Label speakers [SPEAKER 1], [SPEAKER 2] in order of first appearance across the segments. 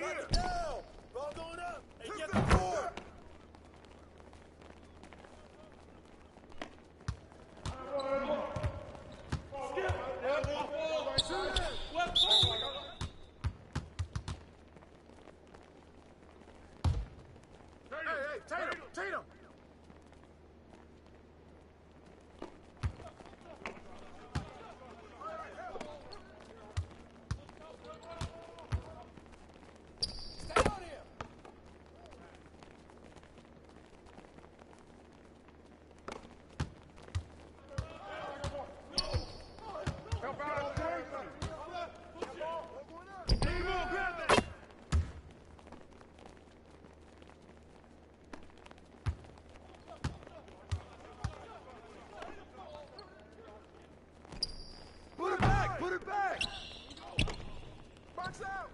[SPEAKER 1] Here. Down. Ball going up. Hey, get the board. Skip. Left forward. Hey, Tatum. Put it back! Box out!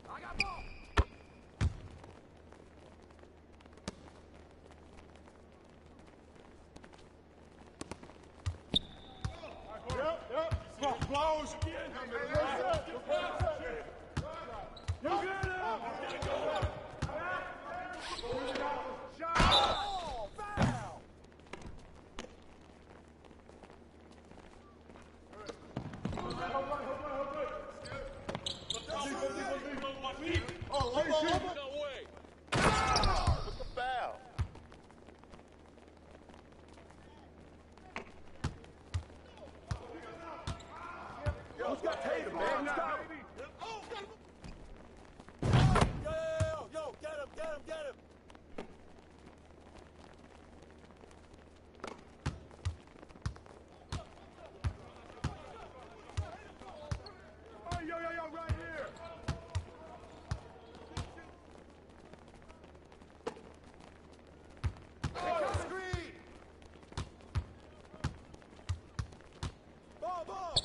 [SPEAKER 1] I got ball! Yep. Close! You get Oh, foul! No way! What's the foul? Yo, who's got Tatum, man? Oh, yo, get him! Oh, yo, right here! Screen! Ball!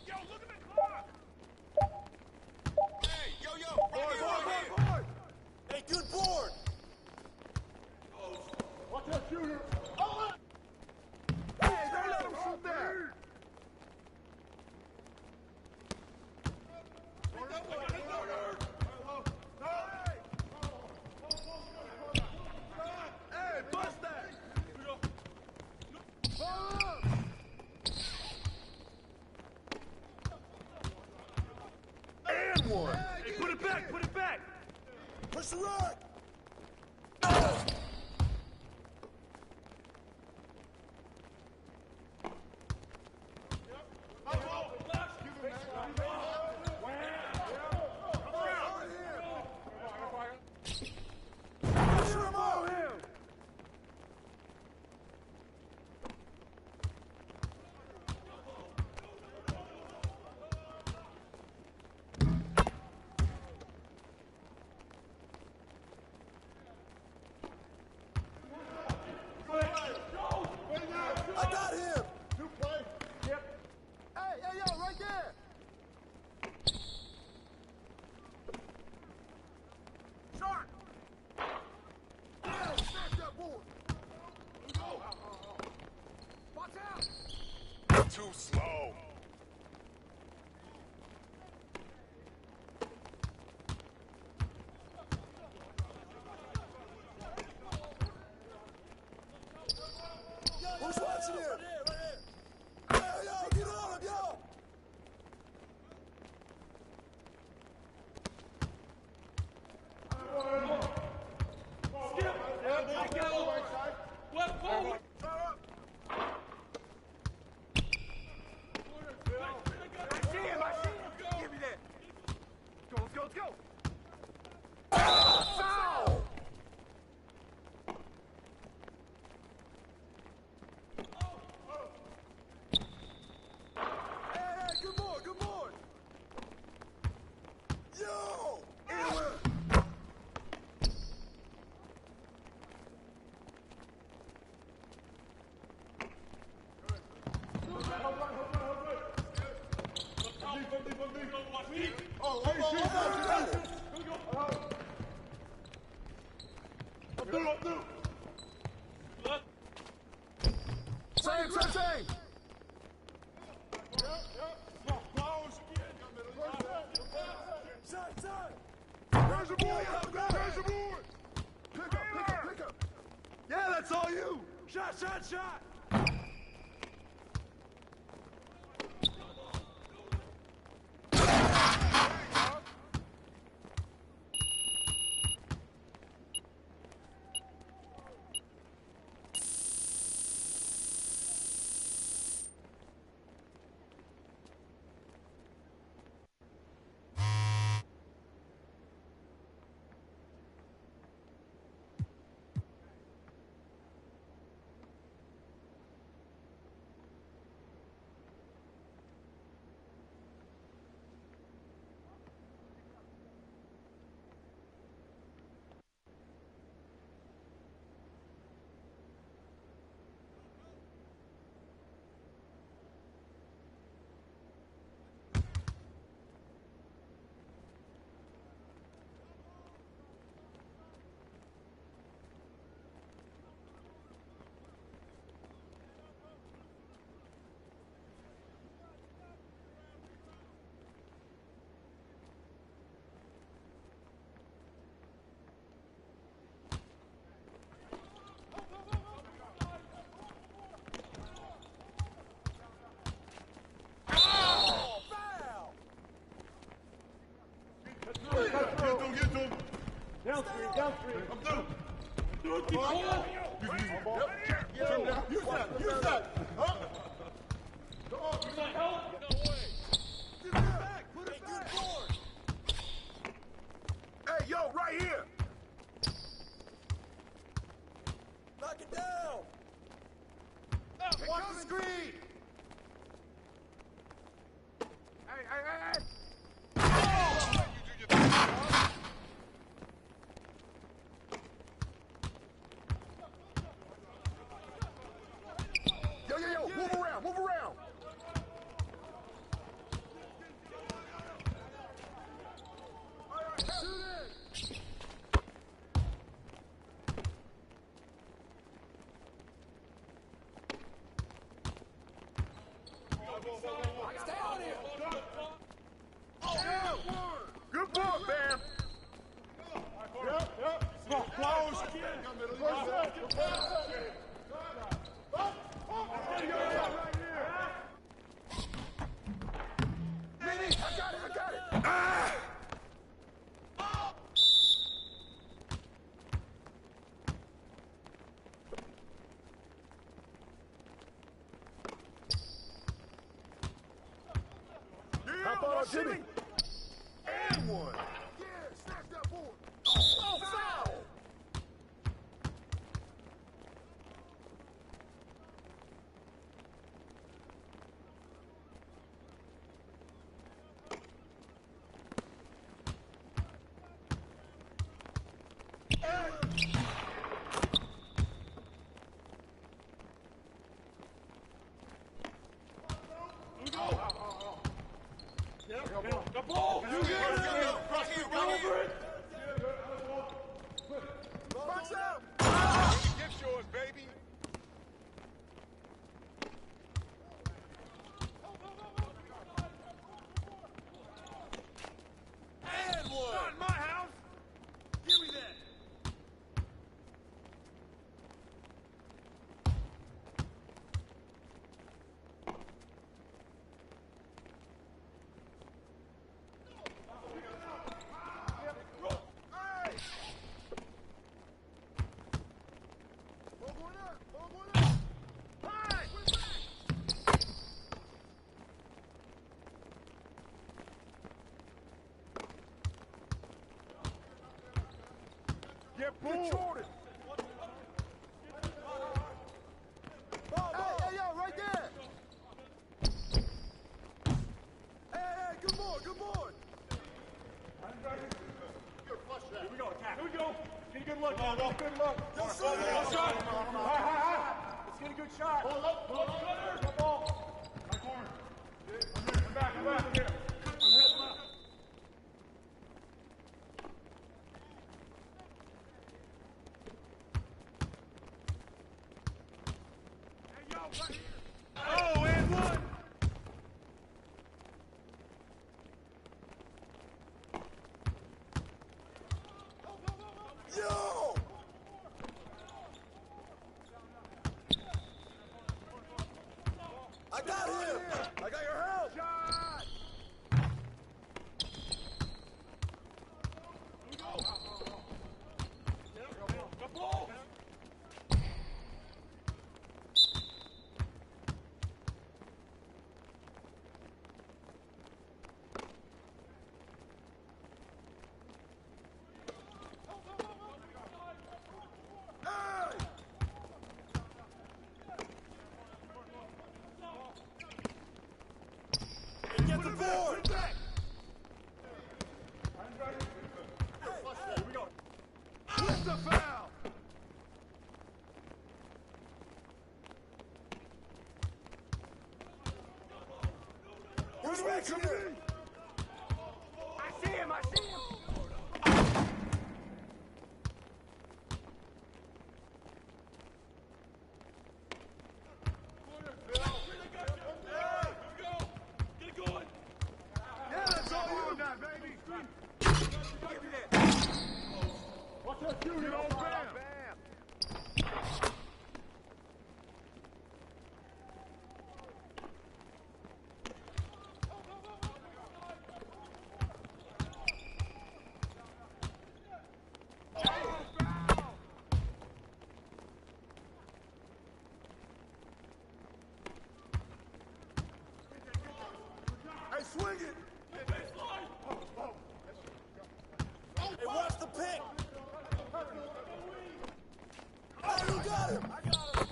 [SPEAKER 1] Yo, look at the clock! Hey, yo! Board! Hey, good board! Watch that shooter! Oh! Hey, don't let him shoot that! Hey, bust that! And one! Hey, put it back! Push the rock! I got him! Two play. Yep. Hey, yo, right there! Sharp! Yeah, smash that board! Go! Watch out! Too slow. Who's watching here? Right here. Hey, yo, get on him, yo! Skip! Left forward! I see him! Give me that! Let's go! Foul! Good board! Yo! Same! Close! There's your boy! There's your boy! Pick up! Yeah, that's all you! Shot!
[SPEAKER 2] Down three. I'm through. Use that. Huh? Come on. You want help? No way.
[SPEAKER 1] Get back. Put it back. Hey, yo, right here. Knock it down. Watch the screen. Hey. Yo, move around. All right, shoot it. Stay on here. Good ball, man.
[SPEAKER 2] Yep. Close.
[SPEAKER 1] I got it. Ah! How about Jimmy? And one. Yeah, snatch that board. Oh, foul!
[SPEAKER 2] The ball! You get it! Over it!
[SPEAKER 1] Box out!
[SPEAKER 3] Gift yours, baby.
[SPEAKER 1] And one!
[SPEAKER 3] Not in my house.
[SPEAKER 1] Give me that!
[SPEAKER 3] Get
[SPEAKER 1] Good
[SPEAKER 3] pulled.
[SPEAKER 1] Jordan! Hey, yo, right there! Hey, good boy!
[SPEAKER 2] Here we go, attack. Here we go. Get a good look. Get a good look.
[SPEAKER 1] Yes, sir.
[SPEAKER 2] Let's get a good shot. Hold up. Come ball. My corner. I'm back. Here. I'm heading up.
[SPEAKER 3] Hey, yo, right here. Oh, and one.
[SPEAKER 1] got him! I got your help! Shot!
[SPEAKER 2] The ball!
[SPEAKER 1] Get the board!
[SPEAKER 2] Here we go.
[SPEAKER 1] What's the foul? Who's reaching here?
[SPEAKER 2] I see him! I see him!
[SPEAKER 1] Yeah, that's all you now, baby.
[SPEAKER 2] Watch that shooting!
[SPEAKER 1] Get on Bam. Hey, swing it! Hey, watch the pick! Oh, you got him! I got him!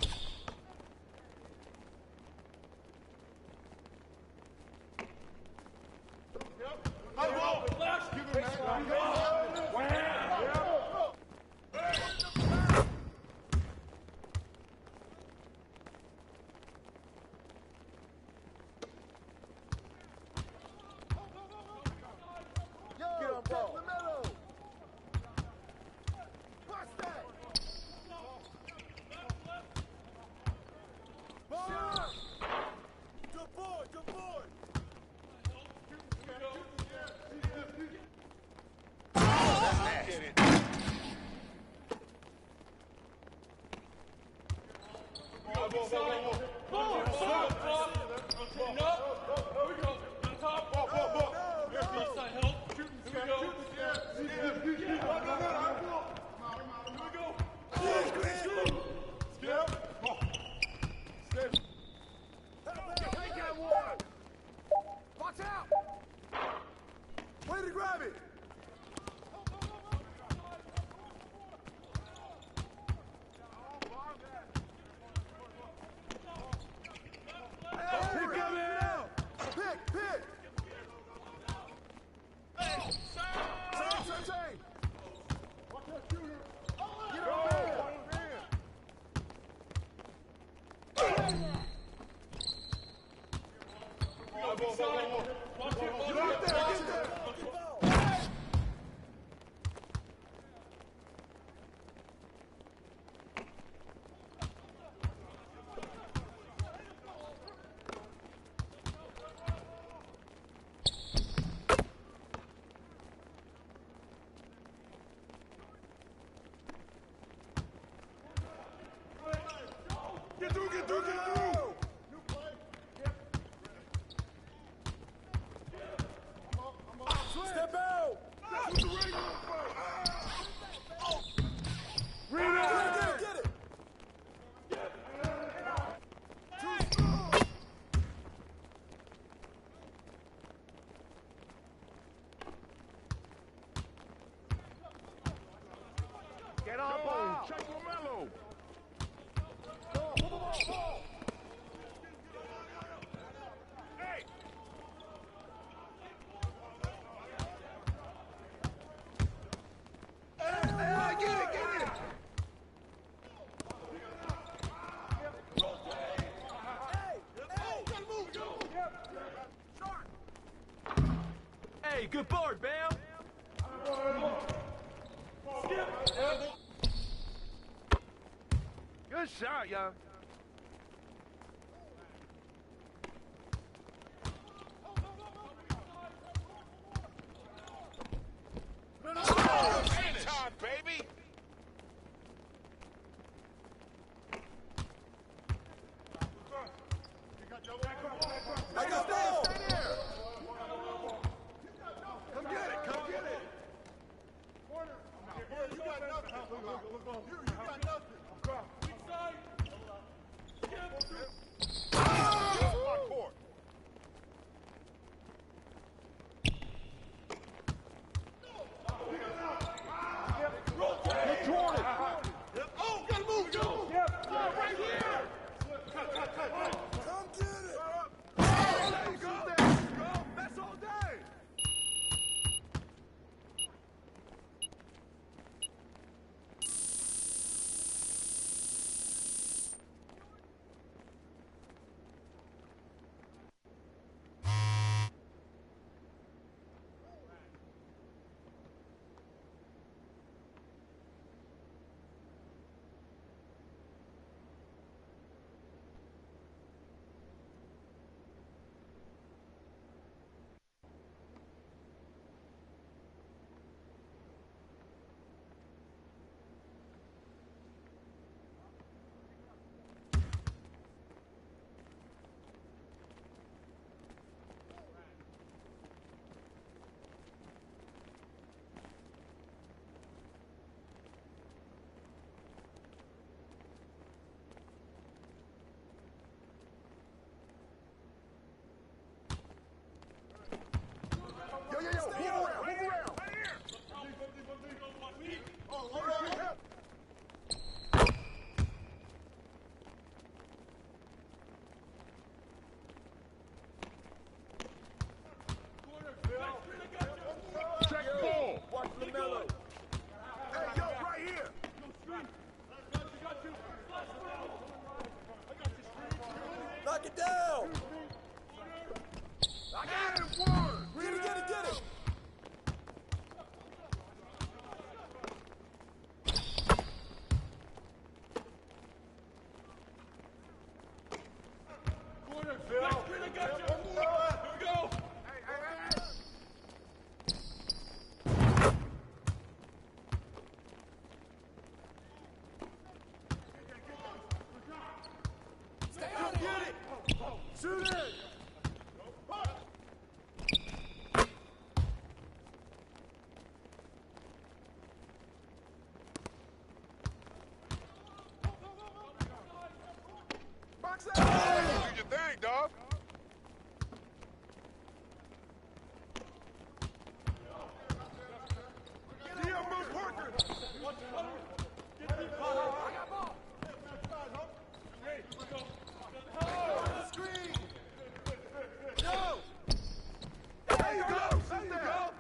[SPEAKER 1] Get on ball. Watch that! Board! Good board, good board!
[SPEAKER 3] Get it.
[SPEAKER 1] Watch out! Way to grab it! Pick him out! Pick! Change!
[SPEAKER 2] Watch that shooter!
[SPEAKER 1] Get on there!
[SPEAKER 2] Watch it!
[SPEAKER 1] Get out there! Get there!
[SPEAKER 3] Get through!
[SPEAKER 1] Step out!
[SPEAKER 3] That's what the ring was for!
[SPEAKER 1] Get it! Too strong!
[SPEAKER 3] Get on ball! Check LaMelo! Hey!
[SPEAKER 1] Hey, get it!
[SPEAKER 4] Hey, good board, Bam!
[SPEAKER 3] Good shot, young. Time, baby!
[SPEAKER 2] You got
[SPEAKER 1] I got ball. Stay there. Come get it. Come get it.
[SPEAKER 2] Corner.
[SPEAKER 1] You got nothing. You got nothing.
[SPEAKER 2] Weak side.
[SPEAKER 1] My court.
[SPEAKER 2] Get Jordan.
[SPEAKER 1] Oh, gotta move, Joe.
[SPEAKER 2] Yep.
[SPEAKER 1] Right here. Come get it. There you go. That's all day. Yo, move around.
[SPEAKER 3] Right here.
[SPEAKER 1] Oh, all right. Help.
[SPEAKER 3] Check ball.
[SPEAKER 1] Watch LaMelo. Hey, yo, right here. Knock it down. I got it. One. Get it.
[SPEAKER 2] Corner, Phil. Here we go.
[SPEAKER 1] Hey. Stay out get it. Shoot it. Box out.
[SPEAKER 3] Do your thing, dog.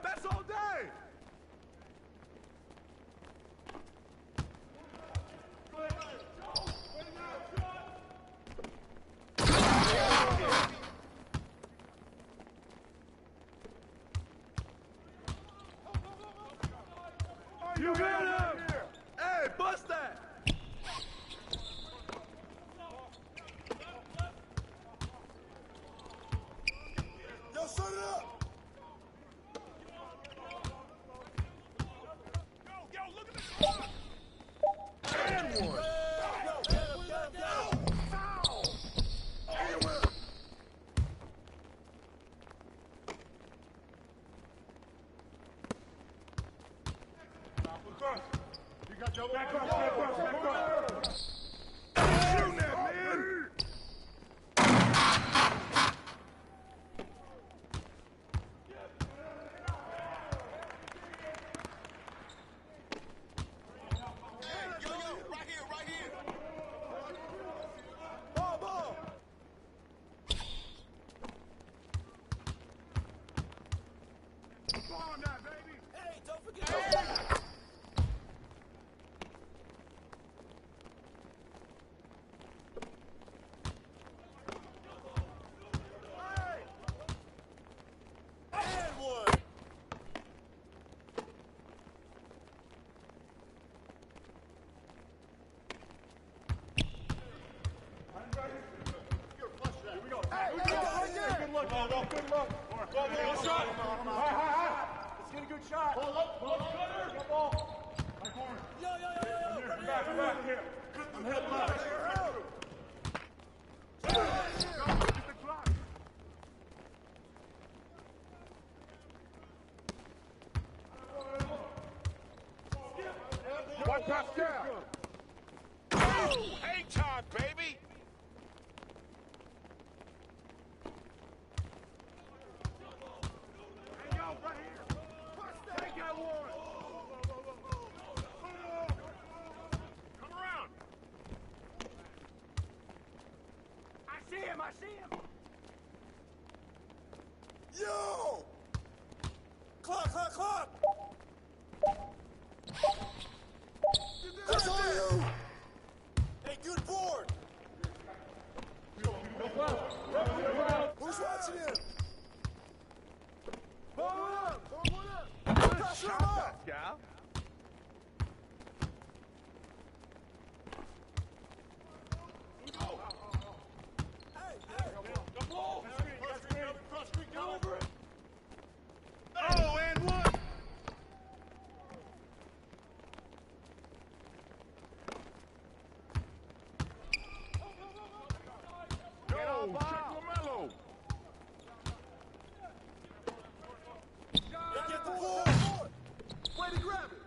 [SPEAKER 1] That's all day. You got him. Hey, bust that. Yo, set it up.
[SPEAKER 3] Yo, look at this.
[SPEAKER 1] And one. Foul. Anywhere.
[SPEAKER 2] You got double. Back up.
[SPEAKER 1] Shoot that, man.
[SPEAKER 3] Right here.
[SPEAKER 1] Ball.
[SPEAKER 3] Ball on that, baby.
[SPEAKER 1] Hey, don't forget. And one.
[SPEAKER 2] Here we go.
[SPEAKER 1] Hey,
[SPEAKER 2] Good look. Good look. Good shot. Let's get a good shot. Pull up. Get ball. My corner.
[SPEAKER 1] Yo.
[SPEAKER 2] Come back. Here. I'm heading left.
[SPEAKER 1] Get the Check LaMelo.
[SPEAKER 2] Get the ball.
[SPEAKER 1] Way to grab it.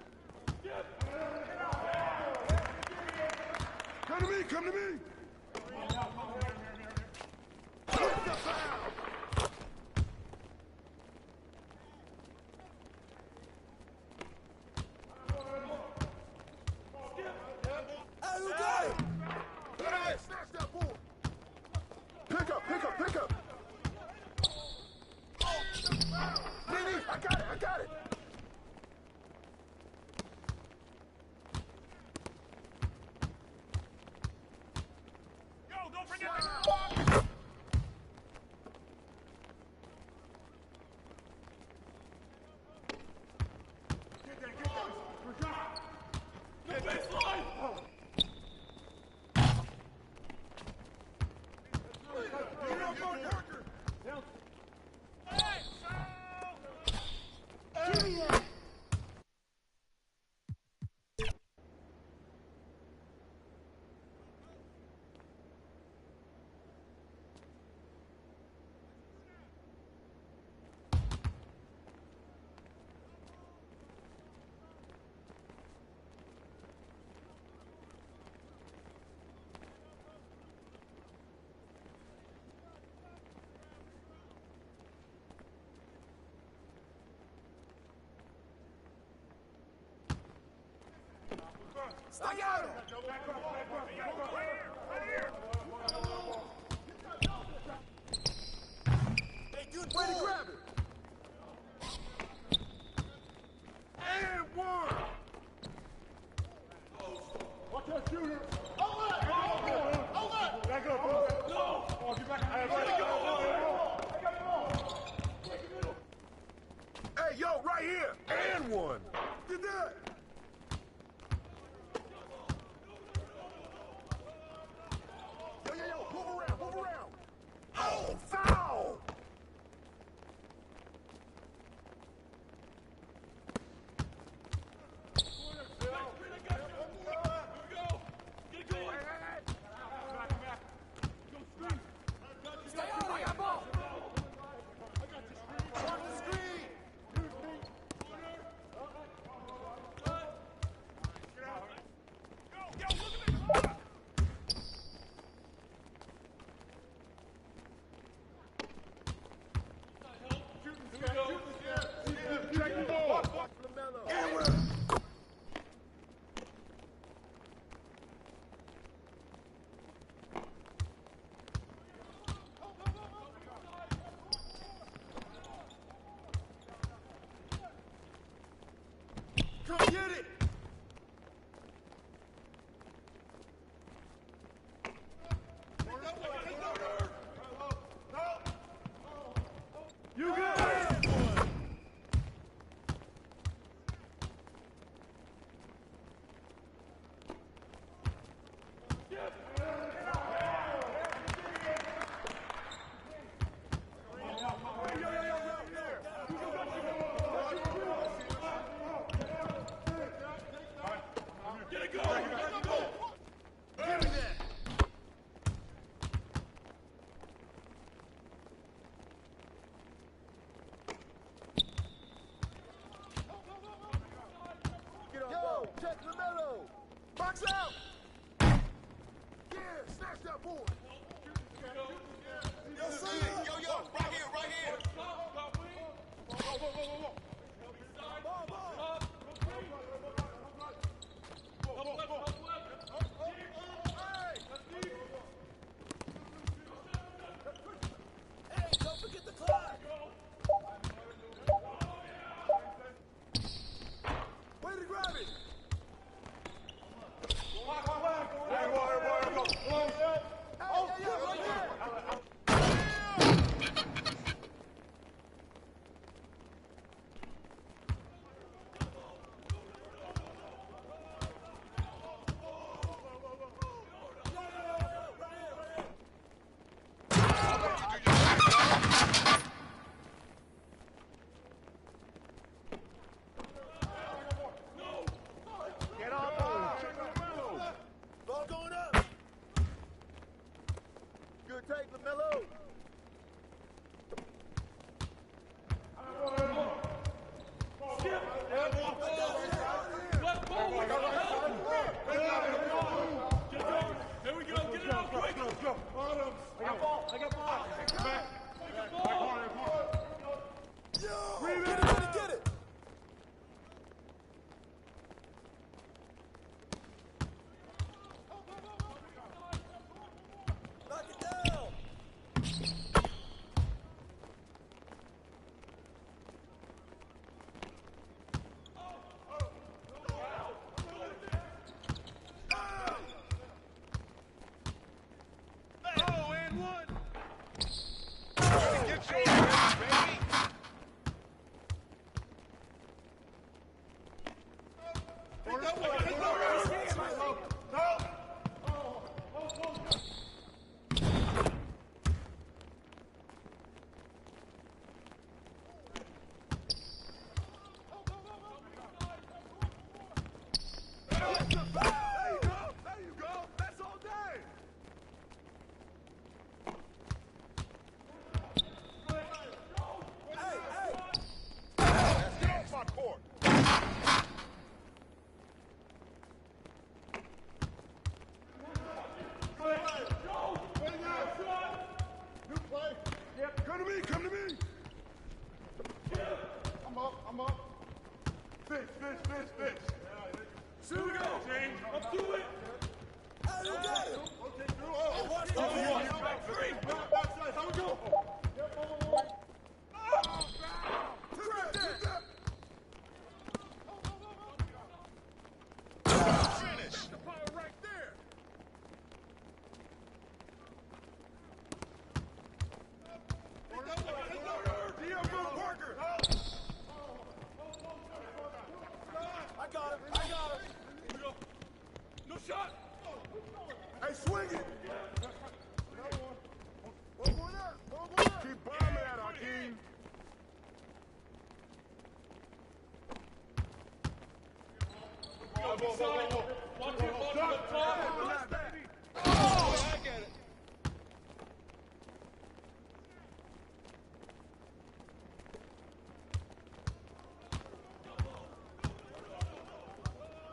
[SPEAKER 1] Come to me, come to me. Get the foul.
[SPEAKER 2] Hey, who got it?
[SPEAKER 1] Hey, snatch that ball. Pick up, pick up, pick up. Nene, I got it, I got it.
[SPEAKER 3] Yo, don't forget the
[SPEAKER 2] Get that. Good shot. No baseline.
[SPEAKER 1] I got him.
[SPEAKER 2] Hey, good
[SPEAKER 1] Way to
[SPEAKER 2] ball.
[SPEAKER 1] grab it. And one.
[SPEAKER 2] Watch that shooter. Back up, bro. No. Oh, get back. Hey,
[SPEAKER 1] Hey, yo, right here. And one. Get that. Yo, move around. Oh, foul. Check the ball. And one.
[SPEAKER 2] Come get it. You got it.
[SPEAKER 1] Yo, check LaMelo. Box out. Yeah, snatch that ball.
[SPEAKER 2] Yo, right here. Hey, don't forget the clock.
[SPEAKER 1] Way to grab it.
[SPEAKER 2] Hey, go.
[SPEAKER 1] take, LaMelo.
[SPEAKER 3] Come to me! I'm up. Fish.
[SPEAKER 2] Here we go, James. Up to it.
[SPEAKER 1] Hey, you got it.
[SPEAKER 3] Okay, through. Oh, watch that.
[SPEAKER 2] Backside. How we go?
[SPEAKER 3] Finish. The power right there.
[SPEAKER 1] I got him.
[SPEAKER 2] Here we go. No shot.
[SPEAKER 3] Hey, swing it. Keep bombing that, Hakeem.
[SPEAKER 2] Watch it.
[SPEAKER 3] Oh, I get it.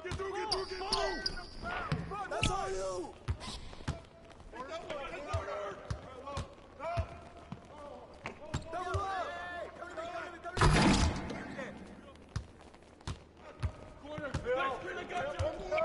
[SPEAKER 3] Get through.
[SPEAKER 1] That's all you. Double up. Come to me.
[SPEAKER 2] Corner. Back screen. I got you.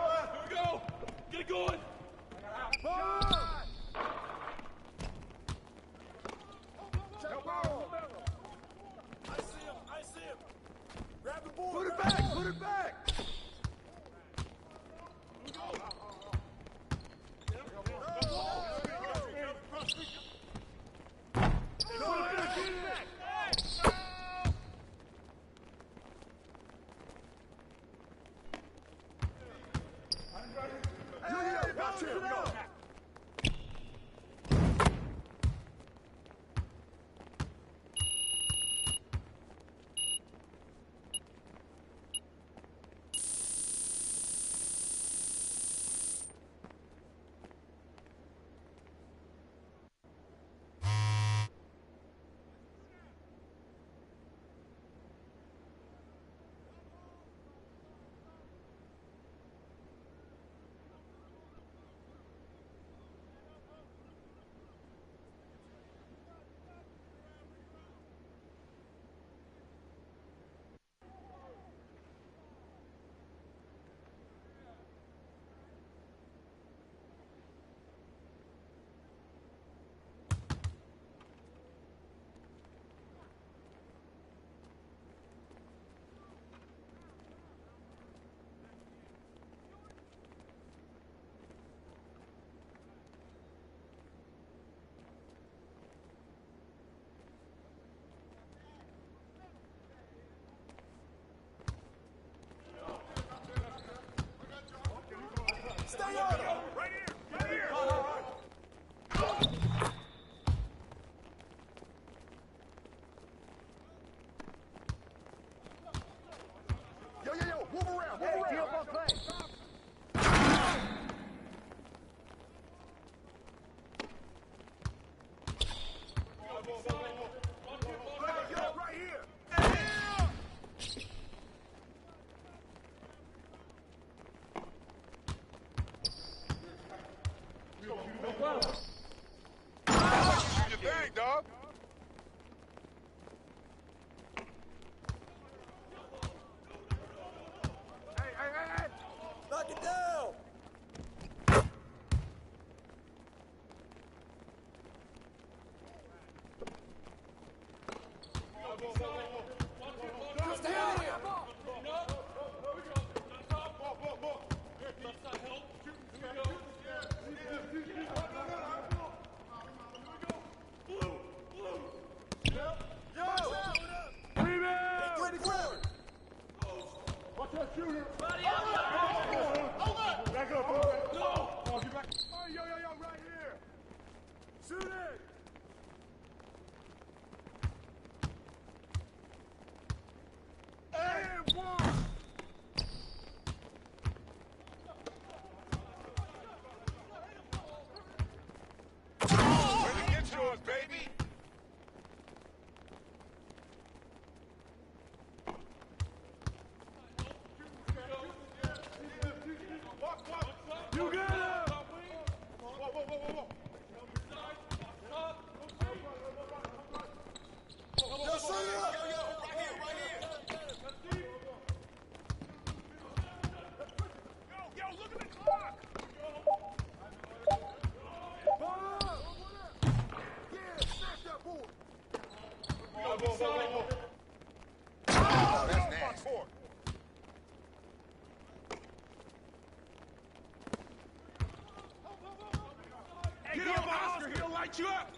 [SPEAKER 3] Get up, Oscar. He'll light you up.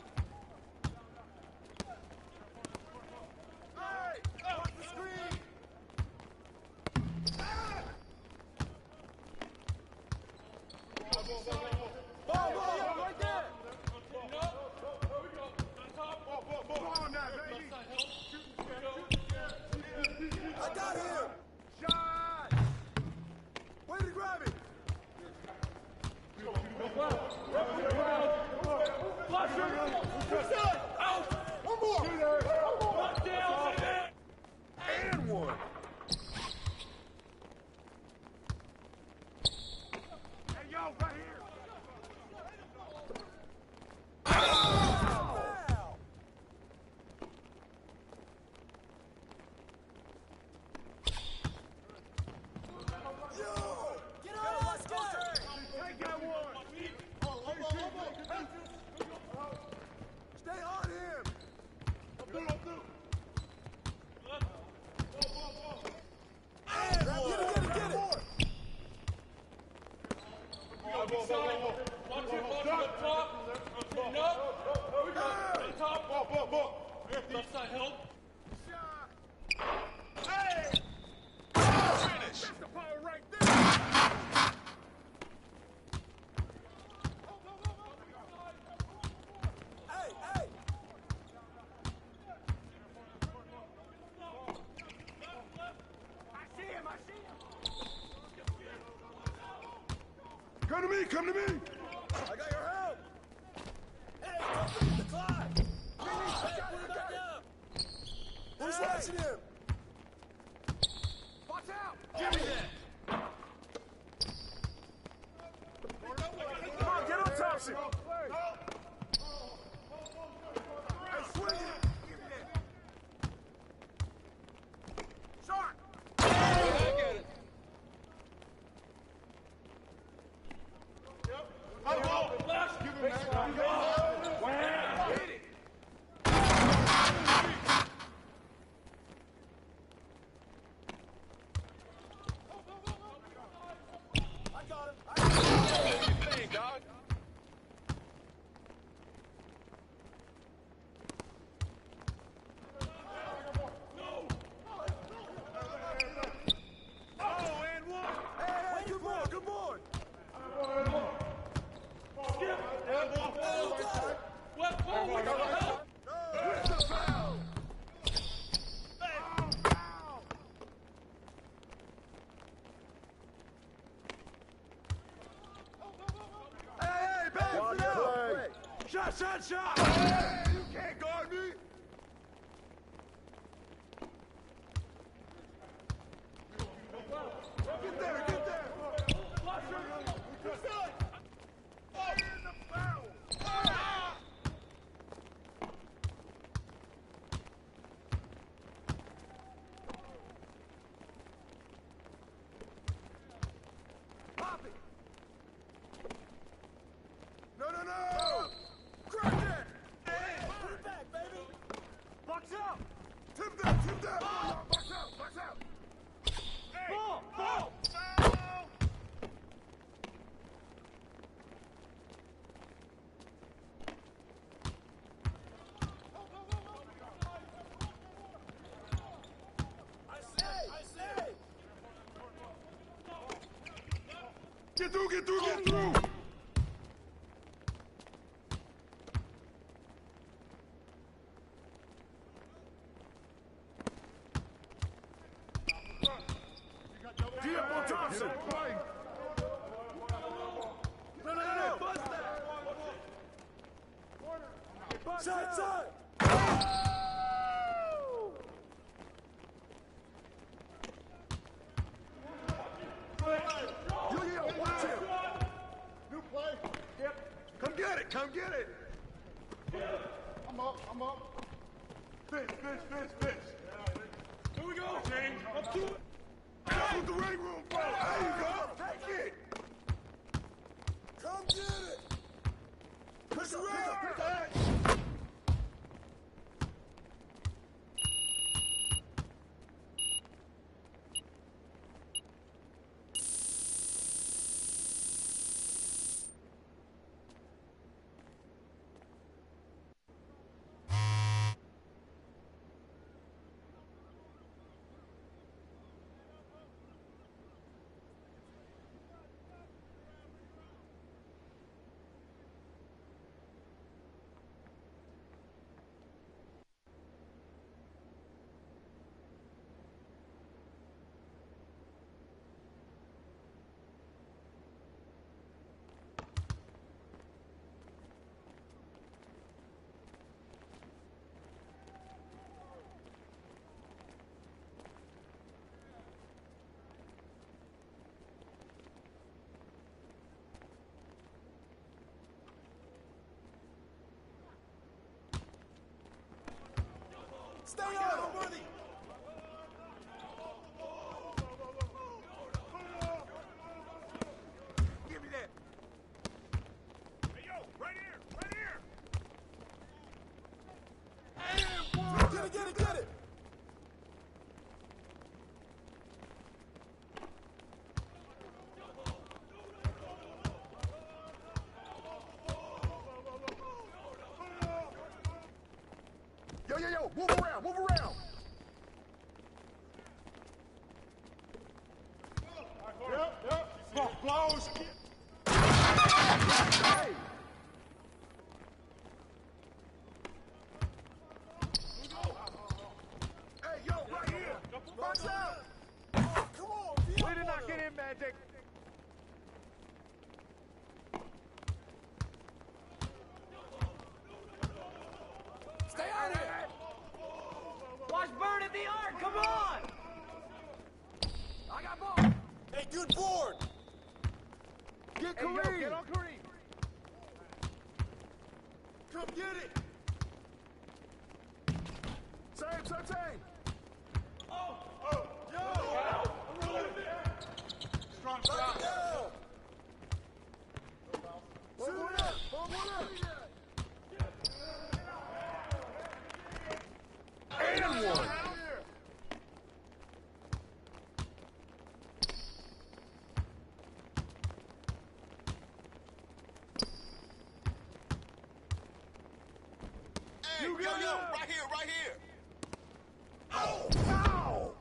[SPEAKER 1] Hey! Watch the screen! Ball, right there!
[SPEAKER 3] Come on now, baby.
[SPEAKER 1] I got him! Shot! Way to grab it! One more! And one!
[SPEAKER 3] Hey, yo, right here.
[SPEAKER 1] Foul! Yo! Get on, Oscar!
[SPEAKER 3] Take that one.
[SPEAKER 1] Stay on him! And get it!
[SPEAKER 2] Left side help.
[SPEAKER 1] Hey!
[SPEAKER 3] Finish.
[SPEAKER 1] That's the power right there! Hey!
[SPEAKER 3] I see him.
[SPEAKER 1] Come to me! I got your help! Hey, don't leave the clock! Hey, put it back down! Who's watching him?
[SPEAKER 3] Watch out. Give me that.
[SPEAKER 1] Come on, get on Thompson! Hey, swing it!
[SPEAKER 3] Sharp.
[SPEAKER 1] I got him!
[SPEAKER 3] Hey, dog. Oh, and one.
[SPEAKER 1] Hey, good boy!
[SPEAKER 2] What? Oh,
[SPEAKER 1] It's a foul! Hey, back it up! Shot!
[SPEAKER 3] Hey, you can't guard me.
[SPEAKER 1] Get there!
[SPEAKER 3] In the foul.
[SPEAKER 1] Pop it! No! Crack it! Put it back, baby!
[SPEAKER 3] Box out.
[SPEAKER 1] Tip that! Box out!
[SPEAKER 3] Hey.
[SPEAKER 1] Ball!
[SPEAKER 3] Foul.
[SPEAKER 1] I say!
[SPEAKER 3] Get through.
[SPEAKER 1] D up on Thompson! No! Bust that! Side! Yo, watch him!
[SPEAKER 3] New play. Yep.
[SPEAKER 1] Come get it!
[SPEAKER 3] I'm up. Fish. Here we go, James. Up to it.
[SPEAKER 1] Out with the ring room, bro! There you go! Take it! Come get it! Push the ring! Stay on him! Give me that!
[SPEAKER 3] Hey, yo, right here! Right here!
[SPEAKER 1] Get it, get it! Yo, move around, move around!
[SPEAKER 2] Yep. Close.
[SPEAKER 1] Hey! Hey, yo, right here! Box out! Oh, come on,
[SPEAKER 3] Way to not get in, Magic!
[SPEAKER 1] Stay out here!
[SPEAKER 4] Watch Bird at the arc, come on!
[SPEAKER 1] I got ball! Hey, good board! Get
[SPEAKER 3] Hey, yo,
[SPEAKER 1] Kareem!
[SPEAKER 3] get on Kareem!
[SPEAKER 1] Come get it! Same!
[SPEAKER 2] Strong
[SPEAKER 1] Knock
[SPEAKER 2] shot.
[SPEAKER 1] it down! Shoot it up! Bump it up! And one!
[SPEAKER 5] Hey, yo, right here.
[SPEAKER 1] Ow! Ow!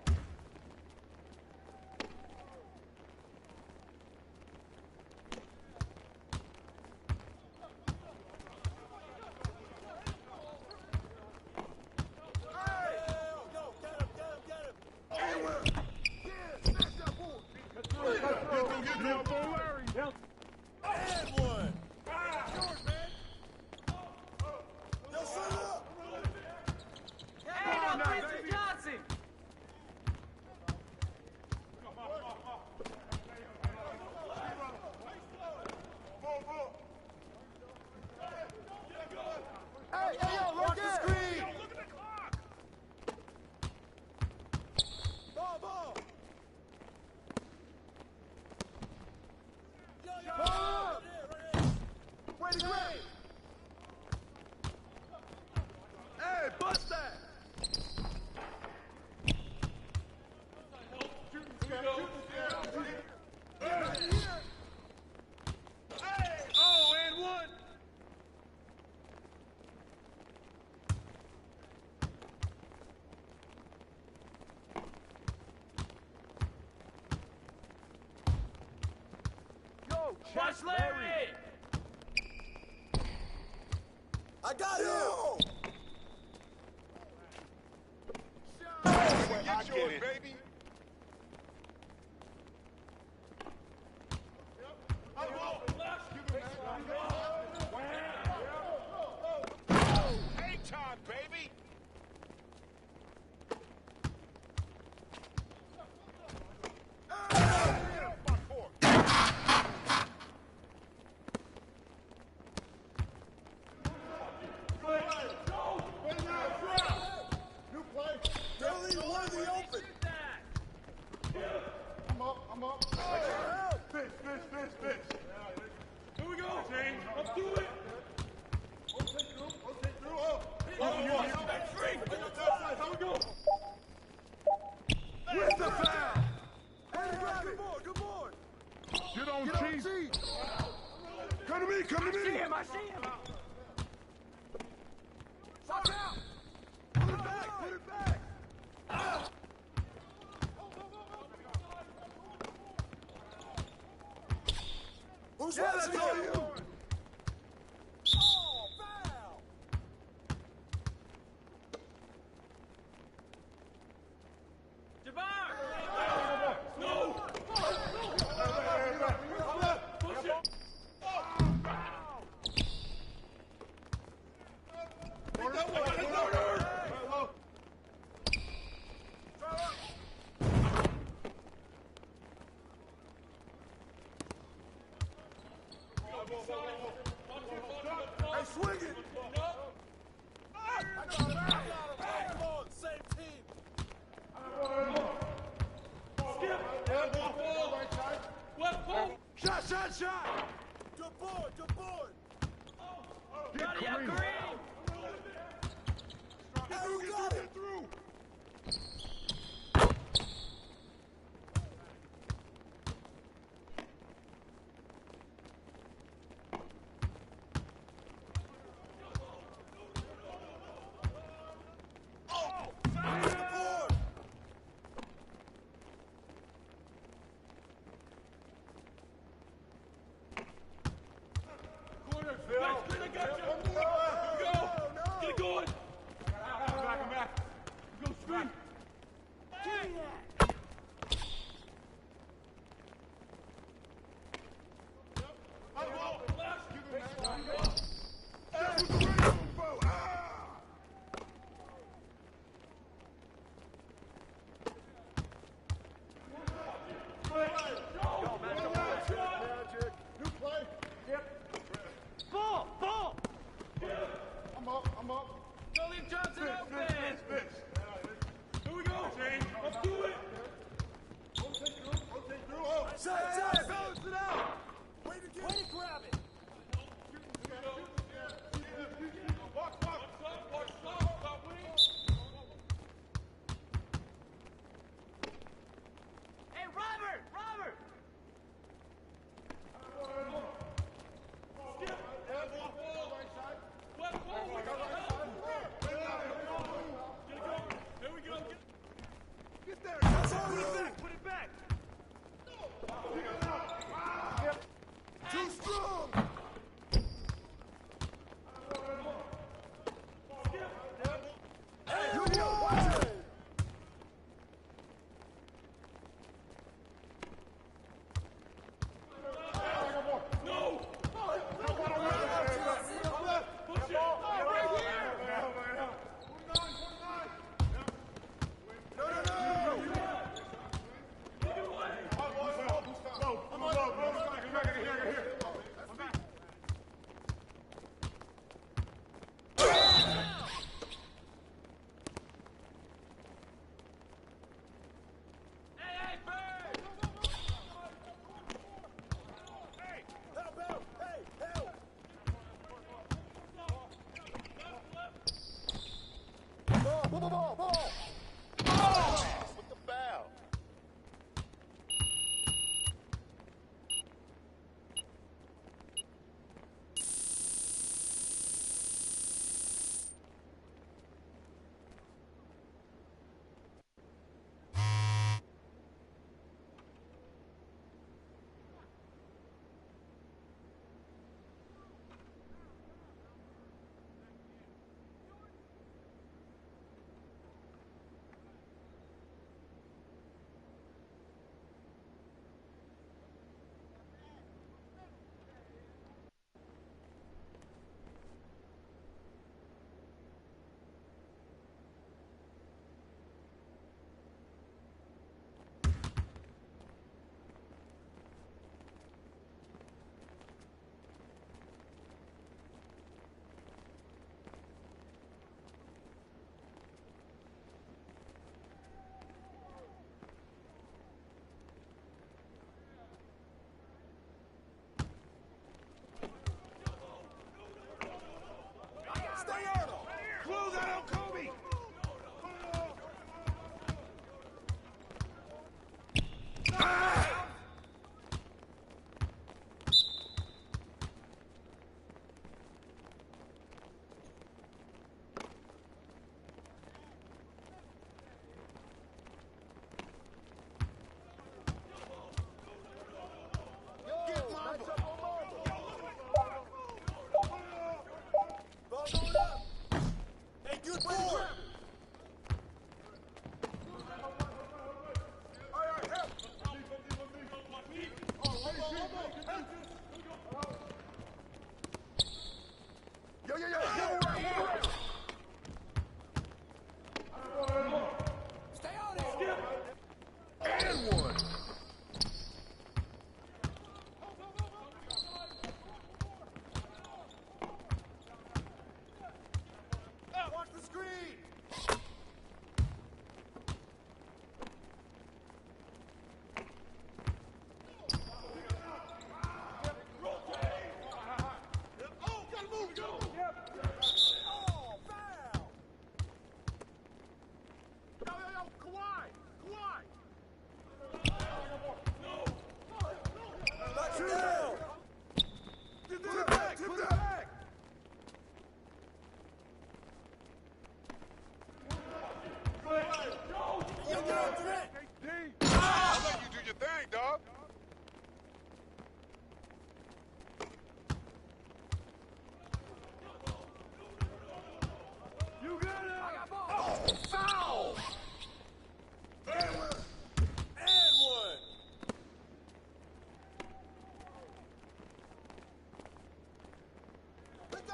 [SPEAKER 4] Hey, no Prince Johnson!
[SPEAKER 1] Hey, yo, right there! Screen!
[SPEAKER 3] Yo, look at the clock!
[SPEAKER 1] Ball! Ball up! Way to grab! Hey, bust that!
[SPEAKER 3] Oh, and one!
[SPEAKER 1] Yo,
[SPEAKER 4] Watch Larry!
[SPEAKER 1] I got him!
[SPEAKER 5] Get yours, baby. Hang time, baby.
[SPEAKER 2] New play.
[SPEAKER 1] Don't leave one of the open!
[SPEAKER 2] I'm up. Fish.
[SPEAKER 3] Here we go! James, let's do it!
[SPEAKER 2] Rotate through.
[SPEAKER 3] Here we go!
[SPEAKER 1] Where's the foul? Hey, good board!
[SPEAKER 3] Get on,
[SPEAKER 1] Get on,
[SPEAKER 3] Chief!
[SPEAKER 1] Chief! Come to me!
[SPEAKER 4] I see him!
[SPEAKER 1] Watch out! Put it back! Who's watching you? Oh, foul! Hey, swing it! I got him! Come on, board!
[SPEAKER 4] Got it, yeah, Kareem!
[SPEAKER 1] Hey, you got it!
[SPEAKER 3] Through!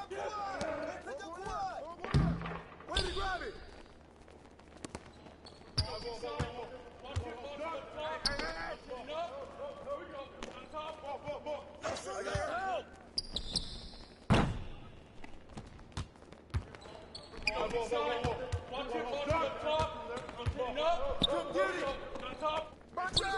[SPEAKER 1] Kawhi! Hey, pick up Kawhi! Way to grab it! I got your help! Come get it! Box out!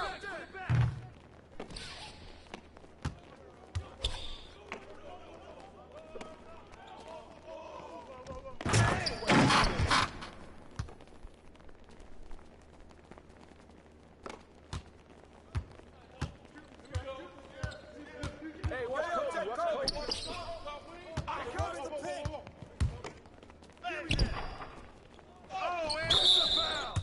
[SPEAKER 1] Hey, watch Kobe, watch Kobe. I covered the pick. Give me that. Oh, and it's a foul.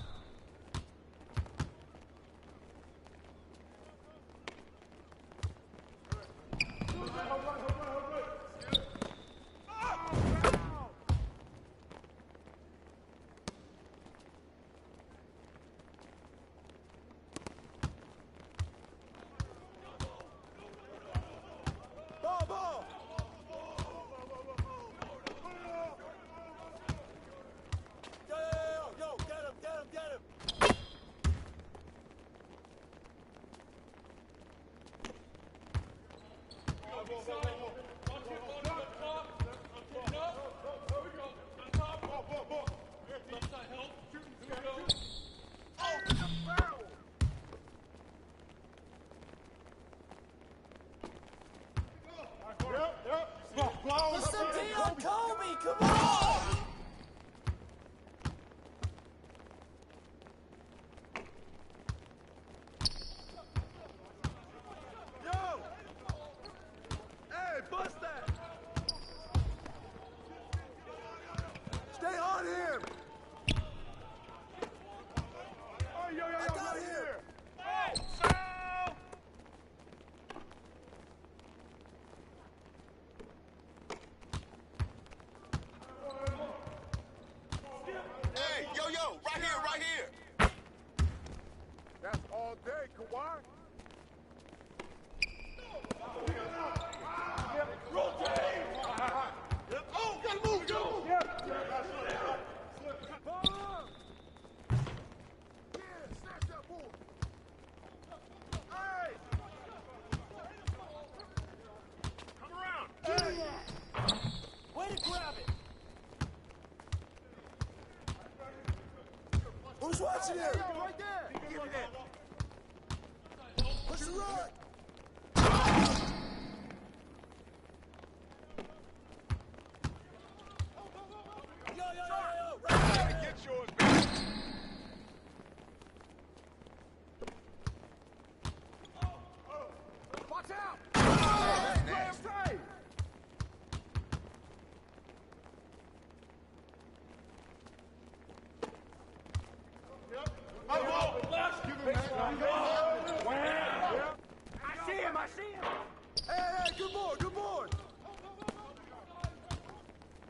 [SPEAKER 1] Ball. Yo, get him. What's the deal, Kobe? Come on! Yo! Hey, bust that! Stay on him! Oh, yo, I got him!
[SPEAKER 3] Hey, Sal!
[SPEAKER 5] Hey, yo, right here.
[SPEAKER 1] That's all day, Kawhi.
[SPEAKER 3] Oh, gotta move, go!
[SPEAKER 1] Snatch that ball. Hey!
[SPEAKER 3] Come around!
[SPEAKER 4] Way to grab it.
[SPEAKER 1] Who's watching here? Right there. Give me that. Push the run. Yo. Right.
[SPEAKER 5] Get yours, baby.
[SPEAKER 1] Watch out. Hey.
[SPEAKER 4] I see him.
[SPEAKER 1] Hey, good board.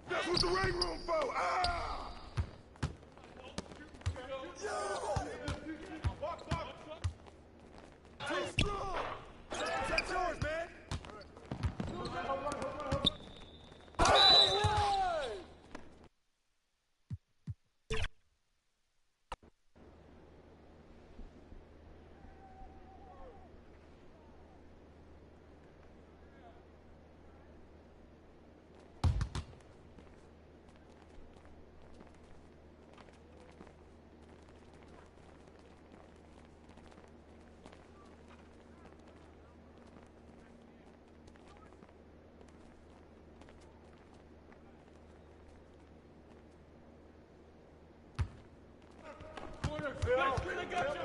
[SPEAKER 3] That's what the ring room for! Ah!
[SPEAKER 1] Too strong. That's yours, man.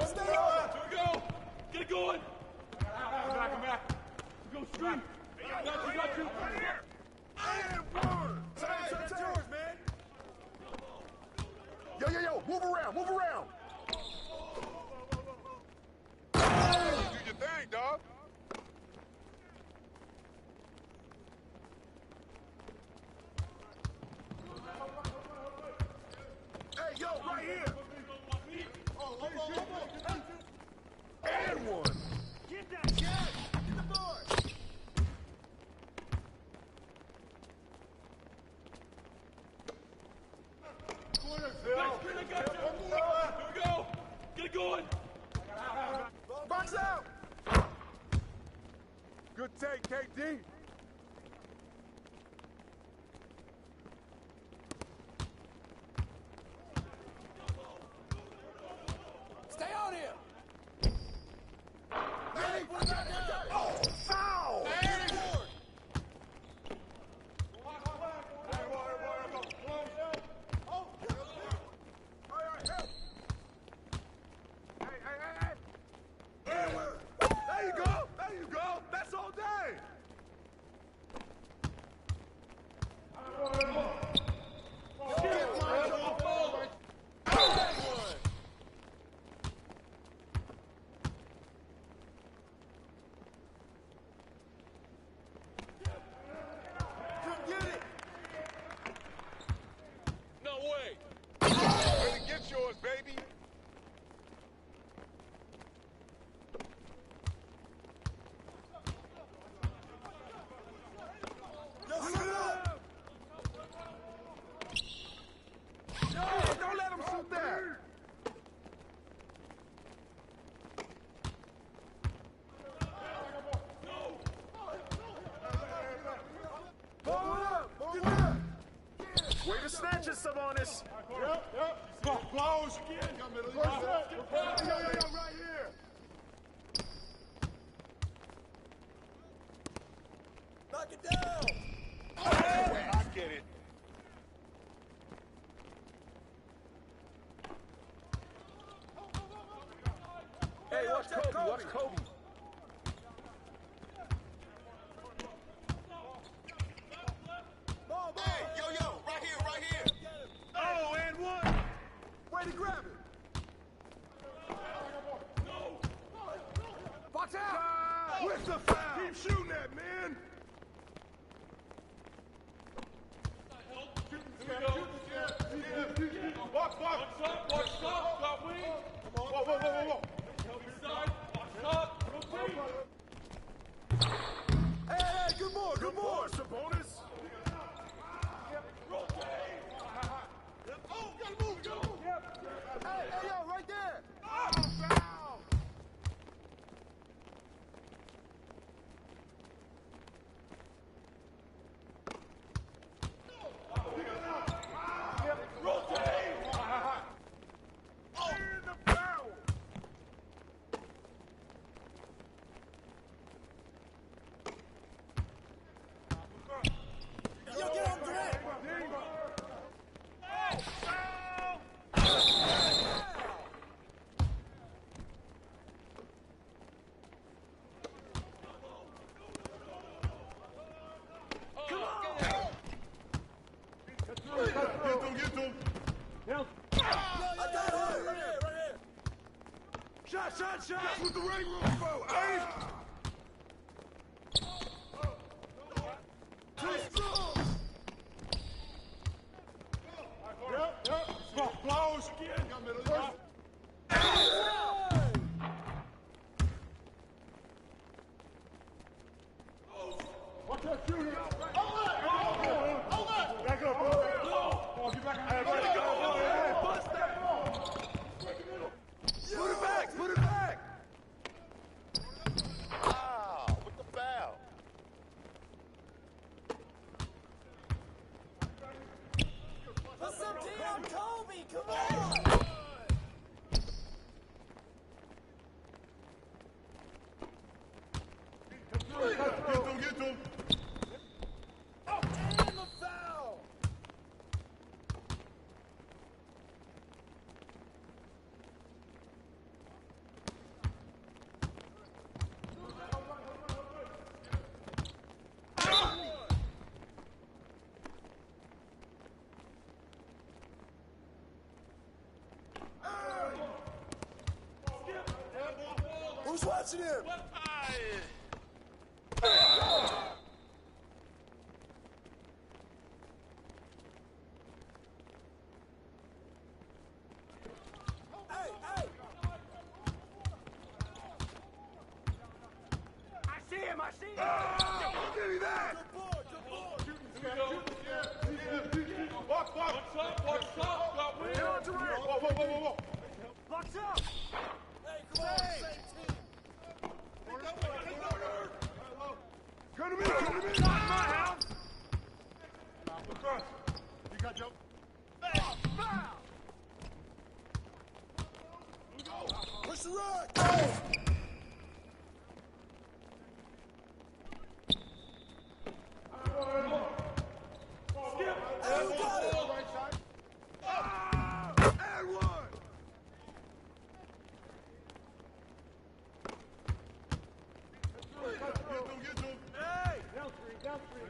[SPEAKER 1] Stay on.
[SPEAKER 3] Get it going!
[SPEAKER 2] Come back.
[SPEAKER 3] Go straight! You got you!
[SPEAKER 1] And one. That's yours, man. Yo. Move around.
[SPEAKER 5] Do your thing, dog.
[SPEAKER 1] Hey, yo, right here. And one.
[SPEAKER 4] Get that shot.
[SPEAKER 1] Get the board. Box out! Good take, KD. Stay on here! Hey, oh, foul! There you go! There you go! That's all day! Get it!
[SPEAKER 5] No way. Way to get yours, baby.
[SPEAKER 1] Don't let him shoot that! Ball up! Get up! Way to snatch us, Sabonis!
[SPEAKER 2] Close again.
[SPEAKER 1] Right here! Knock it down!
[SPEAKER 5] I get it.
[SPEAKER 1] Hey, watch Kobe! Watch Kobe! Ball, ball!
[SPEAKER 5] Hey, yo, right here, right here.
[SPEAKER 3] Oh, and one.
[SPEAKER 1] Way to grab it! Box out! With the foul!
[SPEAKER 3] Keep shooting that, man.
[SPEAKER 1] Hey, good board, good board!
[SPEAKER 3] Sabonis.
[SPEAKER 5] Oh, gotta move, gotta move.
[SPEAKER 1] Hey, yo, right there!
[SPEAKER 3] Foul. And the foul.
[SPEAKER 1] Yo, get on direct!
[SPEAKER 2] Get to him.
[SPEAKER 1] I got it! Right here!
[SPEAKER 3] Shot. That's what the ring room's for, eh?
[SPEAKER 1] Too strong!
[SPEAKER 2] Close again. Watch that shooter. Back up, bro. Oh, get back on that.
[SPEAKER 1] Bust that ball! Put it back! Put it back!
[SPEAKER 5] Wow, with the foul.
[SPEAKER 4] Put some D on Kobe, come on!
[SPEAKER 2] Get to him.
[SPEAKER 1] And the foul! Who's watching him? Hey!
[SPEAKER 4] I see him!
[SPEAKER 3] Give me that.
[SPEAKER 1] Good board!
[SPEAKER 2] Watch Box. What's up? Got Will.
[SPEAKER 3] Get on to it.
[SPEAKER 2] Whoa.
[SPEAKER 3] Box up.
[SPEAKER 4] Hey, come on, same team.
[SPEAKER 1] Come to me, come to me.
[SPEAKER 3] Not my house.
[SPEAKER 2] Across. You got Joe.
[SPEAKER 3] Foul.
[SPEAKER 1] Push the rock.
[SPEAKER 4] Hey, who got it?
[SPEAKER 2] Right side.
[SPEAKER 1] And one.
[SPEAKER 2] Get to him.
[SPEAKER 3] Hey. Down three.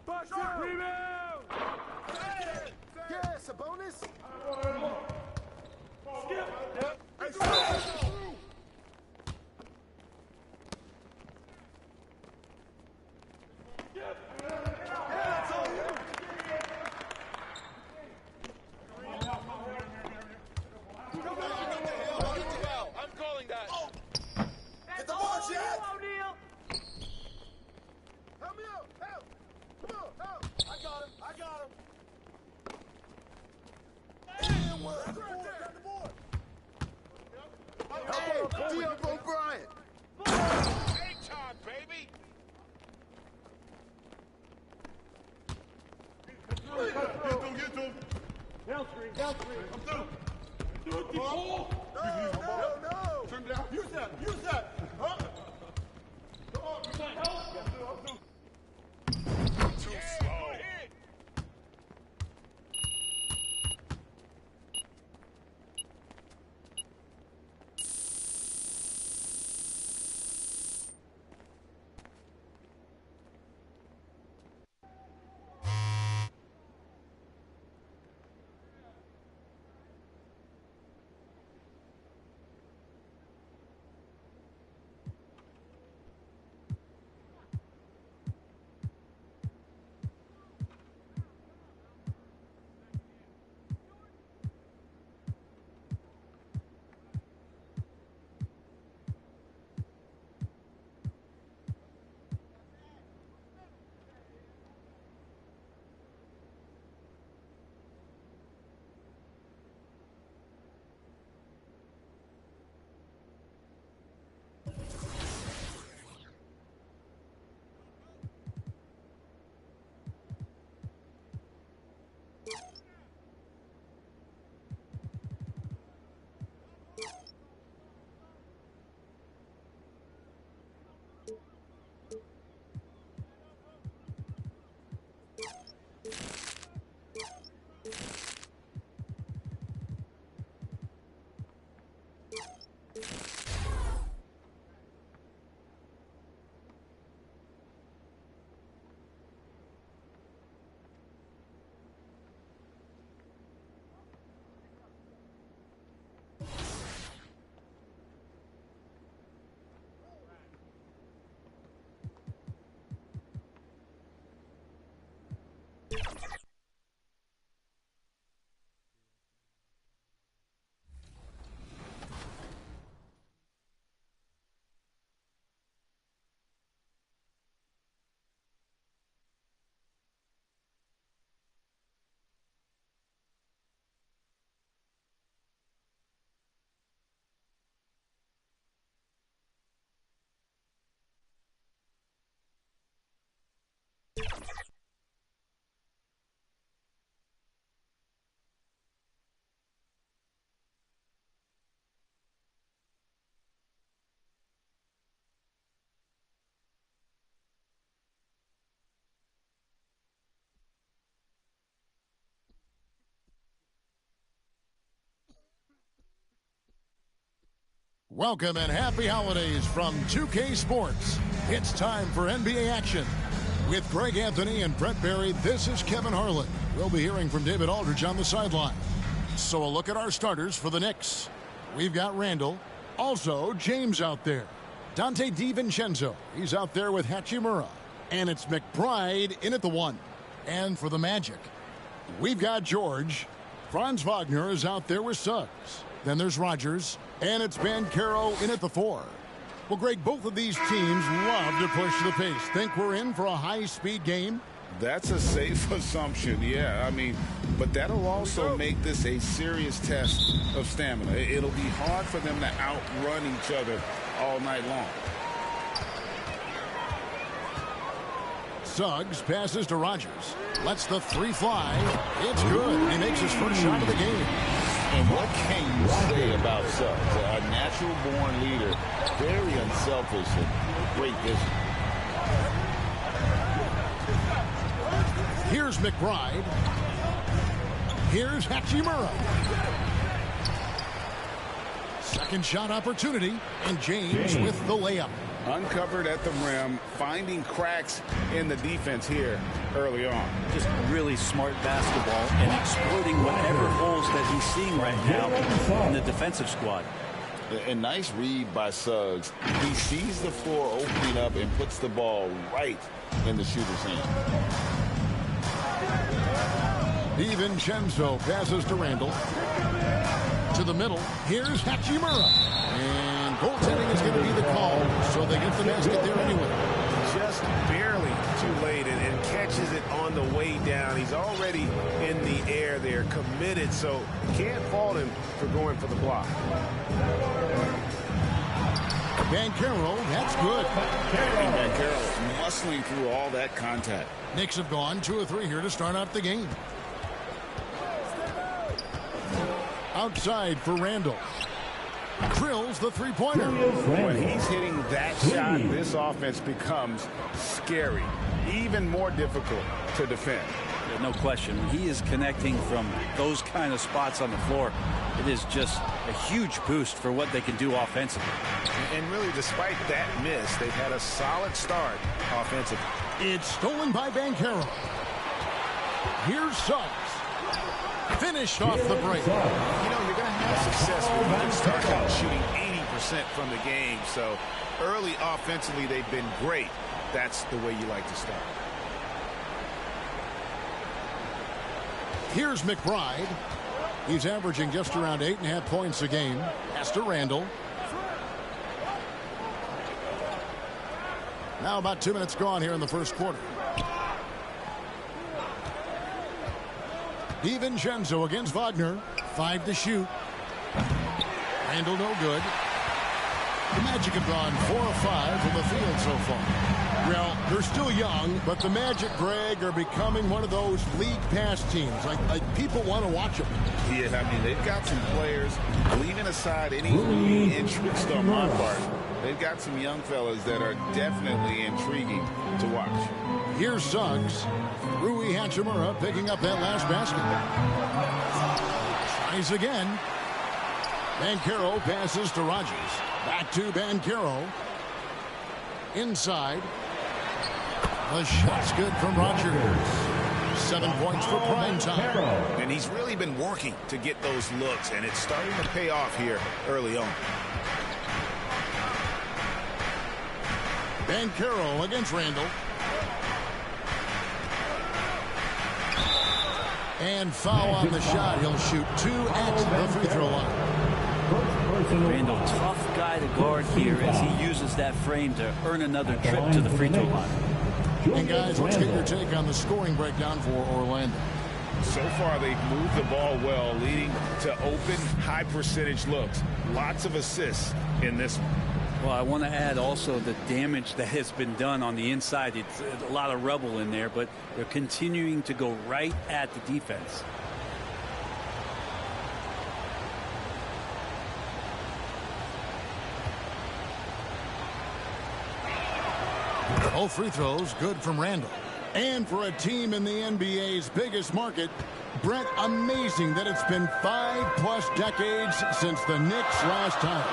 [SPEAKER 3] Box up. Rebound.
[SPEAKER 1] Yes, a bonus.
[SPEAKER 3] Skip.
[SPEAKER 1] Hey, through.
[SPEAKER 5] I'm calling that.
[SPEAKER 1] Get the ball, Jack.
[SPEAKER 3] O'Neal.
[SPEAKER 1] Help me out. Help. Come on, help.
[SPEAKER 4] I got him.
[SPEAKER 1] And one. Got the board. Hey, Dion O'Brien.
[SPEAKER 5] Hang time, baby.
[SPEAKER 2] Get to him.
[SPEAKER 3] Down three.
[SPEAKER 2] I'm through.
[SPEAKER 3] Do it, Paul.
[SPEAKER 1] No.
[SPEAKER 2] Turn down. Use that. Huh? Come on. I'm through.
[SPEAKER 5] Too slow. Hit.
[SPEAKER 6] Welcome and happy holidays from 2K Sports. It's time for NBA action. With Greg Anthony and Brett Barry, this is Kevin Harlan. We'll be hearing from David Aldridge on the sideline. So a look at our starters for the Knicks. We've got Randall. Also, James out there. Dante DiVincenzo, he's out there with Hachimura. And it's McBride in at the 1. And for the Magic, we've got George. Franz Wagner is out there with Suggs. Then there's Rogers. And it's Banchero in at the 4. Well, Greg, both of these teams love to push the pace. Think we're in for a high-speed game?
[SPEAKER 5] That's a safe assumption, yeah. I mean, but that'll also make this a serious test of stamina. It'll be hard for them to outrun each other all night long.
[SPEAKER 6] Suggs passes to Rogers. Lets the three fly. It's good. He makes his first shot of the game.
[SPEAKER 5] And what can you say about Suggs? A natural-born leader, very unselfish and great vision.
[SPEAKER 6] Here's McBride. Here's Hachimura. Second shot opportunity, and James with the layup.
[SPEAKER 5] Uncovered at the rim, finding cracks in the defense here early on.
[SPEAKER 7] Just really smart basketball and exploiting whatever holes that he's seeing right now in the defensive squad.
[SPEAKER 5] A nice read by Suggs. He sees the floor opening up and puts the ball right in the shooter's hand.
[SPEAKER 6] DiVincenzo passes to Randall. To the middle. Here's Hachimura. And goaltending is going to be the call, so they get the basket there anyway.
[SPEAKER 1] Just barely too late and catches it on the way down. He's already in the air there, committed, so can't fault him for going for the block.
[SPEAKER 6] Banchero, that's good.
[SPEAKER 5] Banchero muscling through all that contact.
[SPEAKER 6] Knicks have gone 2 of 3 here to start out the game. Outside for Randall. Drills the three-pointer.
[SPEAKER 5] When he's hitting that shot, this offense becomes scary, even more difficult to defend.
[SPEAKER 7] Yeah, no question. When he is connecting from those kind of spots on the floor, it is just a huge boost for what they can do offensively.
[SPEAKER 1] And really, despite that miss, they've had a solid start offensively.
[SPEAKER 6] It's stolen by Banchero. Here's Suggs. Finished off the break.
[SPEAKER 1] You know, you're going to have success when you can start out shooting 80% from the game. So early offensively, they've been great. That's the way you like to start.
[SPEAKER 6] Here's McBride. He's averaging just around 8.5 points a game. Pass to Randall. Now about 2 minutes gone here in the first quarter. DiVincenzo against Wagner. 5 to shoot. Randall no good. The Magic have gone 4 of 5 from the field so far. Well, they're still young, but the Magic, Greg, are becoming one of those league pass teams. Like people want to watch them.
[SPEAKER 5] Yeah, I mean, they've got some players, leaving aside any interest on my part, they've got some young fellas that are definitely intriguing to watch.
[SPEAKER 6] Here's Suggs. Rui Hachimura picking up that last basket. Tries again. Banchero passes to Rogers. Back to Banchero. Inside. The shot's good from Rogers. 7 points for prime time.
[SPEAKER 1] And he's really been working to get those looks, and it's starting to pay off here early on.
[SPEAKER 6] Banchero against Randall. And foul on the shot. He'll shoot 2 at the free throw line.
[SPEAKER 7] Randall, tough guy to guard here as he uses that frame to earn another trip to the free throw line.
[SPEAKER 6] And guys, let's get your take on the scoring breakdown for Orlando.
[SPEAKER 5] So far, they've moved the ball well, leading to open, high-percentage looks. Lots of assists in this one.
[SPEAKER 7] Well, I want to add also the damage that has been done on the inside. It's a lot of rubble in there, but they're continuing to go right at the defense.
[SPEAKER 6] Both free throws good from Randall. And for a team in the NBA's biggest market, Brett, amazing that it's been 5+ decades since the Knicks last time.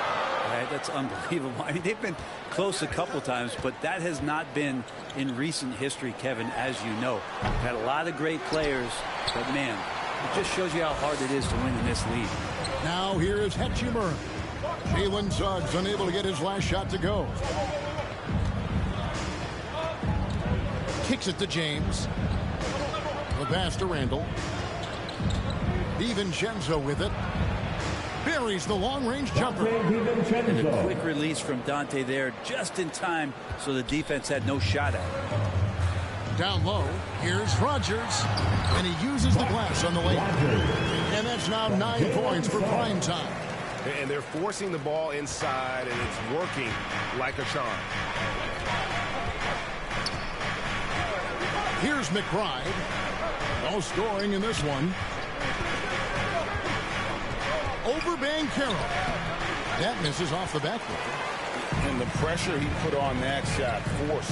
[SPEAKER 7] Right, that's unbelievable. I mean, they've been close a couple times, but that has not been in recent history, Kevin, as you know. We've had a lot of great players, but man, it just shows you how hard it is to win in this league.
[SPEAKER 6] Now here is Hachimura. Jalen Suggs unable to get his last shot to go. Kicks it to James. The pass to Randall. DiVincenzo with it. Buries the long-range jumper.
[SPEAKER 7] And a quick release from Dante there just in time, so the defense had no shot at it.
[SPEAKER 6] Down low, here's Rogers, and he uses the glass on the layup. And that's now 9 points for prime time.
[SPEAKER 3] And they're forcing the ball inside, and it's working like a charm.
[SPEAKER 6] Here's McBride. No scoring in this one. Over Banchero. That misses off the backboard.
[SPEAKER 5] And the pressure he put on that shot forced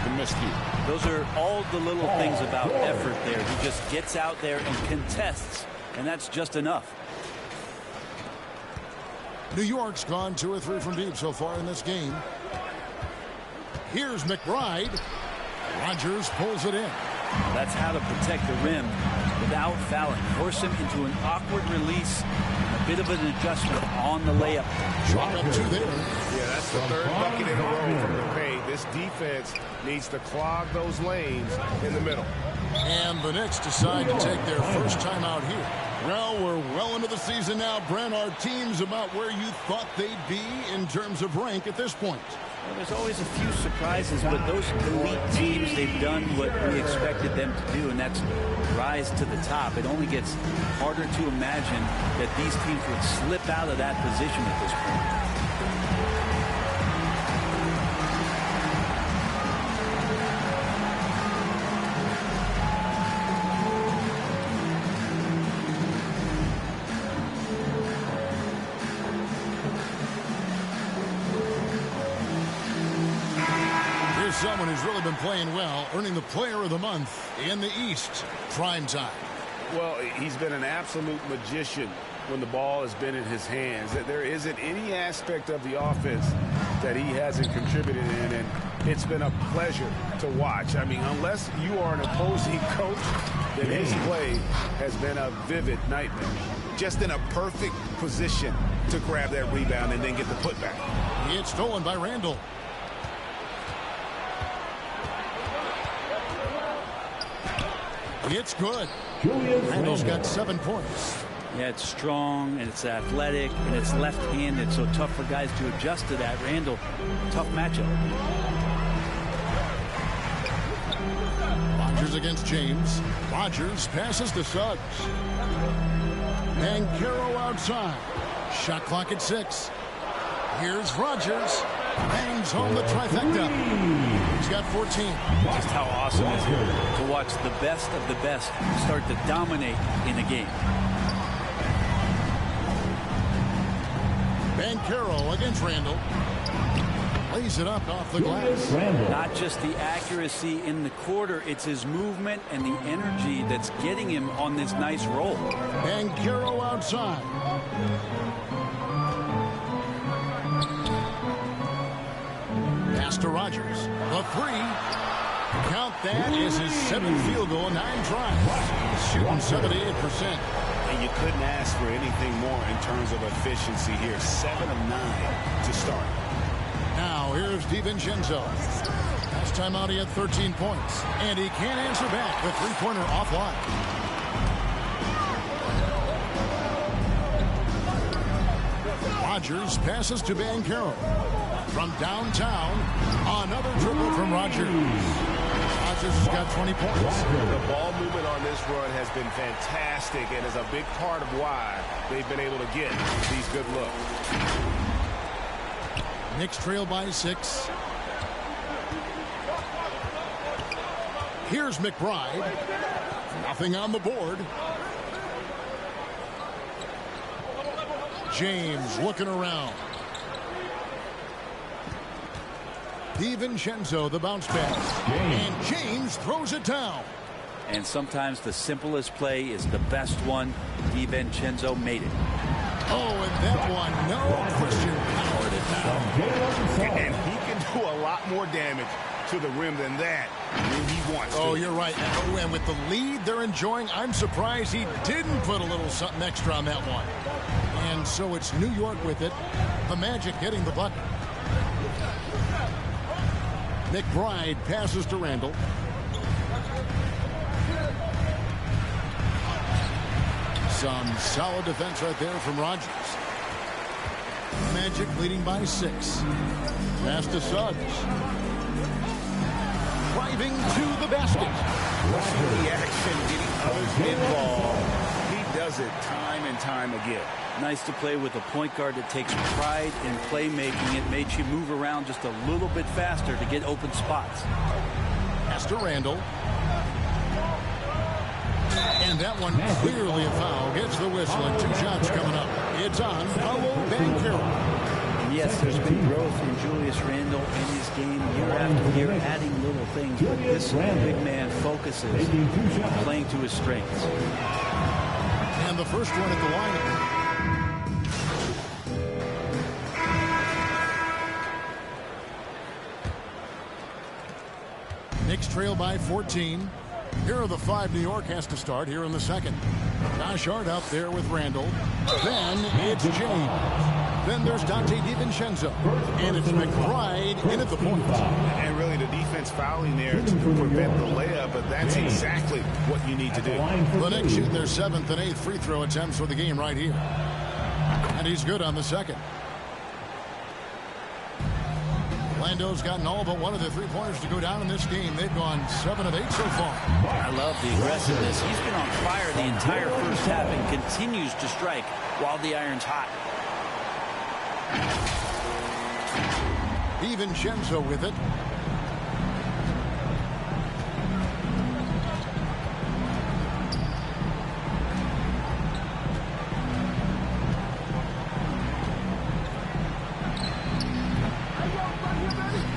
[SPEAKER 5] the miscue.
[SPEAKER 7] Those are all the little things about effort there. He just gets out there and contests, and that's just enough.
[SPEAKER 6] New York's gone 2 or 3 from deep so far in this game. Here's McBride. Rogers pulls it in.
[SPEAKER 7] That's how to protect the rim without fouling. Force him into an awkward release. A bit of an adjustment on the layup.
[SPEAKER 6] Shot up 2 there.
[SPEAKER 3] Yeah, that's the 3rd bucket in a row from the paint. This defense needs to clog those lanes in the middle.
[SPEAKER 6] And the Knicks decide to take their first time out here. Well, we're well into the season now. Brent, our team's about where you thought they'd be in terms of rank at this point.
[SPEAKER 7] Well, there's always a few surprises, but those elite teams, they've done what we expected them to do, and that's rise to the top. It only gets harder to imagine that these teams would slip out of that position at this point.
[SPEAKER 6] Someone who's really been playing well, earning the Player of the Month in the East. Prime time.
[SPEAKER 5] Well, he's been an absolute magician when the ball has been in his hands. There isn't any aspect of the offense that he hasn't contributed in, and it's been a pleasure to watch. I mean, unless you are an opposing coach, then his play has been a vivid nightmare. Just in a perfect position to grab that rebound and then get the putback.
[SPEAKER 6] It's stolen by Randall. It's good. Randall's got 7 points.
[SPEAKER 7] Yeah, it's strong, and it's athletic, and it's left-handed, so tough for guys to adjust to that. Randall, tough matchup.
[SPEAKER 6] Rogers against James. Rogers passes to Suggs. Banchero outside. Shot clock at 6. Here's Rogers. Bangs home the trifecta. He's got 14.
[SPEAKER 7] Just how awesome is it to watch the best of the best start to dominate in a game.
[SPEAKER 6] Banchero against Randall. Lays it up off the glass.
[SPEAKER 7] Not just the accuracy in the quarter, it's his movement and the energy that's getting him on this nice roll.
[SPEAKER 6] Banchero outside. Pass to Rogers. The 3. Count that is his 7th field goal, 9 tries. Shooting 78%.
[SPEAKER 5] And you couldn't ask for anything more in terms of efficiency here. 7 of 9 to start.
[SPEAKER 6] Now here's DiVincenzo. Last time out he had 13 points. And he can't answer back. The 3-pointer offline. Rogers passes to Banchero. From downtown, another dribble from Rogers. Rogers has got 20 points.
[SPEAKER 3] The ball movement on this run has been fantastic and is a big part of why they've been able to get these good looks.
[SPEAKER 6] Knicks trail by 6. Here's McBride. Nothing on the board. James looking around. DiVincenzo, the bounce pass. And James throws it down.
[SPEAKER 7] And sometimes the simplest play is the best one. DiVincenzo made it.
[SPEAKER 6] Oh, and that one, no question, powered it down.
[SPEAKER 3] And he can do a lot more damage to the rim than that when he wants to.
[SPEAKER 6] Oh, you're right. And with the lead they're enjoying, I'm surprised he didn't put a little something extra on that one. And so it's New York with it. The Magic getting the bucket. McBride passes to Randall. Some solid defense right there from Rogers. Magic leading by 6. Pass to Suggs. Right driving to the basket.
[SPEAKER 5] The action, getting others involved. He does it time and time again.
[SPEAKER 7] Nice to play with a point guard that takes pride in playmaking. It makes you move around just a little bit faster to get open spots.
[SPEAKER 6] Pass to Randall. And that one clearly a foul. Gets the whistle and 2 shots coming up. It's on Paolo Banchero.
[SPEAKER 7] And yes, there's been growth in Julius Randle in his game year after year, adding little things. But this big man focuses on playing to his strengths.
[SPEAKER 6] And the first one at the line. Knicks trail by 14. Here are the 5 New York has to start here in the second. Josh Hart out there with Randall. Then it's James. Then there's Dante DiVincenzo. And it's McBride in at the point.
[SPEAKER 5] And really the defense fouling there to prevent the layup, but that's exactly what you need to do.
[SPEAKER 6] The Knicks shoot their 7th and 8th free throw attempts for the game right here. And he's good on the second. Orlando's gotten all but one of the 3-pointers to go down in this game. They've gone 7 of 8 so far.
[SPEAKER 7] I love the aggressiveness. He's been on fire the entire first half and continues to strike while the iron's hot.
[SPEAKER 6] DiVincenzo with it.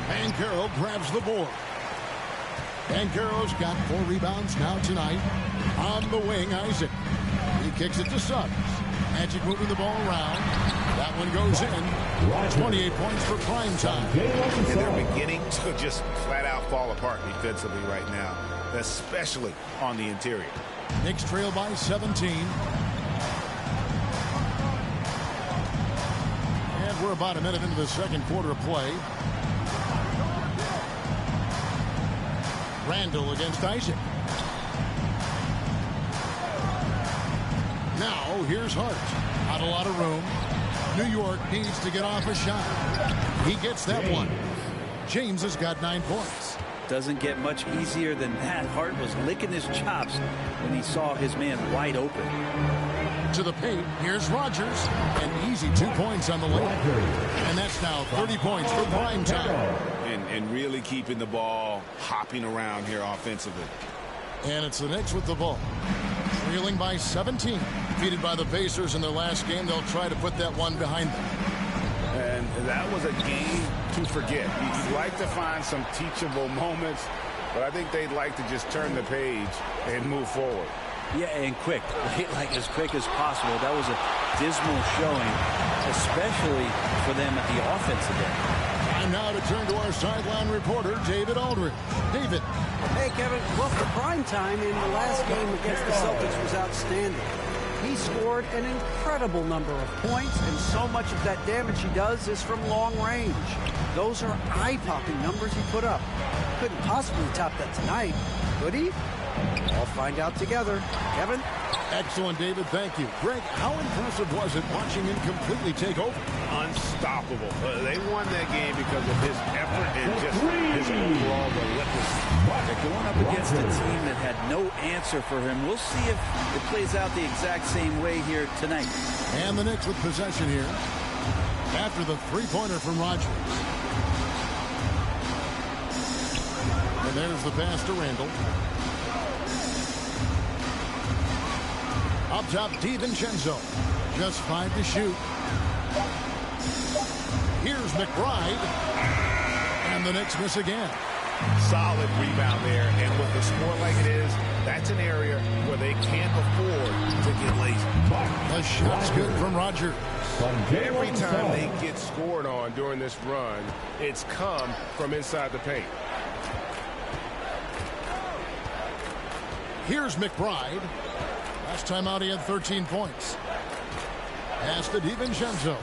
[SPEAKER 6] Banchero grabs the board. Banchero's got 4 rebounds now tonight. On the wing, Isaac. He kicks it to Suggs. Magic moving the ball around. That one goes in. 28 points for prime time.
[SPEAKER 5] And they're beginning to just flat out fall apart defensively right now, especially on the interior.
[SPEAKER 6] Knicks trail by 17. And we're about a minute into the second quarter of play. Randall against Isaac. Now here's Hart. Not a lot of room. New York needs to get off a shot. He gets that one. James has got 9 points.
[SPEAKER 7] Doesn't get much easier than that. Hart was licking his chops when he saw his man wide open.
[SPEAKER 6] To the paint, here's Rogers. An easy 2 points on the layup. And that's now 30 points for prime time.
[SPEAKER 5] And really keeping the ball hopping around here offensively.
[SPEAKER 6] And it's the Knicks with the ball. Trailing by 17. Defeated by the Pacers in their last game. They'll try to put that one behind them.
[SPEAKER 5] And that was a game to forget. You'd like to find some teachable moments, but I think they'd like to just turn the page and move forward.
[SPEAKER 7] Yeah, and quick. Like as quick as possible. That was a dismal showing, especially for them at the offensive end.
[SPEAKER 6] And now to turn to our sideline reporter, David Aldridge. David.
[SPEAKER 8] Hey, Kevin. Well, for prime time in the last game against the Celtics was outstanding. He scored an incredible number of points, and so much of that damage he does is from long range. Those are eye-popping numbers he put up. Couldn't possibly top that tonight, could he? I'll find out together. Kevin?
[SPEAKER 6] Excellent, David. Thank you. Greg, how impressive was it watching him completely take over?
[SPEAKER 5] Unstoppable. They won that game because of his effort and just his overall relentlessness.
[SPEAKER 7] They're going up against a team that had no answer for him. We'll see if it plays out the exact same way here tonight.
[SPEAKER 6] And the Knicks with possession here after the 3-pointer from Rogers. And there's the pass to Randall. Up top, DiVincenzo. Just 5 to shoot. Here's McBride. And the Knicks miss again.
[SPEAKER 5] Solid rebound there. And with the score like it is, that's an area where they can't afford to get lazy.
[SPEAKER 6] The shot's good from Rogers.
[SPEAKER 3] Every time they get scored on during this run, it's come from inside the paint.
[SPEAKER 6] Here's McBride. Last time out, he had 13 points. Pass to DiVincenzo.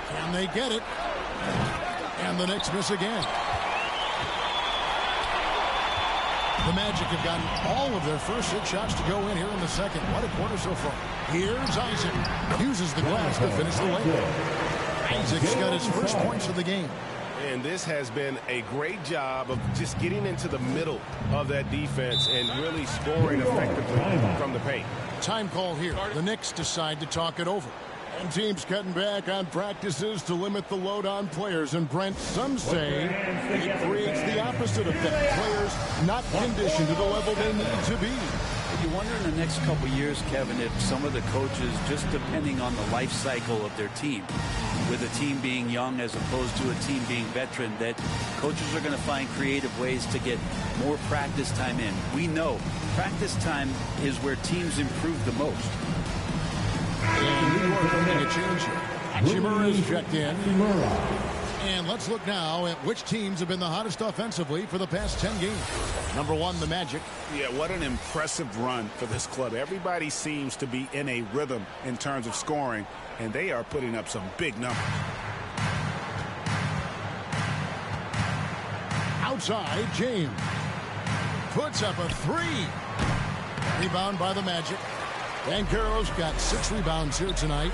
[SPEAKER 6] Can they get it? And the Knicks miss again. The Magic have gotten all of their first 6 shots to go in here in the second. What a quarter so far. Here's Isaac. Uses the glass to finish the layup. Isaac's got his first points of the game.
[SPEAKER 3] And this has been a great job of just getting into the middle of that defense and really scoring effectively from the paint.
[SPEAKER 6] Time call here. The Knicks decide to talk it over. And teams cutting back on practices to limit the load on players. And Brent, some say it creates the opposite effect. Players not conditioned to the level they need to be.
[SPEAKER 7] You wonder in the next couple years, Kevin, if some of the coaches, just depending on the life cycle of their team, with a team being young as opposed to a team being veteran, that coaches are going to find creative ways to get more practice time in. We know practice time is where teams improve the most.
[SPEAKER 6] And New York making a change here. Hachimura is checked in. And let's look now at which teams have been the hottest offensively for the past 10 games. Number one, the Magic.
[SPEAKER 5] Yeah, what an impressive run for this club. Everybody seems to be in a rhythm in terms of scoring, and they are putting up some big numbers.
[SPEAKER 6] Outside, James puts up a three. Rebound by the Magic. Banchero's got 6 rebounds here tonight.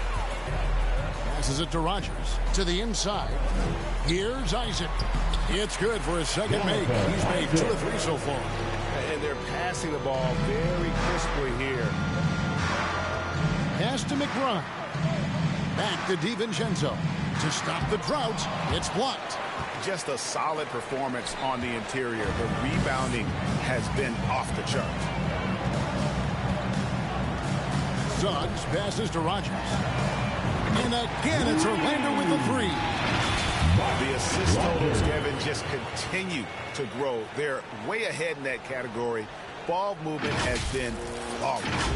[SPEAKER 6] Passes it to Rogers. To the inside. Here's Isaac. It's good for his second make. He's made 2 or 3 so far.
[SPEAKER 3] And they're passing the ball very crisply here.
[SPEAKER 6] Pass to McBride. Back to DiVincenzo. To stop the drought, it's blocked.
[SPEAKER 5] Just a solid performance on the interior. The rebounding has been off the chart.
[SPEAKER 6] Suggs passes to Rogers. And again, it's Orlando with the 3.
[SPEAKER 5] The assist totals, Kevin, just continue to grow. They're way ahead in that category. Ball movement has been flawless.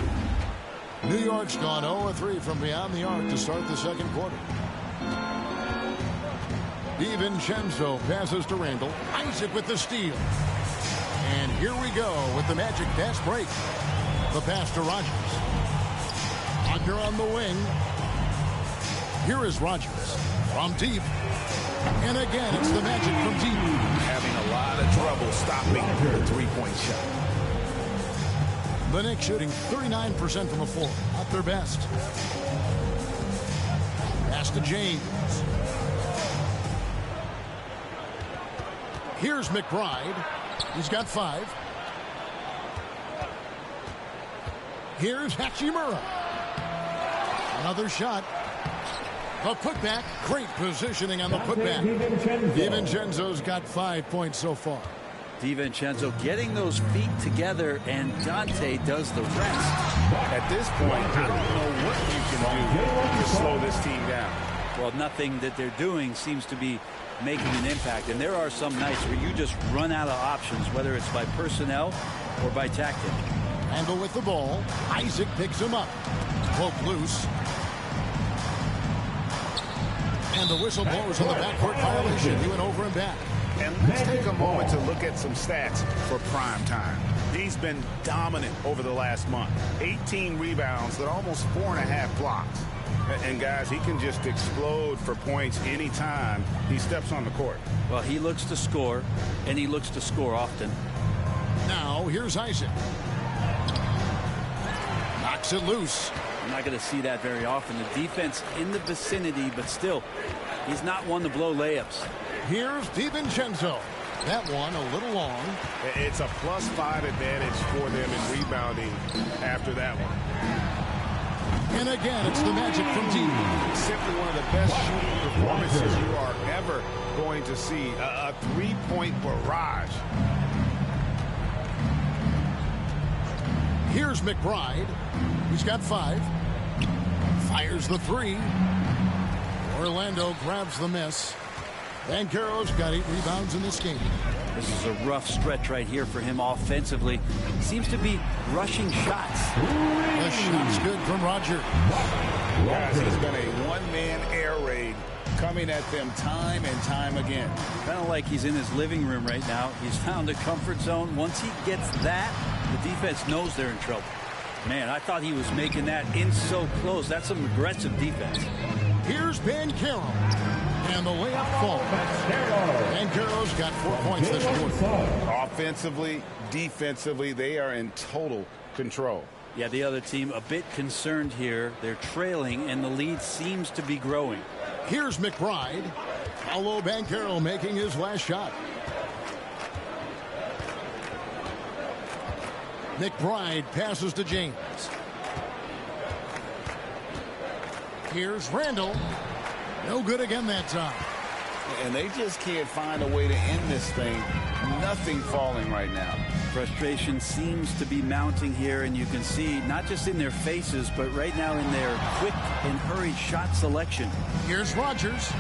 [SPEAKER 6] New York's gone 0-3 from beyond the arc to start the second quarter. DiVincenzo passes to Randall. Isaac with the steal. And here we go with the Magic fast break. The pass to Rogers. Wagner on the wing. Here is Rogers from deep. And again, it's the Magic from deep.
[SPEAKER 5] Having a lot of trouble stopping the three-point shot.
[SPEAKER 6] The Knicks shooting 39% from the floor. Not their best. Pass to James. Here's McBride. He's got 5. Here's Hachimura. Another shot. A putback. Great positioning on the putback. DiVincenzo's got 5 points so far.
[SPEAKER 7] DiVincenzo getting those feet together, and Dante does the rest.
[SPEAKER 5] At this point, I don't know what you can do to slow this team down.
[SPEAKER 7] Well, nothing that they're doing seems to be making an impact. And there are some nights where you just run out of options, whether it's by personnel or by tactic.
[SPEAKER 6] Randall with the ball. Isaac picks him up. Poke loose. And the whistle blows on the backcourt violation. He went over and back.
[SPEAKER 5] And let's take a moment to look at some stats for prime time. He's been dominant over the last month. 18 rebounds and almost 4.5 blocks. And guys, he can just explode for points anytime he steps on the court.
[SPEAKER 7] Well, he looks to score, and he looks to score often.
[SPEAKER 6] Now, here's Isaac. Knocks it loose.
[SPEAKER 7] I'm not going to see that very often. The defense in the vicinity, but still, he's not one to blow layups.
[SPEAKER 6] Here's DiVincenzo. That one a little long.
[SPEAKER 3] It's a +5 advantage for them in rebounding after that one.
[SPEAKER 6] And again, it's the Magic from deep.
[SPEAKER 3] Simply one of the best shooting performances you are ever going to see. A three-point barrage.
[SPEAKER 6] Here's McBride. He's got 5. Fires the 3. Orlando grabs the miss. Banchero's got 8 rebounds in this game.
[SPEAKER 7] This is a rough stretch right here for him offensively. Seems to be rushing shots.
[SPEAKER 6] The shot's good from Roger.
[SPEAKER 5] Guys, he's been a one-man air raid coming at them time and time again.
[SPEAKER 7] Kind of like he's in his living room right now. He's found a comfort zone. Once he gets that, the defense knows they're in trouble. Man, I thought he was making that in so close. That's some aggressive defense.
[SPEAKER 6] Here's Banchero. And the layup falls. Banchero's got 4 points this quarter.
[SPEAKER 5] Offensively, defensively, they are in total control.
[SPEAKER 7] Yeah, the other team a bit concerned here. They're trailing, and the lead seems to be growing.
[SPEAKER 6] Here's McBride. Paolo Banchero making his last shot. McBride passes to James. Here's Randall. No good again that time.
[SPEAKER 5] And they just can't find a way to end this thing. Nothing falling right now.
[SPEAKER 7] Frustration seems to be mounting here, and you can see not just in their faces, but right now in their quick and hurried shot selection.
[SPEAKER 6] Here's Rogers.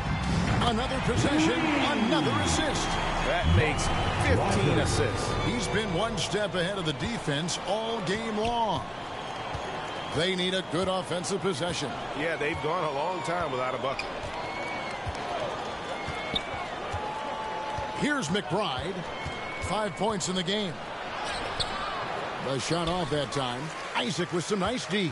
[SPEAKER 6] Another possession, another assist.
[SPEAKER 5] That makes 15 assists.
[SPEAKER 6] He's been one step ahead of the defense all game long. They need a good offensive possession.
[SPEAKER 3] Yeah, they've gone a long time without a bucket.
[SPEAKER 6] Here's McBride. 5 points in the game. The shot off that time. Isaac with some nice D.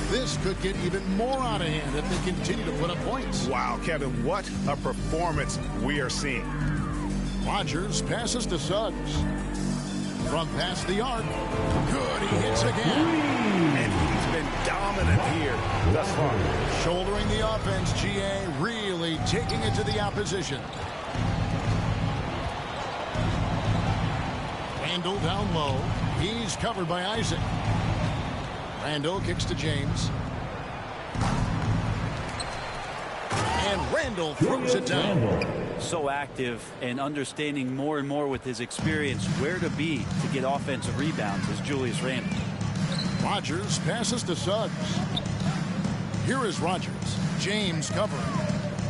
[SPEAKER 6] This could get even more out of hand if they continue to put up points.
[SPEAKER 3] Wow, Kevin, what a performance we are seeing.
[SPEAKER 6] Rogers passes to Suggs. From past the arc. Good, he hits again.
[SPEAKER 3] And he's been dominant here thus far.
[SPEAKER 6] Shouldering the offense, GA really taking it to the opposition. Randall down low. He's covered by Isaac. Randall kicks to James. And Randall throws it down.
[SPEAKER 7] So active and understanding more and more with his experience where to be to get offensive rebounds is Julius Randle.
[SPEAKER 6] Rogers passes to Suggs. Here is Rogers. James covering.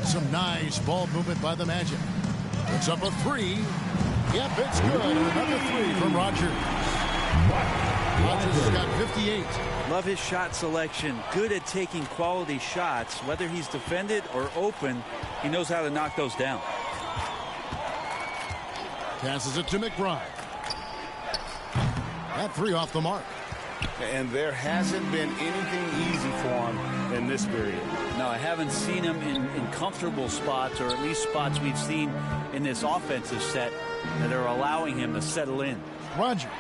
[SPEAKER 6] Some nice ball movement by the Magic. Puts up a three. Yep, it's good. Another three from Rogers. Rogers has got 58.
[SPEAKER 7] Love his shot selection. Good at taking quality shots. Whether he's defended or open, he knows how to knock those down.
[SPEAKER 6] Passes it to McBride. That three off the mark.
[SPEAKER 5] And there hasn't been anything easy for him in this period.
[SPEAKER 7] No, I haven't seen him in comfortable spots, or at least spots we've seen in this offensive set that are allowing him to settle in.
[SPEAKER 6] Rogers.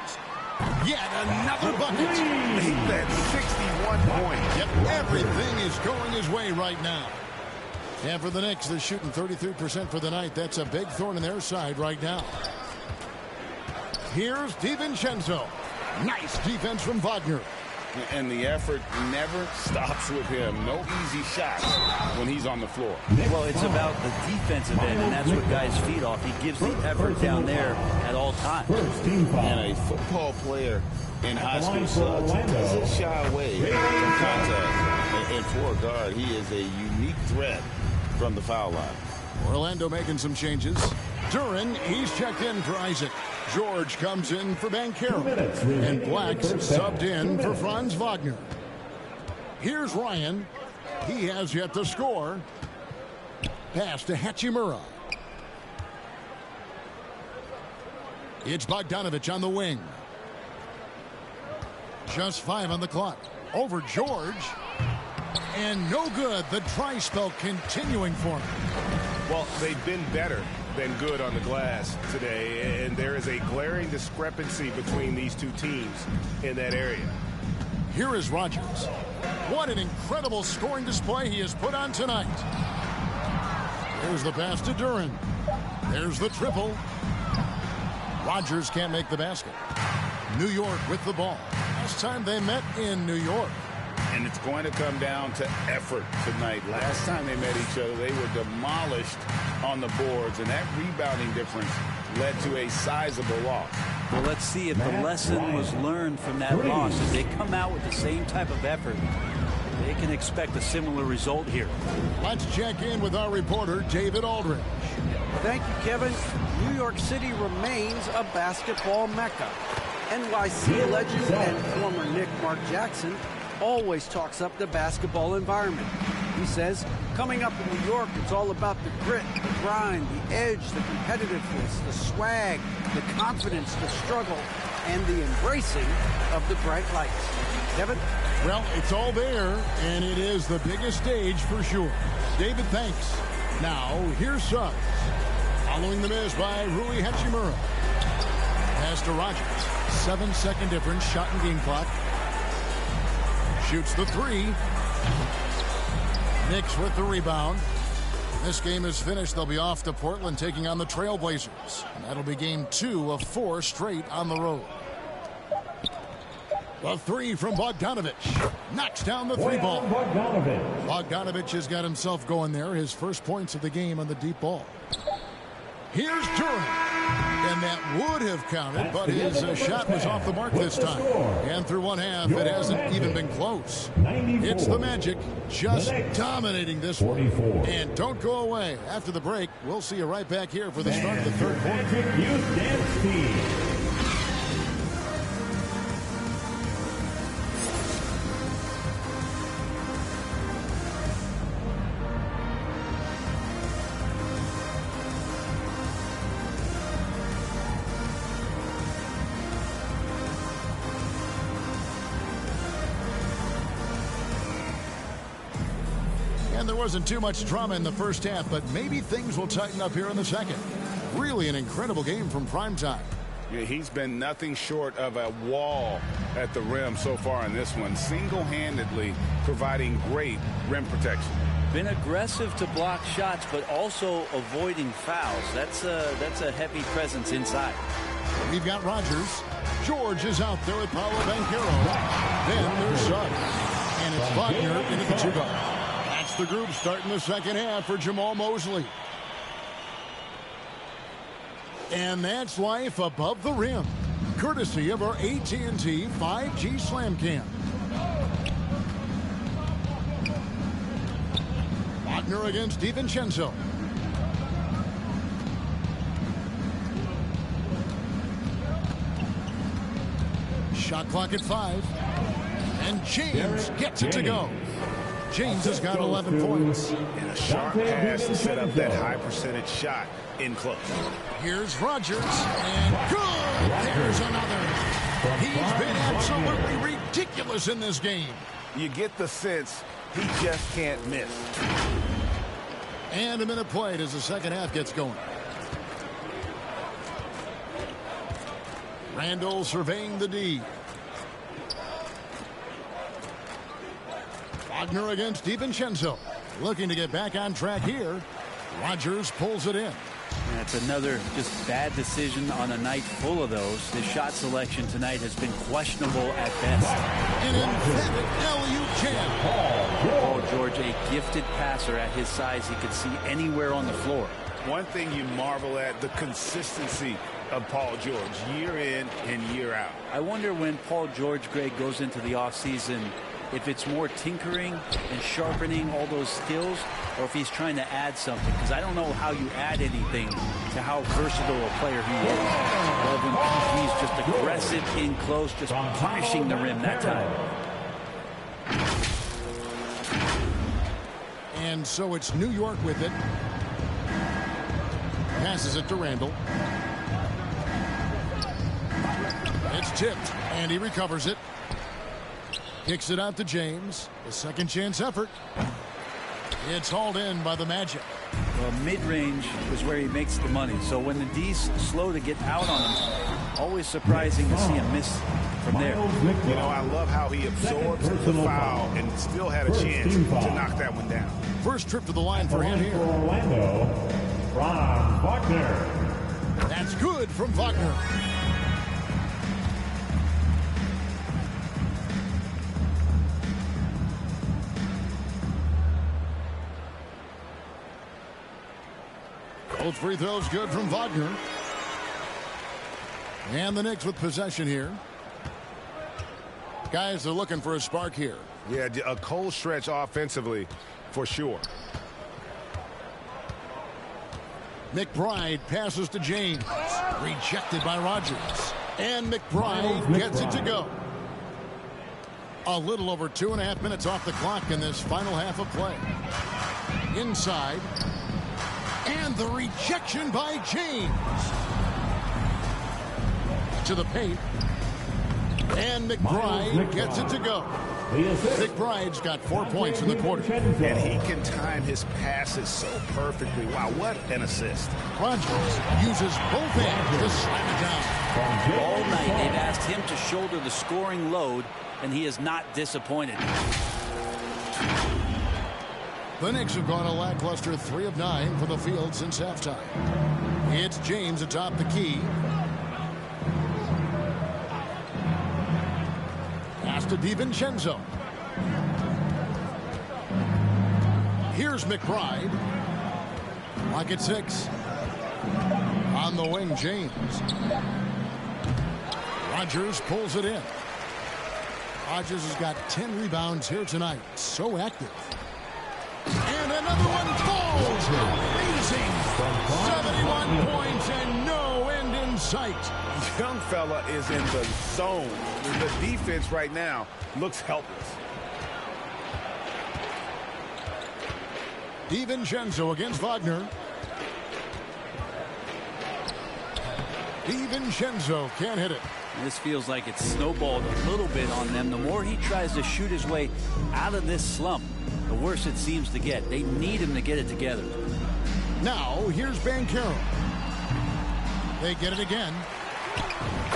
[SPEAKER 6] Yet another bucket.
[SPEAKER 3] He's at 61 points.
[SPEAKER 6] Yep, everything is going his way right now. And for the Knicks, they're shooting 33% for the night. That's a big thorn in their side right now. Here's DiVincenzo. Nice defense from Wagner.
[SPEAKER 5] And the effort never stops with him. No easy shots when he's on the floor.
[SPEAKER 7] Well, it's about the defensive end, and that's what guys feed off. He gives the effort down there at all times.
[SPEAKER 5] And a football player in high school doesn't shy away from contact. And for a guard, he is a unique threat from the foul line.
[SPEAKER 6] Orlando making some changes. Duran, he's checked in for Isaac. George comes in for Banchero. And Black's subbed in for Franz Wagner. Here's Ryan. He has yet to score. Pass to Hachimura. It's Bogdanovich on the wing. Just 5 on the clock. Over George. And no good. The dry spell continuing for him.
[SPEAKER 3] Well, they've been better than good on the glass today, and there is a glaring discrepancy between these two teams in that area.
[SPEAKER 6] Here is Rogers. What an incredible scoring display he has put on tonight. There's the pass to Duran. There's the triple. Rogers can't make the basket. New York with the ball. Last time they met in New York.
[SPEAKER 5] And it's going to come down to effort tonight. Last time they met each other, they were demolished on the boards, and that rebounding difference led to a sizable loss.
[SPEAKER 7] Well, let's see if the lesson was learned from that loss. As they come out with the same type of effort, they can expect a similar result here.
[SPEAKER 6] Let's check in with our reporter, David Aldridge.
[SPEAKER 8] Thank you, Kevin. New York City remains a basketball mecca. NYC legend and former Knick Mark Jackson always talks up the basketball environment. He says, coming up in New York, it's all about the grit, the grind, the edge, the competitiveness, the swag, the confidence, the struggle, and the embracing of the bright lights. Kevin?
[SPEAKER 6] Well, it's all there, and it is the biggest stage for sure. David, thanks. Now, here's Suggs. Following the miss by Rui Hachimura. Pass to Rogers. 7-second difference, shot and game clock. Shoots the three. Knicks with the rebound. This game is finished. They'll be off to Portland taking on the Trailblazers. And that'll be game 2 of 4 straight on the road. The three from Bogdanovich. Knocks down the three ball. Bogdanovich has got himself going there. His first points of the game on the deep ball. Here's Durham. And that would have counted, but his shot was off the mark this time. And through one half, it hasn't even been close. It's the Magic just dominating this one. And don't go away. After the break, we'll see you right back here for the start of the third quarter. There wasn't too much drama in the first half, but maybe things will tighten up here in the second. Really an incredible game from primetime.
[SPEAKER 5] Yeah, he's been nothing short of a wall at the rim so far in this one, single-handedly providing great rim protection.
[SPEAKER 7] Been aggressive to block shots, but also avoiding fouls. That's a heavy presence inside.
[SPEAKER 6] We've got Rogers. George is out there with Paolo Banchero. Then there's Suggs. And it's Wagner into the two-guard. The group starting the second half for Jamal Mosley. And that's life above the rim, courtesy of our AT&T 5G Slam Cam. Wagner against DiVincenzo. Shot clock at 5. And James gets it to go. James has got 11 points.
[SPEAKER 5] And a sharp pass to set up that high percentage shot in close.
[SPEAKER 6] Here's Rogers, and good! There's another. He's been absolutely ridiculous in this game.
[SPEAKER 5] You get the sense he just can't miss.
[SPEAKER 6] And a minute played as the second half gets going. Randall surveying the D. Wagner against DiVincenzo. Looking to get back on track here. Rogers pulls it in.
[SPEAKER 7] That's another just bad decision on a night full of those. His shot selection tonight has been questionable at best.
[SPEAKER 6] An emphatic alley-oop jam.
[SPEAKER 7] Paul George, a gifted passer at his size. He could see anywhere on the floor.
[SPEAKER 5] One thing you marvel at, the consistency of Paul George, year in and year out.
[SPEAKER 7] I wonder when Paul George, Greg, goes into the offseason, if it's more tinkering and sharpening all those skills, or if he's trying to add something. Because I don't know how you add anything to how versatile a player he is. Well, when he's just aggressive in close, just punishing the rim that time.
[SPEAKER 6] And so it's New York with it. Passes it to Randall. It's tipped, and he recovers it. Kicks it out to James. A second chance effort. It's hauled in by the Magic.
[SPEAKER 7] Well, mid-range is where he makes the money. So when the D's slow to get out on him, always surprising to see him miss from there.
[SPEAKER 5] You know, I love how he absorbs the foul and still had a chance to knock that one down.
[SPEAKER 6] First trip to the line for him here.
[SPEAKER 2] Orlando, Ron Wagner.
[SPEAKER 6] That's good from Wagner. Both free throws good from Wagner. And the Knicks with possession here. Guys are looking for a spark here.
[SPEAKER 3] Yeah, a cold stretch offensively for sure.
[SPEAKER 6] McBride passes to James. Rejected by Rogers. And McBride gets it to go. A little over 2.5 minutes off the clock in this final half of play. Inside. And the rejection by James. To the paint. And McBride gets it to go. McBride's got 4 points in the quarter.
[SPEAKER 5] And he can time his passes so perfectly. Wow, what an assist.
[SPEAKER 6] Rogers uses both hands to slam it down.
[SPEAKER 7] All night they've asked him to shoulder the scoring load, and he is not disappointed.
[SPEAKER 6] The Knicks have gone a lackluster 3 of 9 from the field since halftime. It's James atop the key. Pass to DiVincenzo. Here's McBride. Lock at 6. On the wing, James. Rogers pulls it in. Rogers has got 10 rebounds here tonight. So active. And another one falls. Amazing. 71 points and no end in sight.
[SPEAKER 3] Young fella is in the zone. The defense right now looks helpless.
[SPEAKER 6] DiVincenzo against Wagner. DiVincenzo can't hit it.
[SPEAKER 7] This feels like it's snowballed a little bit on them. The more he tries to shoot his way out of this slump, the worse it seems to get. They need him to get it together.
[SPEAKER 6] Now, here's Banchero. They get it again.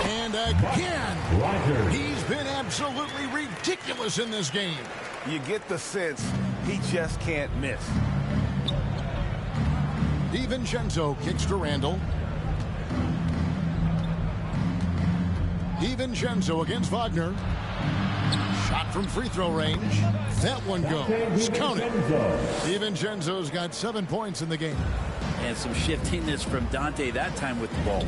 [SPEAKER 6] And again. He's been absolutely ridiculous in this game.
[SPEAKER 3] You get the sense he just can't miss.
[SPEAKER 6] DiVincenzo kicks to Randall. DiVincenzo against Wagner. Shot from free throw range. That one goes. Count it. DiVincenzo's got 7 points in the game.
[SPEAKER 7] And some shiftiness from Dante that time with the ball.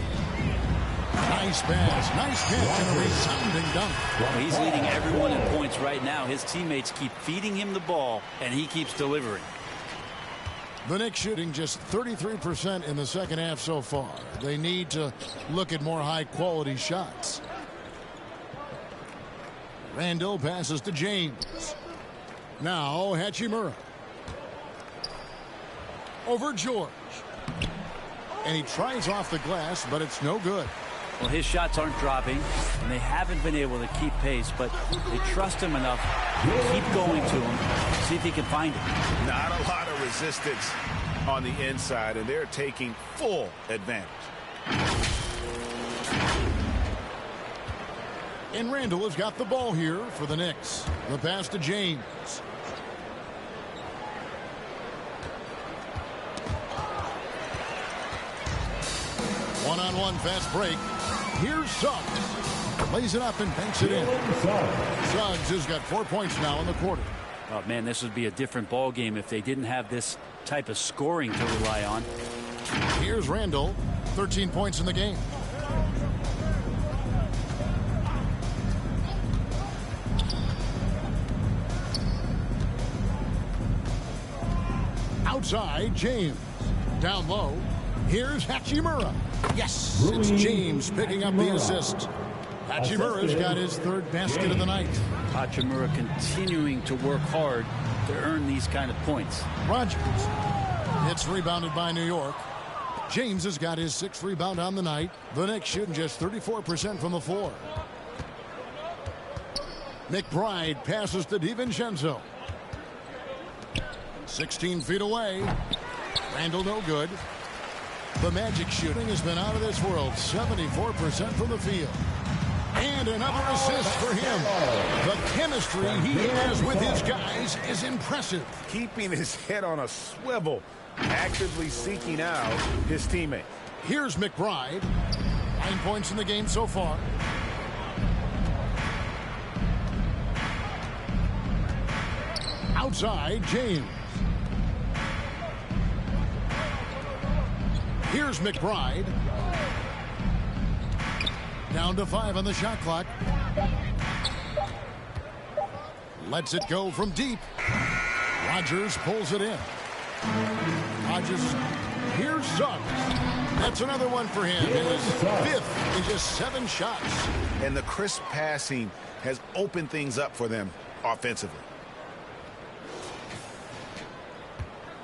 [SPEAKER 6] Nice pass. Nice catch and a resounding dunk.
[SPEAKER 7] Well, he's leading everyone in points right now. His teammates keep feeding him the ball, and he keeps delivering.
[SPEAKER 6] The Knicks shooting just 33% in the second half so far. They need to look at more high-quality shots. Randall passes to James. Now Hachimura. Over George. And he tries off the glass, but it's no good.
[SPEAKER 7] Well, his shots aren't dropping, and they haven't been able to keep pace, but they trust him enough to keep going to him, see if he can find it.
[SPEAKER 3] Not a lot of resistance on the inside, and they're taking full advantage.
[SPEAKER 6] And Randall has got the ball here for the Knicks. The pass to James. One-on-one fast break. Here's Suggs. Lays it up and banks it in. Suggs has got 4 points now in the quarter.
[SPEAKER 7] Oh, man, this would be a different ball game if they didn't have this type of scoring to rely on.
[SPEAKER 6] Here's Randall. 13 points in the game. Outside, James. Down low. Here's Hachimura. Yes, it's James picking up the assist. Hachimura's got his third basket of the night.
[SPEAKER 7] Hachimura continuing to work hard to earn these kind of points.
[SPEAKER 6] Rogers. It's rebounded by New York. James has got his 6th rebound on the night. The Knicks shooting just 34% from the floor. McBride passes to DiVincenzo. 16 feet away. Randall no good. The Magic shooting has been out of this world. 74% from the field. And another assist for him. The chemistry he has with his guys is impressive.
[SPEAKER 3] Keeping his head on a swivel, actively seeking out his teammates.
[SPEAKER 6] Here's McBride. 9 points in the game so far. Outside, James. Here's McBride. Down to 5 on the shot clock. Lets it go from deep. Rogers pulls it in. Rogers. Here's Suggs. That's another one for him. His 5th in just 7 shots.
[SPEAKER 3] And the crisp passing has opened things up for them offensively.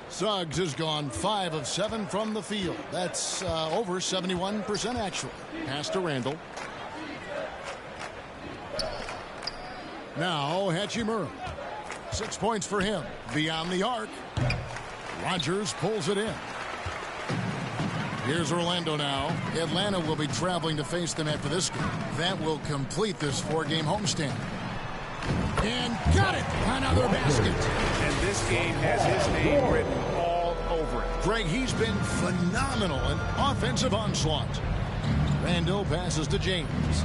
[SPEAKER 6] Suggs has gone 5 of 7 from the field. That's over 71% actually. Pass to Randall. Now Hachimura. 6 points for him. Beyond the arc. Rogers pulls it in. Here's Orlando now. Atlanta will be traveling to face them after this game. That will complete this 4-game homestand. And got it! Another basket.
[SPEAKER 3] And this game has his name written all over it.
[SPEAKER 6] Greg, he's been phenomenal in offensive onslaught. Randall passes to James.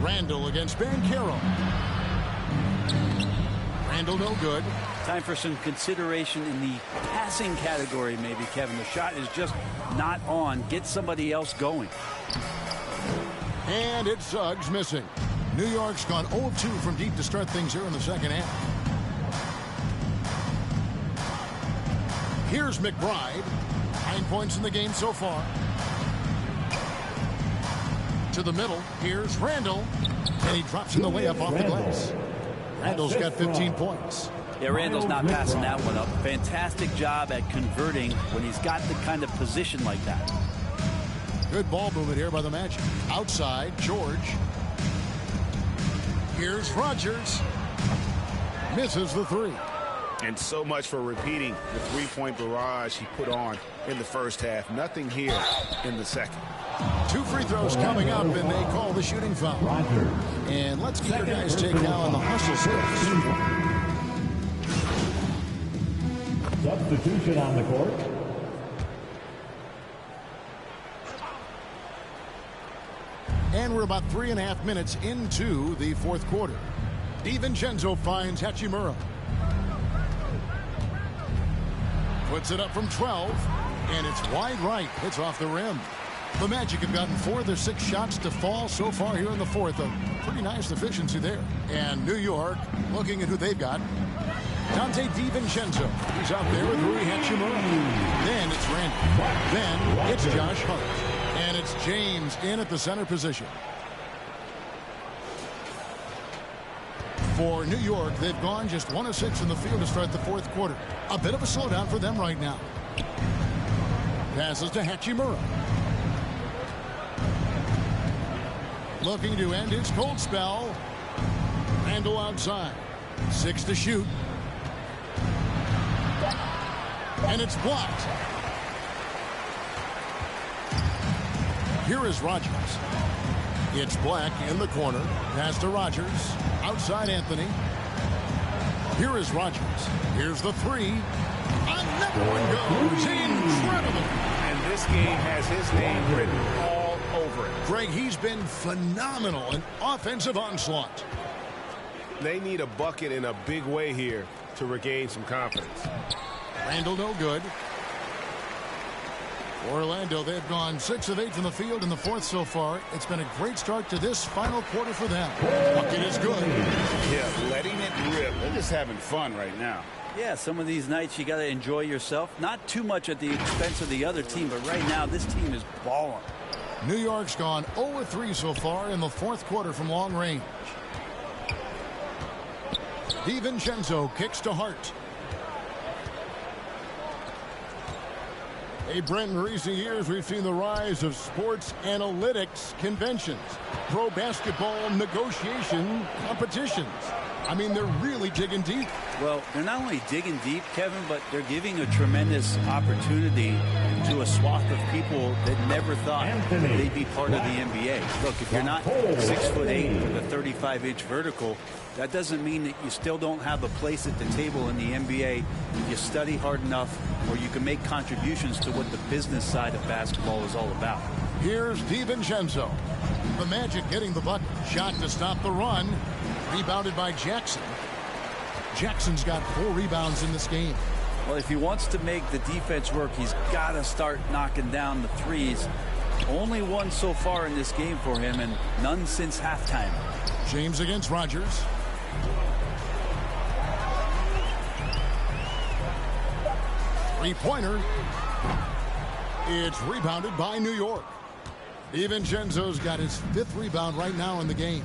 [SPEAKER 6] Randall against Banchero. Randall no good.
[SPEAKER 7] Time for some consideration in the passing category, maybe, Kevin. The shot is just not on. Get somebody else going.
[SPEAKER 6] And it's Suggs missing. New York's gone 0-2 from deep to start things here in the second half. Here's McBride. 9 points in the game so far. To the middle. Here's Randall. And he drops in the way up off the glass. Randall's got 15 points.
[SPEAKER 7] Yeah, Randall's not passing that one up. Fantastic job at converting when he's got the kind of position like that.
[SPEAKER 6] Good ball movement here by the Magic. Outside, George. Here's Rogers. Misses the three.
[SPEAKER 3] And so much for repeating the three-point barrage he put on in the first half. Nothing here in the second.
[SPEAKER 6] 2 free throws coming up, and they call the shooting foul. And let's get your guys' take now on the hustle skills.
[SPEAKER 9] Substitution on the court.
[SPEAKER 6] And we're about 3.5 minutes into the fourth quarter. DiVincenzo finds Hachimura. Puts it up from 12, and it's wide right. It's off the rim. The Magic have gotten 4 of their 6 shots to fall so far here in the fourth. A pretty nice efficiency there. And New York, looking at who they've got. Dante DiVincenzo. He's out there with Rui Hachimura. Then it's Randy. Then it's Josh Hart. And it's James in at the center position. For New York, they've gone just 1 of 6 in the field to start the fourth quarter. A bit of a slowdown for them right now. Passes to Hachimura. Looking to end his cold spell. Randall outside. 6 to shoot. And it's blocked. Here is Rogers. It's Black in the corner. Pass to Rogers. Outside Anthony. Here is Rogers. Here's the three. Another one goes. Incredible.
[SPEAKER 3] And this game has his name written all over it.
[SPEAKER 6] Greg, he's been phenomenal in offensive onslaught.
[SPEAKER 3] They need a bucket in a big way here to regain some confidence.
[SPEAKER 6] Randall no good. Orlando, they've gone 6 of 8 from the field in the fourth so far. It's been a great start to this final quarter for them. Bucket is good.
[SPEAKER 5] Yeah, letting it rip. They're just having fun right now.
[SPEAKER 7] Yeah, some of these nights you got to enjoy yourself. Not too much at the expense of the other team, but right now this team is balling.
[SPEAKER 6] New York's gone 0-3 so far in the fourth quarter from long range. DiVincenzo kicks to Hart. Hey, Brent, in recent years, we've seen the rise of sports analytics conventions, pro basketball negotiation competitions. I mean, they're really digging deep.
[SPEAKER 7] Well, they're not only digging deep, Kevin, but they're giving a tremendous opportunity to a swath of people that never thought that they'd be part of the NBA. Look, if you're not 6'8" with a 35-inch vertical, that doesn't mean that you still don't have a place at the table in the NBA if you study hard enough, or you can make contributions to what the business side of basketball is all about.
[SPEAKER 6] Here's DiVincenzo. The Magic getting the bucket. Shot to stop the run. Rebounded by Jackson. Jackson's got 4 rebounds in this game.
[SPEAKER 7] Well, if he wants to make the defense work, he's got to start knocking down the threes. Only one so far in this game for him, and none since halftime.
[SPEAKER 6] James against Rogers. Three-pointer. It's rebounded by New York. DiVincenzo's got his 5th rebound right now in the game.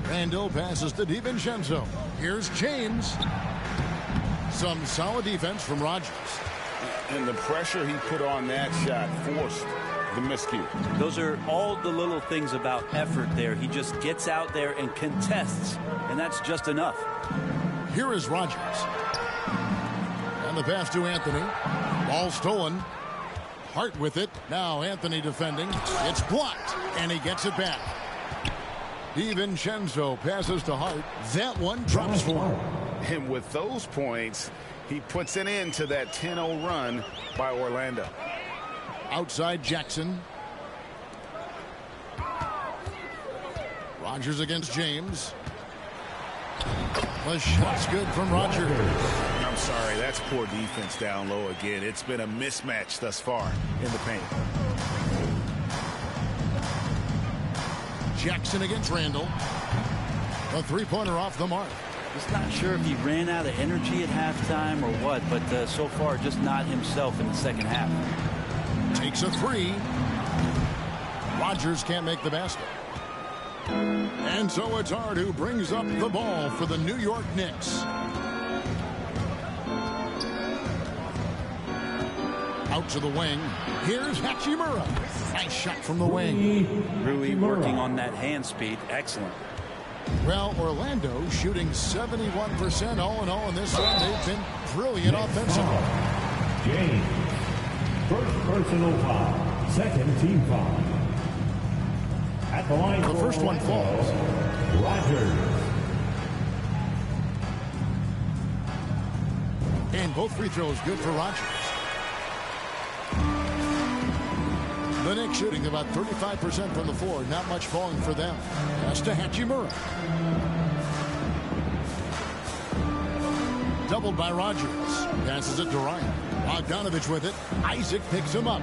[SPEAKER 6] Randall passes to DiVincenzo. Here's James. Some solid defense from Rogers.
[SPEAKER 5] And the pressure he put on that shot forced the miscue.
[SPEAKER 7] Those are all the little things about effort there. He just gets out there and contests, and that's just enough.
[SPEAKER 6] Here is Rogers. And the pass to Anthony. Ball stolen. Hart with it. Now Anthony defending. It's blocked, and he gets it back. DiVincenzo passes to Hart. That one drops for him.
[SPEAKER 5] And with those points, he puts an end to that 10-0 run by Orlando.
[SPEAKER 6] Outside Jackson. Rogers against James. The shot's good from Rogers.
[SPEAKER 5] I'm sorry, that's poor defense down low again. It's been a mismatch thus far in the paint.
[SPEAKER 6] Jackson against Randall. A three-pointer off the mark.
[SPEAKER 7] Just not sure if he ran out of energy at halftime or what, but so far just not himself in the second half.
[SPEAKER 6] Takes a three. Rogers can't make the basket. And so it's Hart who brings up the ball for the New York Knicks. Out to the wing. Here's Hachimura. Nice shot from the wing.
[SPEAKER 7] Rui working on that hand speed. Excellent.
[SPEAKER 6] Well, Orlando shooting 71% all in all in this one. They've been brilliant offensively.
[SPEAKER 9] James. First personal foul. Second team foul. At the line
[SPEAKER 6] the first one falls.
[SPEAKER 9] Rogers.
[SPEAKER 6] And both free throws good for Rogers. The Knicks shooting about 35% from the floor. Not much falling for them. Pass to Hachimura. Doubled by Rogers. Passes it to Ryan. Bogdanovich with it. Isaac picks him up.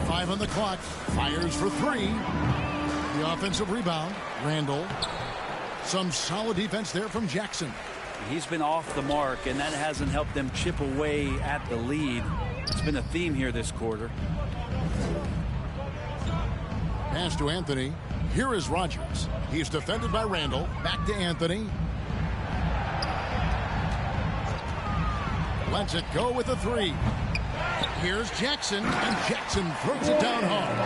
[SPEAKER 6] 5 on the clock. Fires for 3. The offensive rebound. Randall. Some solid defense there from Jackson.
[SPEAKER 7] He's been off the mark, and that hasn't helped them chip away at the lead. It's been a theme here this quarter.
[SPEAKER 6] Pass to Anthony. Here is Rogers. He's defended by Randall. Back to Anthony. Lets it go with a 3. Here's Jackson, and Jackson throws it down hard.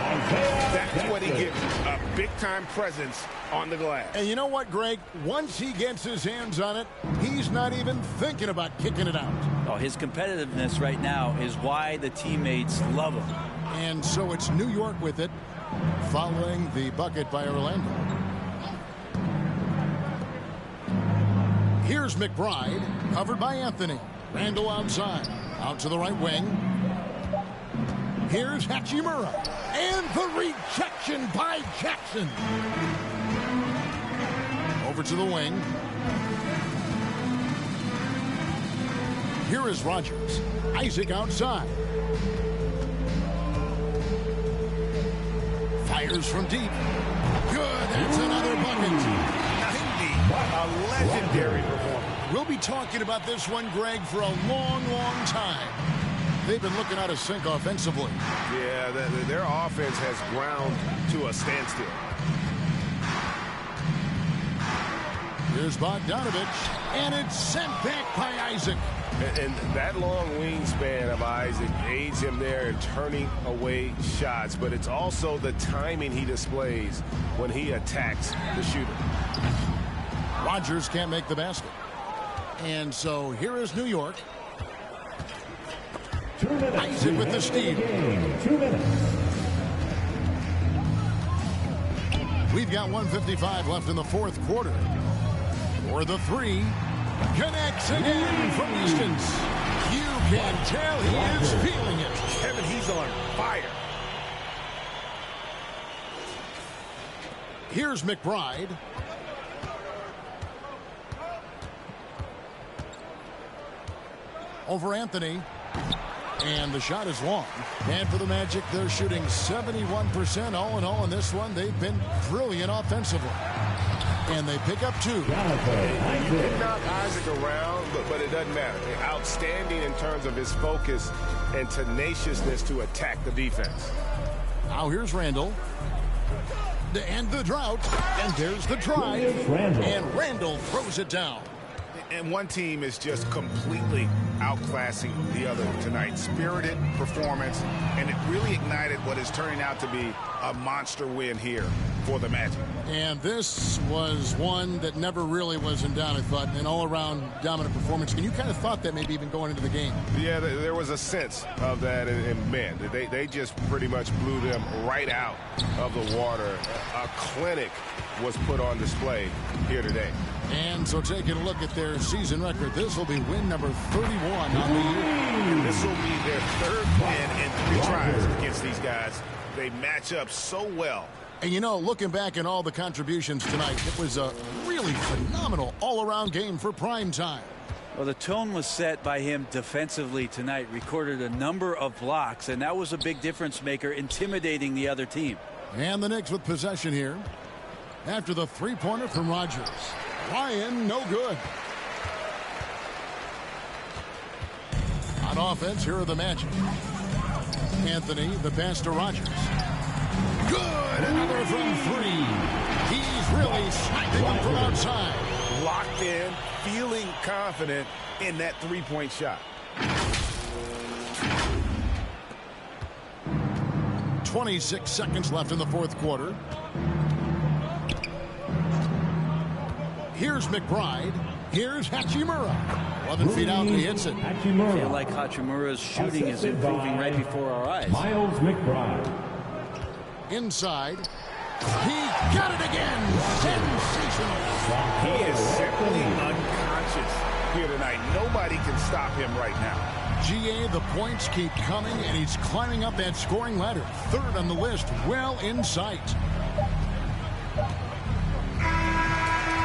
[SPEAKER 3] That's what he gives, a big-time presence on the glass.
[SPEAKER 6] And you know what, Greg? Once he gets his hands on it, he's not even thinking about kicking it out.
[SPEAKER 7] Oh, his competitiveness right now is why the teammates love him.
[SPEAKER 6] And so it's New York with it, following the bucket by Orlando. Here's McBride, covered by Anthony. Randall outside, out to the right wing. Here's Hachimura, and the rejection by Jackson. Over to the wing. Here is Rogers. Isaac outside. Fires from deep. Good, that's another bucket.
[SPEAKER 3] 90, a legendary performance.
[SPEAKER 6] We'll be talking about this one, Greg, for a long, long time. They've been looking out of sync offensively.
[SPEAKER 3] Yeah, their offense has ground to a standstill.
[SPEAKER 6] Here's Bogdanovich, and it's sent back by Isaac.
[SPEAKER 3] And that long wingspan of Isaac aids him there in turning away shots, but it's also the timing he displays when he attacks the shooter.
[SPEAKER 6] Rogers can't make the basket. And so here is New York.
[SPEAKER 9] 2 minutes.
[SPEAKER 6] Isaac with the steal.
[SPEAKER 9] 2 minutes.
[SPEAKER 6] We've got 1:55 left in the fourth quarter. For the 3. Connects again from distance. You can tell he is feeling it.
[SPEAKER 3] Kevin, he's on fire.
[SPEAKER 6] Here's McBride. Over Anthony. And the shot is long. And for the Magic, they're shooting 71% all in all in this one. They've been brilliant offensively. And they pick up 2.
[SPEAKER 3] You can knock Isaac around, but it doesn't matter. Outstanding in terms of his focus and tenaciousness to attack the defense.
[SPEAKER 6] Now here's Randall. And the drought. And there's the drive. And Randall throws it down.
[SPEAKER 3] And one team is just completely outclassing the other tonight. Spirited performance, and it really ignited what is turning out to be a monster win here for the Magic.
[SPEAKER 6] And this was one that never really was in doubt, I thought, an all-around dominant performance. And you kind of thought that maybe even going into the game.
[SPEAKER 3] Yeah, there was a sense of that, and man, they just pretty much blew them right out of the water. A clinic was put on display here today.
[SPEAKER 6] And so taking a look at their season record, this will be win number 31 on the year.
[SPEAKER 3] This will be their third win in 3 tries against these guys. They match up so well.
[SPEAKER 6] And, you know, looking back at all the contributions tonight, it was a really phenomenal all-around game for prime time.
[SPEAKER 7] Well, the tone was set by him defensively tonight. Recorded a number of blocks, and that was a big difference maker, intimidating the other team. And
[SPEAKER 6] the Knicks with possession here. After the three-pointer from Rogers. Ryan, no good. On offense, here are the Magic. Anthony, the pass to Rogers. Good! Another from 3. He's really sniping him from outside.
[SPEAKER 3] Locked in, feeling confident in that three-point shot.
[SPEAKER 6] 26 seconds left in the fourth quarter. Here's McBride. Here's Hachimura. 11 feet out, and he hits it.
[SPEAKER 7] I feel like Hachimura's shooting is improving right before our eyes.
[SPEAKER 9] Miles McBride.
[SPEAKER 6] Inside. He got it again. Sensational.
[SPEAKER 3] He is simply unconscious here tonight. Nobody can stop him right now.
[SPEAKER 6] GA, the points keep coming, and he's climbing up that scoring ladder. Third on the list, well in sight.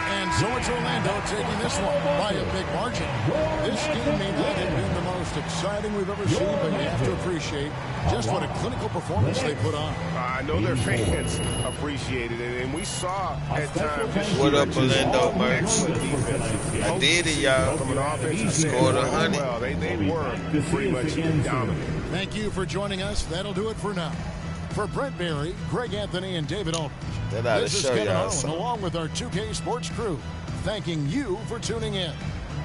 [SPEAKER 6] And so it's Orlando taking this one by a big margin. This game may not have been the most exciting we've ever seen, but you have to appreciate just what a clinical performance they put on.
[SPEAKER 3] I know their fans appreciated it, and we saw at times.
[SPEAKER 10] What up, Orlando, man? I did it, y'all. Scored 100.
[SPEAKER 3] Well, they were pretty much dominant.
[SPEAKER 6] Thank you for joining us. That'll do it for now. For Brett Berry, Greg Anthony, and David Aldridge, this is Kevin Harlan, along with our 2K Sports crew, thanking you for tuning in.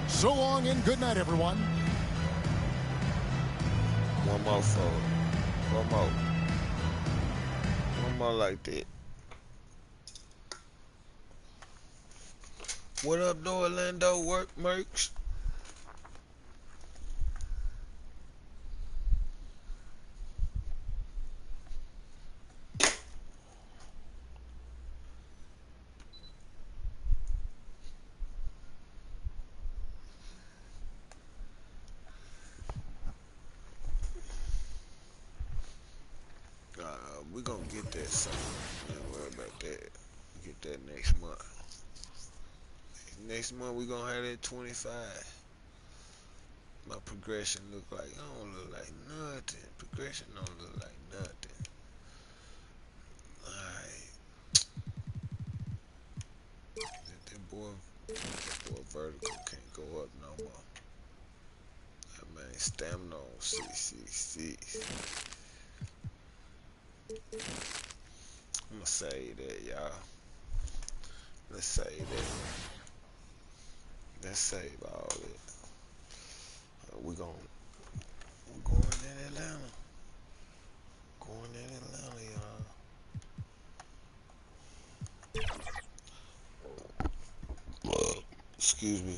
[SPEAKER 6] So long and good night, everyone.
[SPEAKER 10] One more forward. One more. One more like that. What up, though, Orlando? Work, Mercs? We're going to get that son. Don't worry about that. Get that next month. Next month, we're going to have that 25. My progression look like, I don't look like nothing. Progression don't look like nothing. Alright. That boy vertical can't go up no more. That man stamina on 666. I'm gonna save that, y'all. Let's save that. Let's save all that. We're going in Atlanta. Going in Atlanta, y'all. Excuse me.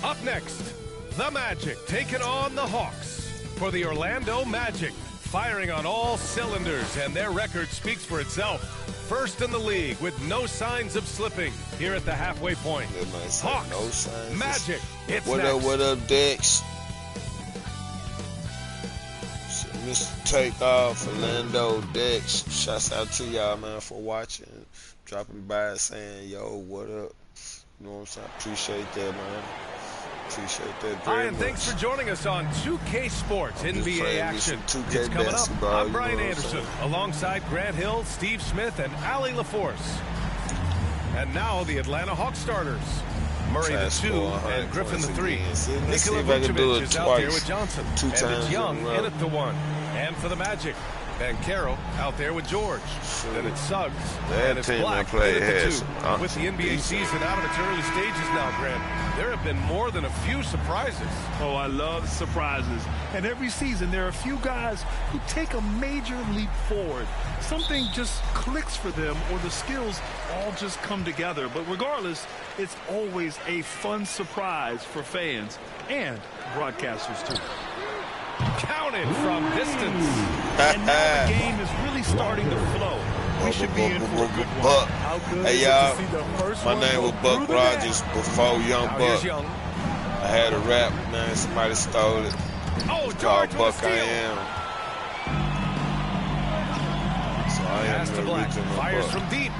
[SPEAKER 11] Up next, the Magic taking on the Hawks. For the Orlando Magic, firing on all cylinders, and their record speaks for itself. First in the league with no signs of slipping here at the halfway point. Hawks,
[SPEAKER 10] no signs.
[SPEAKER 11] Magic, it's
[SPEAKER 10] what
[SPEAKER 11] next.
[SPEAKER 10] Up, what up, Dex? Mr. Takeoff, Orlando, Dex. Shouts out to y'all, man, for watching. Dropping by and saying, yo, what up? You know what I'm saying? Appreciate that, man. Appreciate that
[SPEAKER 11] Hi,
[SPEAKER 10] very
[SPEAKER 11] and
[SPEAKER 10] much.
[SPEAKER 11] thanks for joining us on 2K Sports NBA action.
[SPEAKER 10] 2K
[SPEAKER 11] It's coming up.
[SPEAKER 10] basketball,
[SPEAKER 11] I'm
[SPEAKER 10] you
[SPEAKER 11] Brian
[SPEAKER 10] know what I'm
[SPEAKER 11] Anderson,
[SPEAKER 10] saying?
[SPEAKER 11] alongside Grant Hill, Steve Smith, and Allie LaForce. And now the Atlanta Hawks starters. Murray the 2 and Griffin the 3. Nikola Vucevic is out there with Johnson. And it's Young in at the 1. And for the Magic, Banchero out there with George. Then it's Suggs. And it's Black in at the 2. With the NBA season out of its early stages now, Grant, there have been more than a few surprises.
[SPEAKER 12] Oh, I love surprises. And every season there are a few guys who take a major leap forward. Something just clicks for them, or the skills all just come together. But regardless, it's always a fun surprise for fans and broadcasters too.
[SPEAKER 11] Counted from distance.
[SPEAKER 12] And now the game is really starting to flow. We should be in for a good one. How good
[SPEAKER 10] Hey,
[SPEAKER 12] is it
[SPEAKER 10] y'all.
[SPEAKER 12] to see the first
[SPEAKER 10] My
[SPEAKER 12] one
[SPEAKER 10] name
[SPEAKER 12] go
[SPEAKER 10] was Buck
[SPEAKER 12] through the net?
[SPEAKER 10] Rogers before Young
[SPEAKER 11] Now
[SPEAKER 10] Buck.
[SPEAKER 11] here's Young.
[SPEAKER 10] I had a rap, man. Somebody stole it.
[SPEAKER 11] Oh,
[SPEAKER 10] It's
[SPEAKER 11] George
[SPEAKER 10] called
[SPEAKER 11] with a
[SPEAKER 10] Buck I
[SPEAKER 11] steal.
[SPEAKER 10] Am. So I am
[SPEAKER 11] Pass to
[SPEAKER 10] the
[SPEAKER 11] Black.
[SPEAKER 10] original
[SPEAKER 11] Fires
[SPEAKER 10] Buck.
[SPEAKER 11] from deep.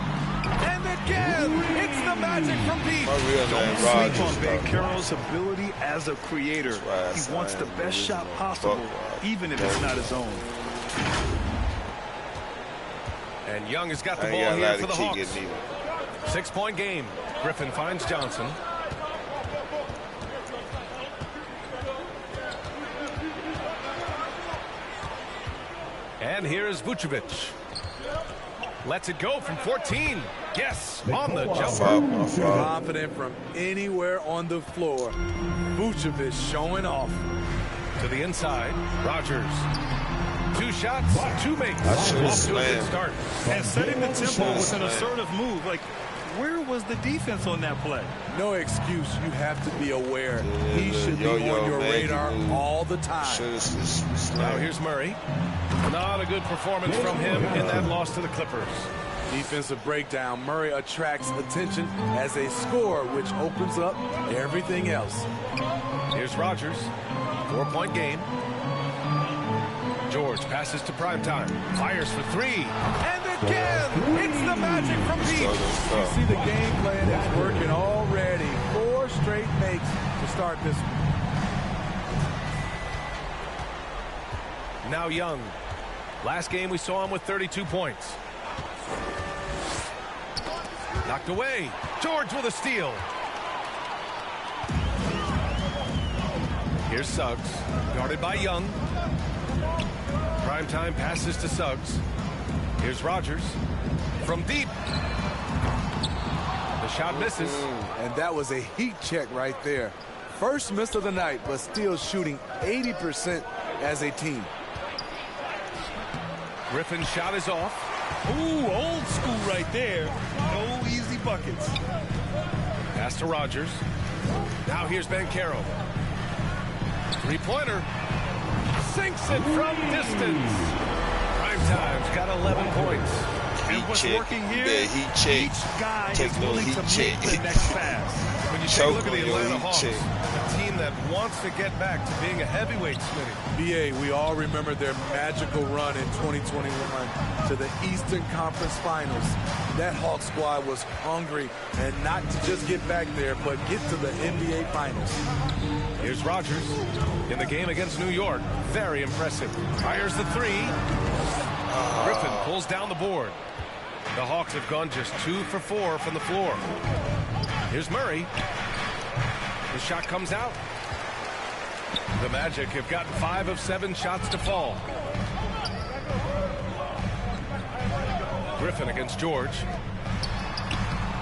[SPEAKER 11] And again, it's the Magic from deep.
[SPEAKER 10] My real name
[SPEAKER 12] Don't
[SPEAKER 10] Rogers.
[SPEAKER 12] sleep on
[SPEAKER 10] though.
[SPEAKER 12] Banchero's ability as a creator.
[SPEAKER 10] That's why I
[SPEAKER 12] He
[SPEAKER 10] say
[SPEAKER 12] wants
[SPEAKER 10] I
[SPEAKER 12] the
[SPEAKER 10] am
[SPEAKER 12] best shot
[SPEAKER 10] original
[SPEAKER 12] possible,
[SPEAKER 10] Buck.
[SPEAKER 12] even if it's not his own.
[SPEAKER 11] And Young has got the
[SPEAKER 10] I
[SPEAKER 11] ball
[SPEAKER 10] ain't
[SPEAKER 11] here
[SPEAKER 10] got
[SPEAKER 11] for
[SPEAKER 10] to
[SPEAKER 11] the
[SPEAKER 10] kick
[SPEAKER 11] Hawks.
[SPEAKER 10] it neither.
[SPEAKER 11] 6-point game. Griffin finds Johnson. And here's Vucevic. Lets it go from 14. Yes, on the jumper.
[SPEAKER 13] Confident from anywhere on the floor. Vucevic showing off.
[SPEAKER 11] To the inside, Rogers. 2 shots, 2 makes. Off to a good start.
[SPEAKER 12] And setting the tempo with an assertive move. Like, where was the defense on that play?
[SPEAKER 13] No excuse. You have to be aware. He should be on your radar all the time.
[SPEAKER 11] Now here's Murray. Not a good performance from him in that loss to the Clippers.
[SPEAKER 13] Defensive breakdown. Murray attracts attention as a scorer, which opens up everything else.
[SPEAKER 11] Here's Rogers. 4-point game. George passes to primetime. Fires for 3. And again, it's the Magic from deep.
[SPEAKER 13] You see the game plan is working already. 4 straight makes to start this one.
[SPEAKER 11] Now Young. Last game we saw him with 32 points. Knocked away. George with a steal. Here's Suggs. Guarded by Young. Primetime passes to Suggs. Here's Rogers. From deep. The shot misses.
[SPEAKER 13] And that was a heat check right there. First miss of the night, but still shooting 80% as a team.
[SPEAKER 11] Griffin's shot is off.
[SPEAKER 12] Ooh, old school right there. No easy buckets.
[SPEAKER 11] Pass to Rogers. Now here's Banchero. 3-pointer. Sinks it from distance. Primetime's got 11 points.
[SPEAKER 12] And what's working here,
[SPEAKER 10] each
[SPEAKER 12] guy is willing to make the next pass.
[SPEAKER 11] When you take a look at the Atlanta Hawks, a team that wants to get back to being a heavyweight, Smitty.
[SPEAKER 13] BA, we all remember their magical run in 2021 to the Eastern Conference Finals. That Hawks squad was hungry, and not to just get back there, but get to the NBA Finals.
[SPEAKER 11] Here's Rogers in the game against New York. Very impressive. Fires the 3. Griffin pulls down the board. The Hawks have gone just 2 for 4 from the floor. Here's Murray. The shot comes out. The Magic have gotten 5 of 7 shots to fall. Griffin against George.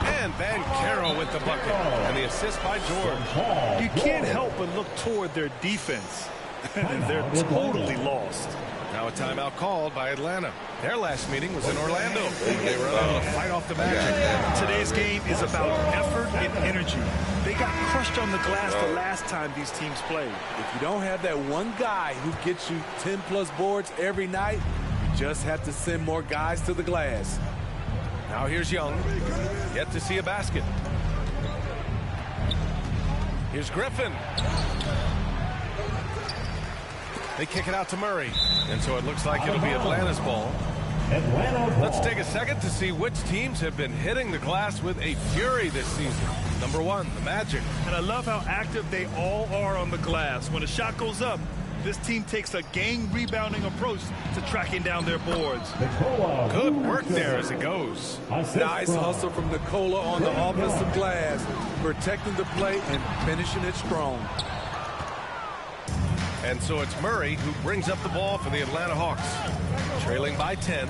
[SPEAKER 11] And Banchero with the bucket. And the assist by George.
[SPEAKER 12] You can't help but look toward their defense. And they're totally lost.
[SPEAKER 11] Now a timeout called by Atlanta. Their last meeting was in Orlando. They were able to fight off the Magic.
[SPEAKER 12] Today's game is about effort and energy. They got crushed on the glass the last time these teams played.
[SPEAKER 13] If you don't have that one guy who gets you 10-plus boards every night, you just have to send more guys to the glass.
[SPEAKER 11] Now here's Young. Yet to see a basket. Here's Griffin. They kick it out to Murray. And so it looks like it'll be Atlanta's ball. Let's take a second to see which teams have been hitting the glass with a fury this season. Number 1, the Magic.
[SPEAKER 12] And I love how active they all are on the glass. When a shot goes up, this team takes a game rebounding approach to tracking down their boards.
[SPEAKER 11] Good work there as it goes.
[SPEAKER 13] Nice hustle from Nikola on the offensive glass, protecting the play and finishing it strong.
[SPEAKER 11] And so it's Murray who brings up the ball for the Atlanta Hawks. Trailing by 10.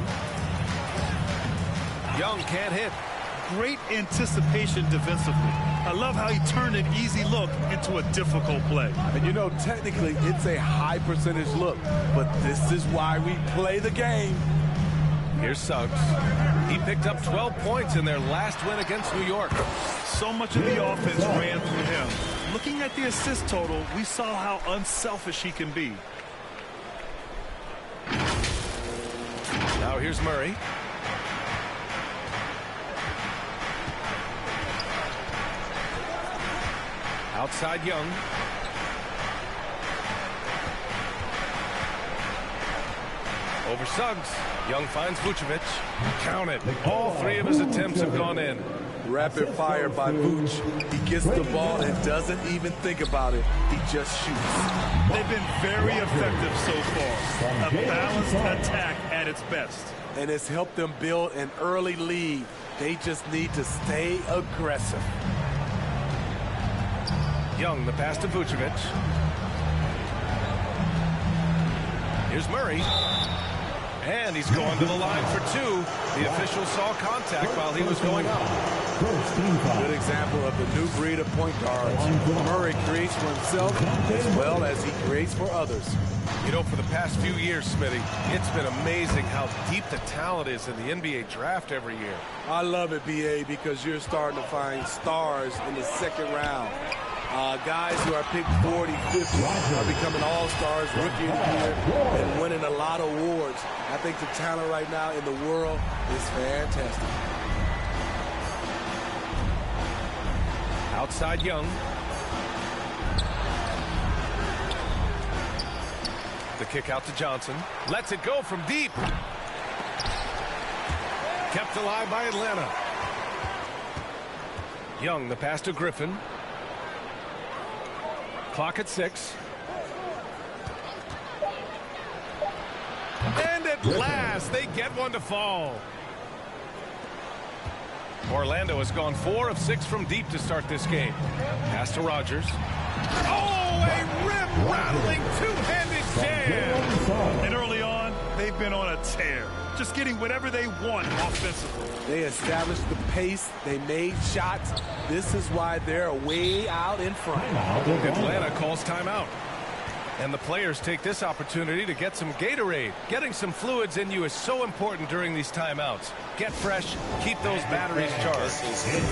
[SPEAKER 11] Young can't hit.
[SPEAKER 12] Great anticipation defensively. I love how he turned an easy look into a difficult play.
[SPEAKER 13] And you know, technically, it's a high percentage look, but this is why we play the game.
[SPEAKER 11] Here's Suggs. He picked up 12 points in their last win against New York.
[SPEAKER 12] So much of the offense ran through him. Looking at the assist total, we saw how unselfish he can be.
[SPEAKER 11] Now here's Murray. Outside Young. Over Suggs. Young finds Vucevic. Count it. All 3 of his attempts have gone in.
[SPEAKER 13] Rapid fire by Vuce. He gets the ball and doesn't even think about it. He just shoots.
[SPEAKER 12] They've been very effective so far. A balanced attack at its best.
[SPEAKER 13] And it's helped them build an early lead. They just need to stay aggressive.
[SPEAKER 11] Young, the pass to Vucevic. Here's Murray. And he's going to the line for 2. The official saw contact while he was going up.
[SPEAKER 13] Good example of the new breed of point guards. Murray creates for himself as well as he creates for others.
[SPEAKER 11] You know, for the past few years, Smitty, it's been amazing how deep the talent is in the NBA draft every year.
[SPEAKER 13] I love it, BA, because you're starting to find stars in the second round. Guys who are picked 40, 50 are becoming all-stars, rookie of the year, and winning a lot of awards. I think the talent right now in the world is fantastic.
[SPEAKER 11] Outside Young. The kick out to Johnson. Lets it go from deep. Kept alive by Atlanta. Young, the pass to Griffin. Clock at 6. And at last, they get one to fall. Orlando has gone 4 of 6 from deep to start this game. Pass to Rogers. Oh, a rim-rattling two-handed jam.
[SPEAKER 12] And early on, they've been on a tear. Just getting whatever they want offensively.
[SPEAKER 13] They established the pace. They made shots. This is why they're way out in front.
[SPEAKER 11] Atlanta calls timeout. And the players take this opportunity to get some Gatorade. Getting some fluids in you is so important during these timeouts. Get fresh, keep those batteries charged.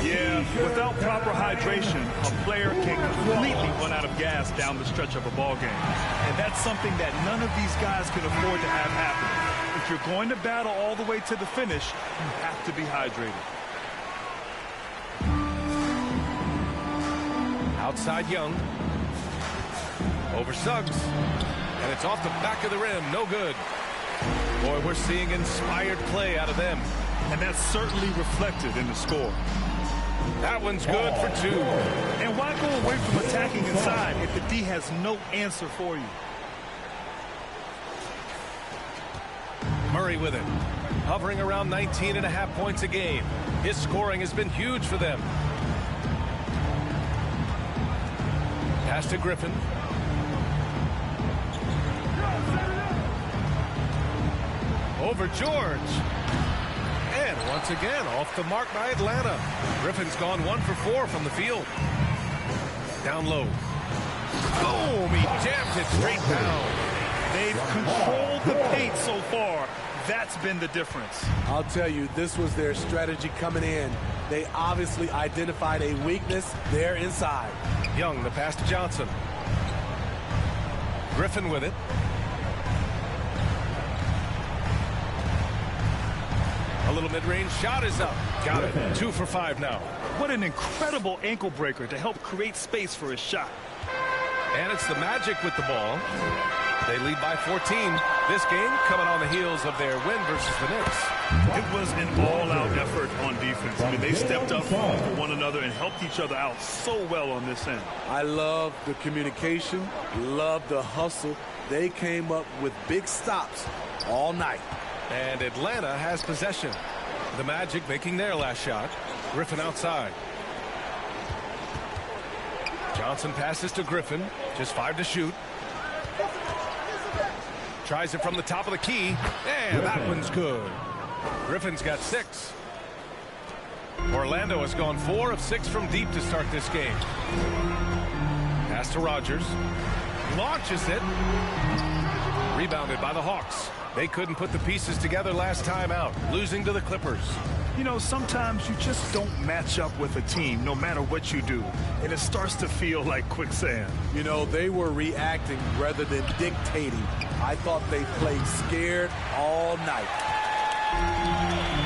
[SPEAKER 12] Yeah, without proper hydration, a player can completely run out of gas down the stretch of a ball game. And that's something that none of these guys can afford to have happen. If you're going to battle all the way to the finish, you have to be hydrated.
[SPEAKER 11] Outside Young. Over Suggs. And it's off the back of the rim. No good. Boy, we're seeing inspired play out of them.
[SPEAKER 12] And that's certainly reflected in the score.
[SPEAKER 11] That one's good for 2.
[SPEAKER 12] And why go away from attacking inside if the D has no answer for you?
[SPEAKER 11] Murray with it. Hovering around 19.5 points a game. His scoring has been huge for them. Pass to Griffin. Over George. And once again, off the mark by Atlanta. Griffin's gone 1 for 4 from the field. Down low. Boom! He jammed it straight down.
[SPEAKER 12] They've controlled the paint so far. That's been the difference.
[SPEAKER 13] I'll tell you, this was their strategy coming in. They obviously identified a weakness there inside.
[SPEAKER 11] Young, the pass to Johnson. Griffin with it. A little mid-range shot is up. Got it. 2 for 5 now.
[SPEAKER 12] What an incredible ankle breaker to help create space for his shot.
[SPEAKER 11] And it's the Magic with the ball. They lead by 14. This game coming on the heels of their win versus the Knicks.
[SPEAKER 12] It was an all-out effort on defense. I mean, they stepped up for one another and helped each other out so well on this end.
[SPEAKER 13] I love the communication, love the hustle. They came up with big stops all night.
[SPEAKER 11] And Atlanta has possession. The Magic making their last shot. Griffin outside. Johnson passes to Griffin. Just 5 to shoot. Tries it from the top of the key. And that one's good. Griffin's got 6. Orlando has gone 4 of 6 from deep to start this game. Pass to Rogers. Launches it. Rebounded by the Hawks. They couldn't put the pieces together last time out, losing to the Clippers.
[SPEAKER 12] You know, sometimes you just don't match up with a team, no matter what you do, and it starts to feel like quicksand.
[SPEAKER 13] You know, they were reacting rather than dictating. I thought they played scared all night.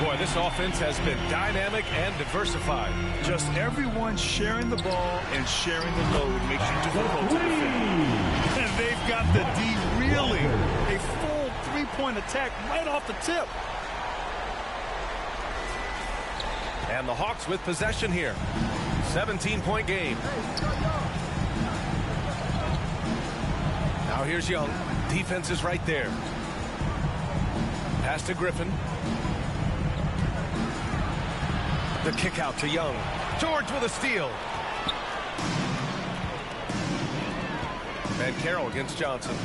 [SPEAKER 11] Boy, this offense has been dynamic and diversified.
[SPEAKER 12] Just everyone sharing the ball and sharing the load makes you difficult to defend. And they've got the D reeling. A full three-point attack right off the tip.
[SPEAKER 11] And the Hawks with possession here. 17-point game. Now here's Young. Defense is right there. Pass to Griffin. The kick out to Young. George with a steal. And Carroll against Johnson.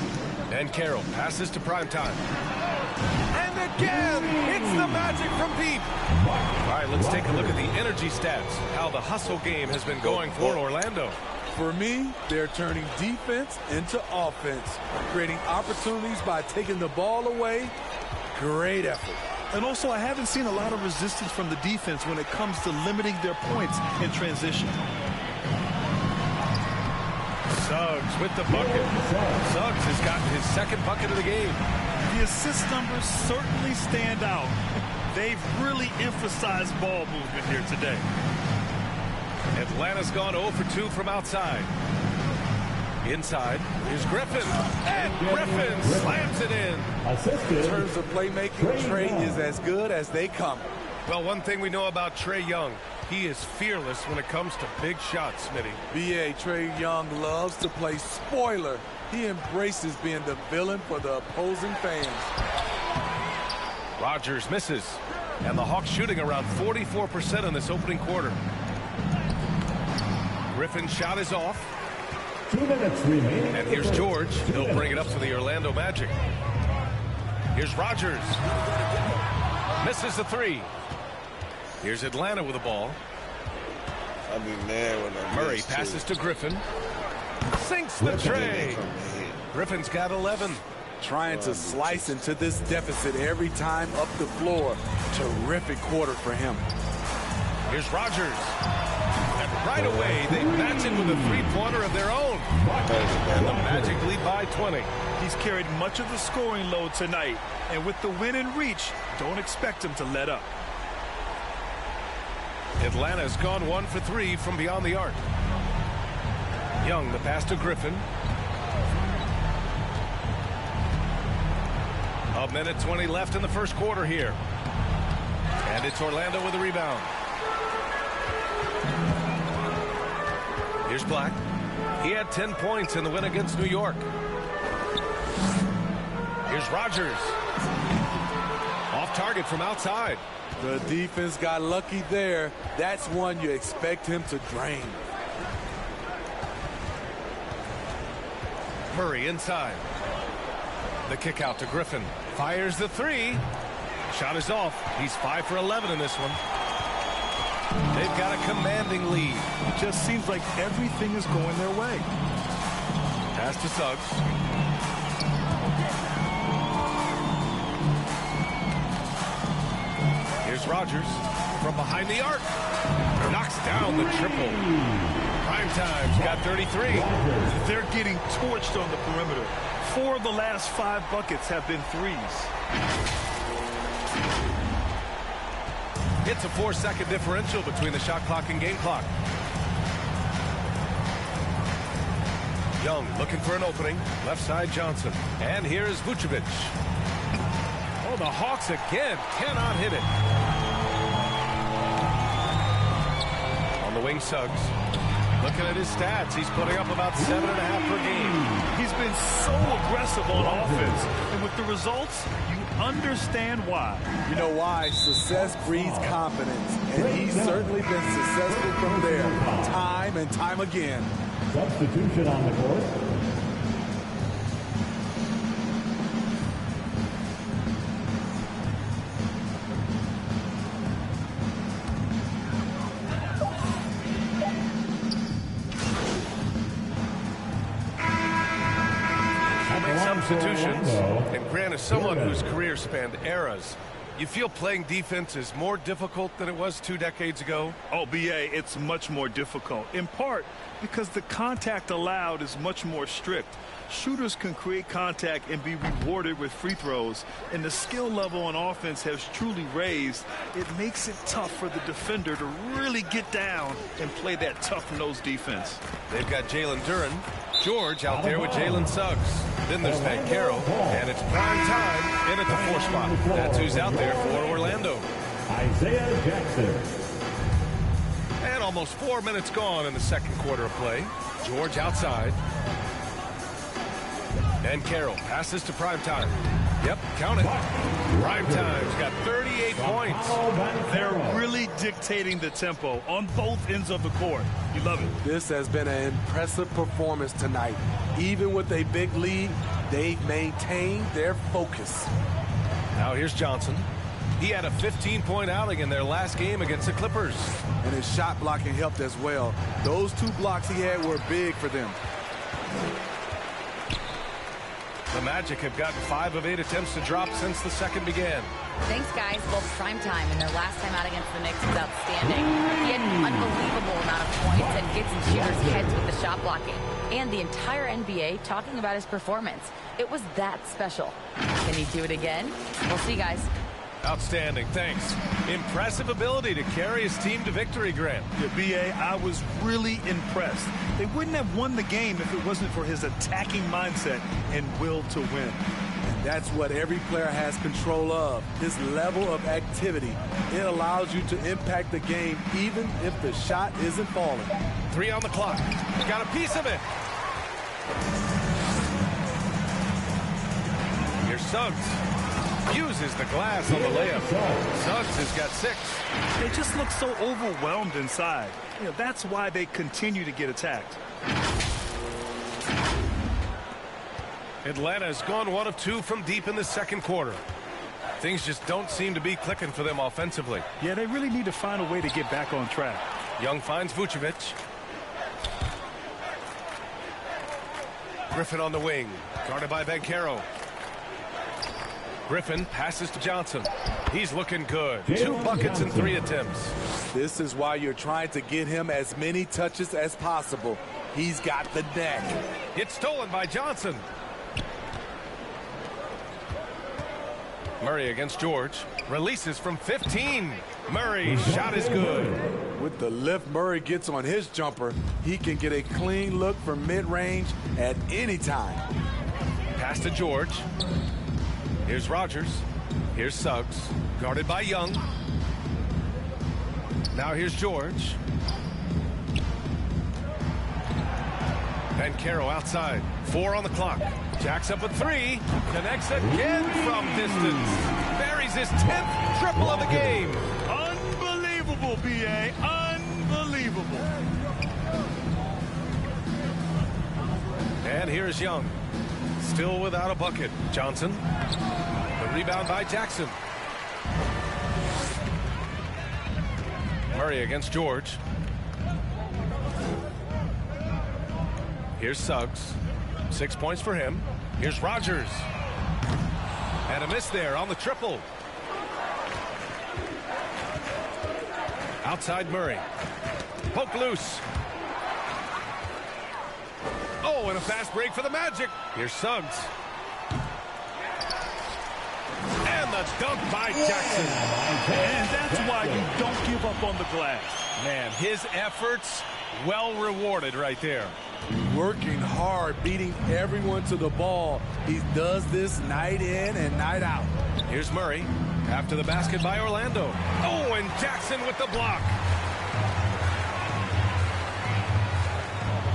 [SPEAKER 11] And Carroll passes to Primetime. And again, it's the Magic from deep. All right, let's take a look at the energy stats. How the hustle game has been going for Orlando.
[SPEAKER 13] For me, they're turning defense into offense, creating opportunities by taking the ball away. Great effort.
[SPEAKER 12] And also, I haven't seen a lot of resistance from the defense when it comes to limiting their points in transition.
[SPEAKER 11] Suggs with the bucket. Suggs has gotten his second bucket of the game.
[SPEAKER 12] The assist numbers certainly stand out. They've really emphasized ball movement here today.
[SPEAKER 11] Atlanta's gone 0 for 2 from outside. Inside is Griffin. And Griffin slams it in.
[SPEAKER 13] In terms of playmaking, Trey is as good as they come.
[SPEAKER 11] Well, one thing we know about Trey Young, he is fearless when it comes to big shots, Smitty.
[SPEAKER 13] B.A. Trey Young loves to play spoiler. He embraces being the villain for the opposing fans.
[SPEAKER 11] Rogers misses. And the Hawks shooting around 44% in this opening quarter. Griffin's shot is off.
[SPEAKER 9] 2 minutes remaining.
[SPEAKER 11] And here's George. He'll bring it up to the Orlando Magic. Here's Rogers. Misses the 3. Here's Atlanta with the ball.
[SPEAKER 10] I'd be mad when I
[SPEAKER 11] Murray passes to Griffin. Sinks the tray. Griffin's got 11.
[SPEAKER 13] Trying to slice into this deficit every time up the floor. Terrific quarter for him.
[SPEAKER 11] Here's Rogers. And right away, they match it with a three-pointer of their own. And the Magic lead by 20.
[SPEAKER 12] He's carried much of the scoring load tonight. And with the win in reach, don't expect him to let up.
[SPEAKER 11] Atlanta's gone 1 for 3 from beyond the arc. Young, the pass to Griffin. A minute 20 left in the first quarter here. And it's Orlando with a rebound. Here's Black. He had 10 points in the win against New York. Here's Rogers. Off target from outside.
[SPEAKER 13] The defense got lucky there. That's one you expect him to drain.
[SPEAKER 11] Murray inside. The kick out to Griffin. Fires the 3. Shot is off. He's 5 for 11 in this one. They've got a commanding lead.
[SPEAKER 12] It just seems like everything is going their way.
[SPEAKER 11] Pass to Suggs. Here's Rogers from behind the arc. Knocks down the triple. Primetime's got 33.
[SPEAKER 12] They're getting torched on the perimeter. 4 of the last 5 buckets have been threes.
[SPEAKER 11] It's a 4-second differential between the shot clock and game clock. Young looking for an opening. Left side Johnson. And here is Vucevic. Oh, the Hawks again cannot hit it. On the wing, Suggs. Looking at his stats, he's putting up about 7.5 per game.
[SPEAKER 12] He's been so aggressive on offense. And with the results, you understand why.
[SPEAKER 13] You know why? Success breeds confidence. And he's certainly been successful from there, time and time again.
[SPEAKER 9] Substitution on the court.
[SPEAKER 11] Substitutions, and Grant is someone whose career spanned eras. You feel playing defense is more difficult than it was 2 decades ago?
[SPEAKER 12] Oh, BA, it's much more difficult, in part because the contact allowed is much more strict. Shooters can create contact and be rewarded with free throws, and the skill level on offense has truly raised. It makes it tough for the defender to really get down and play that tough-nosed defense.
[SPEAKER 11] They've got Jalen Duren. George out there with Jalen Suggs. Then there's Banchero, and it's prime time in at the 4 spot. That's who's out there for Orlando.
[SPEAKER 9] Isaiah Jackson.
[SPEAKER 11] And almost 4 minutes gone in the second quarter of play. George outside. Banchero passes to prime time. Yep, count it. Prime time's got 38 points.
[SPEAKER 12] They're really dictating the tempo on both ends of the court. You love it.
[SPEAKER 13] This has been an impressive performance tonight. Even with a big lead, they've maintained their focus.
[SPEAKER 11] Now here's Johnson. He had a 15-point outing in their last game against the Clippers.
[SPEAKER 13] And his shot blocking helped as well. Those 2 blocks he had were big for them.
[SPEAKER 11] The Magic have gotten 5 of 8 attempts to drop since the second began.
[SPEAKER 14] Thanks, guys. Well, prime time in their last time out against the Knicks was outstanding. He had an unbelievable amount of points and gets in shooters' heads with the shot blocking. And the entire NBA talking about his performance. It was that special. Can he do it again? We'll see, guys.
[SPEAKER 11] Outstanding, thanks. Impressive ability to carry his team to victory, Grant.
[SPEAKER 12] Yeah, BA, I was really impressed. They wouldn't have won the game if it wasn't for his attacking mindset and will to win.
[SPEAKER 13] And that's what every player has control of, his level of activity. It allows you to impact the game even if the shot isn't falling.
[SPEAKER 11] 3 on the clock. Got a piece of it. Here's Suggs. Uses the glass on the layup. Suggs has got 6.
[SPEAKER 12] They just look so overwhelmed inside. You know, that's why they continue to get attacked.
[SPEAKER 11] Atlanta has gone 1 of 2 from deep in the second quarter. Things just don't seem to be clicking for them offensively.
[SPEAKER 12] Yeah, they really need to find a way to get back on track.
[SPEAKER 11] Young finds Vucevic. Griffin on the wing, guarded by Banchero. Griffin passes to Johnson. He's looking good. 2 buckets in 3 attempts.
[SPEAKER 13] This is why you're trying to get him as many touches as possible. He's got the neck.
[SPEAKER 11] It's stolen by Johnson. Murray against George. Releases from 15. Murray's shot is good.
[SPEAKER 13] With the lift Murray gets on his jumper, he can get a clean look from mid-range at any time.
[SPEAKER 11] Pass to George. Here's Rogers. Here's Suggs. Guarded by Young. Now here's George. Banchero outside. 4 on the clock. Jacks up with 3. Connects again from distance. Buries his 10th triple of the game.
[SPEAKER 12] Unbelievable, BA. Unbelievable.
[SPEAKER 11] And here's Young. Still without a bucket. Johnson. The rebound by Jackson. Murray against George. Here's Suggs. 6 points for him. Here's Rogers. And a miss there on the triple. Outside Murray. Poke loose. Oh, and a fast break for the Magic. Here's Suggs. And the dunk by Jackson.
[SPEAKER 12] And that's why you don't give up on the glass.
[SPEAKER 11] Man, his efforts Well rewarded right there.
[SPEAKER 13] Working hard, beating everyone to the ball. He does this night in and night out.
[SPEAKER 11] Here's Murray. After the basket by Orlando. Oh, and Jackson with the block.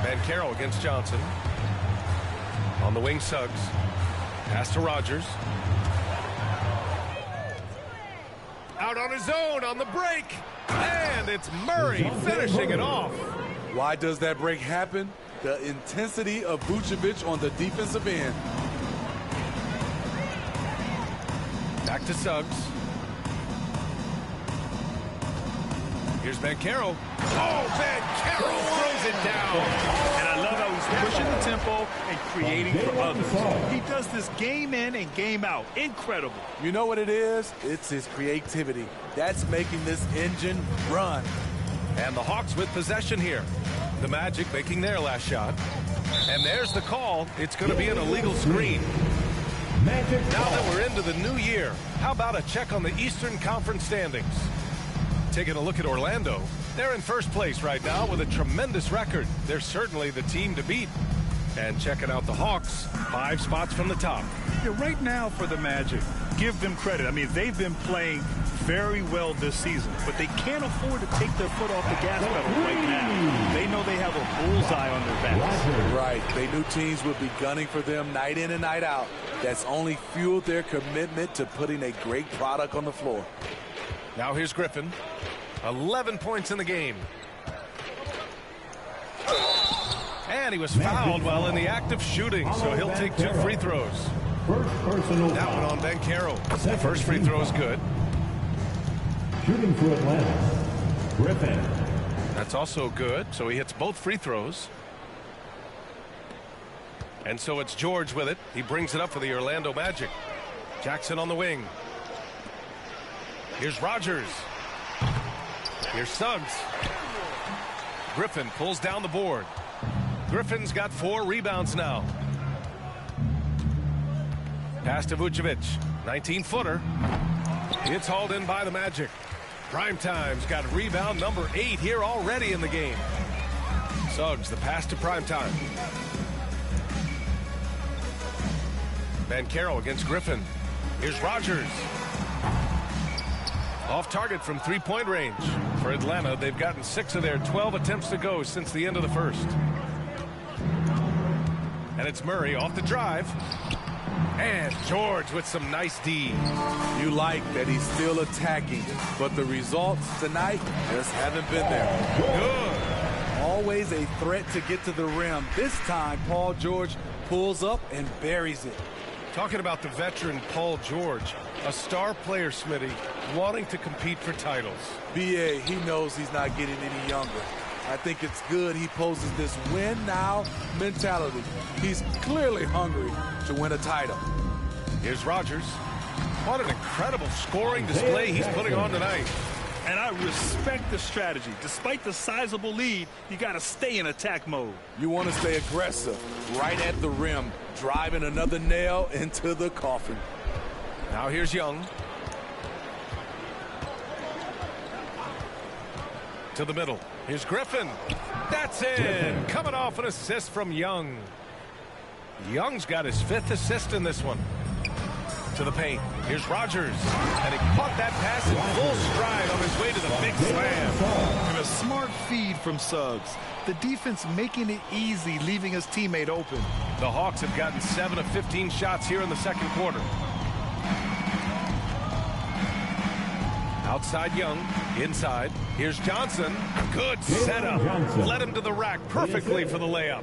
[SPEAKER 11] Banchero against Johnson. On the wing, Suggs. Pass to Rogers. Out on his own on the break. And it's Murray finishing it off.
[SPEAKER 13] Why does that break happen? The intensity of Vucevic on the defensive end.
[SPEAKER 11] Back to Suggs. Here's Banchero. Oh, Banchero throws it down.
[SPEAKER 12] And I love how he's pushing the tempo and creating for others. He does this game in and game out. Incredible.
[SPEAKER 13] You know what it is? It's his creativity. That's making this engine run.
[SPEAKER 11] And the Hawks with possession here. The Magic making their last shot. And there's the call. It's going to be an illegal screen. Now that we're into the new year, how about a check on the Eastern Conference standings? Taking a look at Orlando, they're in first place right now with a tremendous record. They're certainly the team to beat. And checking out the Hawks, 5 spots from the top.
[SPEAKER 12] Yeah, right now for the Magic, give them credit. I mean, they've been playing very well this season, but they can't afford to take their foot off the gas pedal right now. They know they have a bullseye on their backs.
[SPEAKER 13] Right. They knew teams would be gunning for them night in and night out. That's only fueled their commitment to putting a great product on the floor.
[SPEAKER 11] Now here's Griffin. 11 points in the game. And he was fouled while in the act of shooting, so he'll take 2 free throws. That one on Banchero. The first free throw is good.
[SPEAKER 9] Shooting for Atlanta, Griffin.
[SPEAKER 11] That's also good, so he hits both free throws. And so it's George with it. He brings it up for the Orlando Magic. Jackson on the wing. Here's Rogers. Here's Suggs. Griffin pulls down the board. Griffin's got 4 rebounds now. Pass to Vucevic. 19-footer. It's hauled in by the Magic. Primetime's got rebound number 8 here already in the game. Suggs, the pass to Primetime. Banchero against Griffin. Here's Rogers. Off target from 3-point range. For Atlanta, they've gotten 6 of their 12 attempts to go since the end of the first. And it's Murray off the drive. And George with some nice D.
[SPEAKER 13] You like that he's still attacking, but the results tonight just haven't been there.
[SPEAKER 11] Good.
[SPEAKER 13] Always a threat to get to the rim. This time, Paul George pulls up and buries it.
[SPEAKER 11] Talking about the veteran Paul George, a star player, Smitty, wanting to compete for titles.
[SPEAKER 13] B.A., he knows he's not getting any younger. I think it's good he poses this win-now mentality. He's clearly hungry to win a title.
[SPEAKER 11] Here's Rogers. What an incredible scoring display he's putting on tonight.
[SPEAKER 12] And I respect the strategy. Despite the sizable lead, you got to stay in attack mode.
[SPEAKER 13] You want to stay aggressive, right at the rim, driving another nail into the coffin.
[SPEAKER 11] Now here's Young. To the middle. Here's Griffin. That's in. Coming off an assist from Young. Young's got his 5th assist in this one. To the paint. Here's Rogers. And he caught that pass in full stride on his way to the big slam.
[SPEAKER 12] And a smart feed from Suggs. The defense making it easy, leaving his teammate open.
[SPEAKER 11] The Hawks have gotten 7 of 15 shots here in the second quarter. Outside Young, inside. Here's Johnson. Good setup. Led him to the rack perfectly for the layup.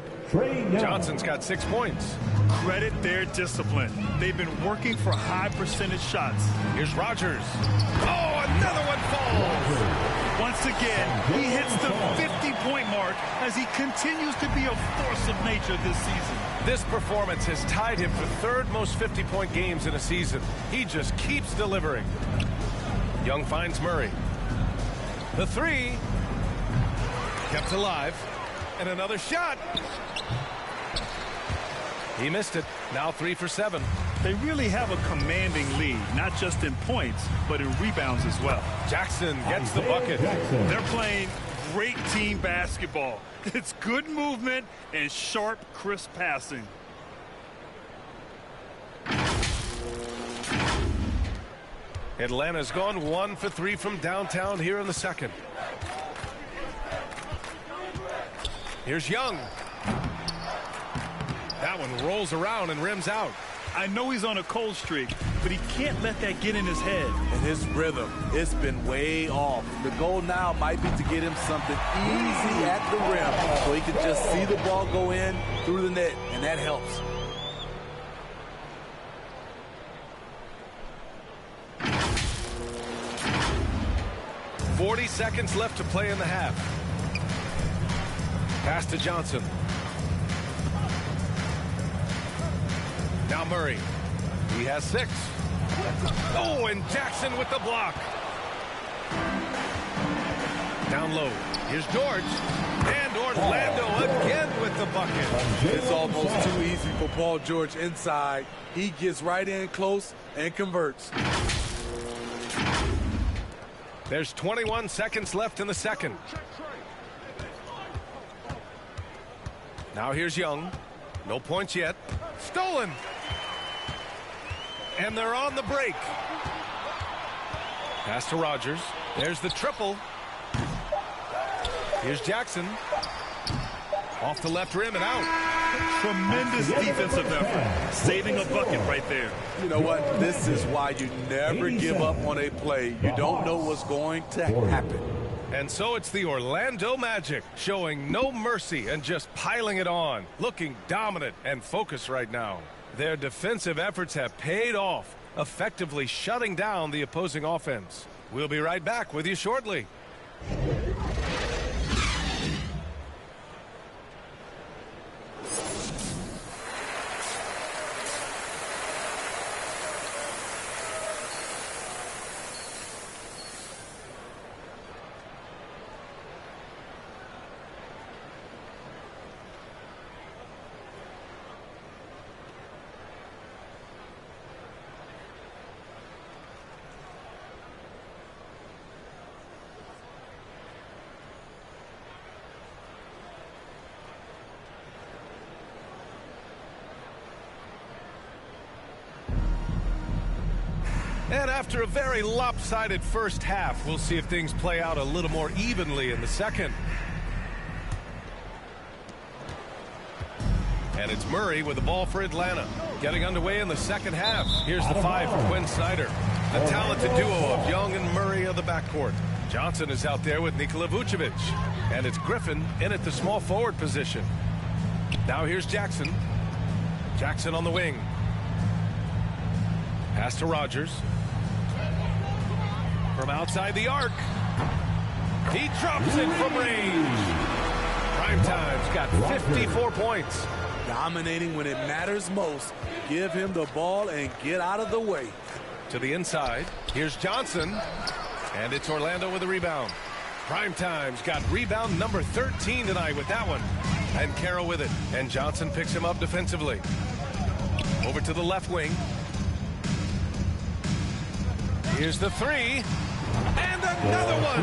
[SPEAKER 11] Johnson's got 6 points.
[SPEAKER 12] Credit their discipline. They've been working for high percentage shots.
[SPEAKER 11] Here's Rogers. Oh, another one falls.
[SPEAKER 12] Once again, he hits the 50-point mark as he continues to be a force of nature this season.
[SPEAKER 11] This performance has tied him for 3rd most 50-point games in a season. He just keeps delivering. Young finds Murray. The 3. Kept alive. And another shot. He missed it. Now 3 for 7.
[SPEAKER 12] They really have a commanding lead, not just in points, but in rebounds as well.
[SPEAKER 11] Jackson gets the bucket.
[SPEAKER 12] They're playing great team basketball. It's good movement and sharp, crisp passing.
[SPEAKER 11] Atlanta's gone 1 for 3 from downtown here in the second. Here's Young. That one rolls around and rims out.
[SPEAKER 12] I know he's on a cold streak, but he can't let that get in his head.
[SPEAKER 13] And his rhythm, it's been way off. The goal now might be to get him something easy at the rim so he can just see the ball go in through the net, and that helps.
[SPEAKER 11] .40 seconds left to play in the half. Pass to Johnson. Now Murray. He has 6. Oh, and Jackson with the block. Down low. Here's George. And Orlando again with the bucket.
[SPEAKER 13] It's almost too easy for Paul George inside. He gets right in close and converts.
[SPEAKER 11] There's 21 seconds left in the second. Now here's Young. No points yet. Stolen. And they're on the break. Pass to Rogers. There's the triple. Here's Jackson. Off the left rim and out.
[SPEAKER 12] Tremendous defensive effort. Saving a bucket right there.
[SPEAKER 13] You know what? This is why you never give up on a play. You don't know what's going to happen.
[SPEAKER 11] And so it's the Orlando Magic showing no mercy and just piling it on. Looking dominant and focused right now. Their defensive efforts have paid off, effectively shutting down the opposing offense. We'll be right back with you shortly. And after a very lopsided first half, we'll see if things play out a little more evenly in the second. And it's Murray with the ball for Atlanta. Getting underway in the second half. Here's the 5 for Quinn Snyder. The talented duo of Young and Murray of the backcourt. Johnson is out there with Nikola Vucevic. And it's Griffin in at the small forward position. Now here's Jackson. Jackson on the wing. Pass to Rogers. From outside the arc. He drops it from range. Primetime's got 54 points.
[SPEAKER 13] Dominating when it matters most. Give him the ball and get out of the way.
[SPEAKER 11] To the inside. Here's Johnson. And it's Orlando with a rebound. Primetime's got rebound number 13 tonight with that one. And Carroll with it. And Johnson picks him up defensively. Over to the left wing. Here's the 3. And another one.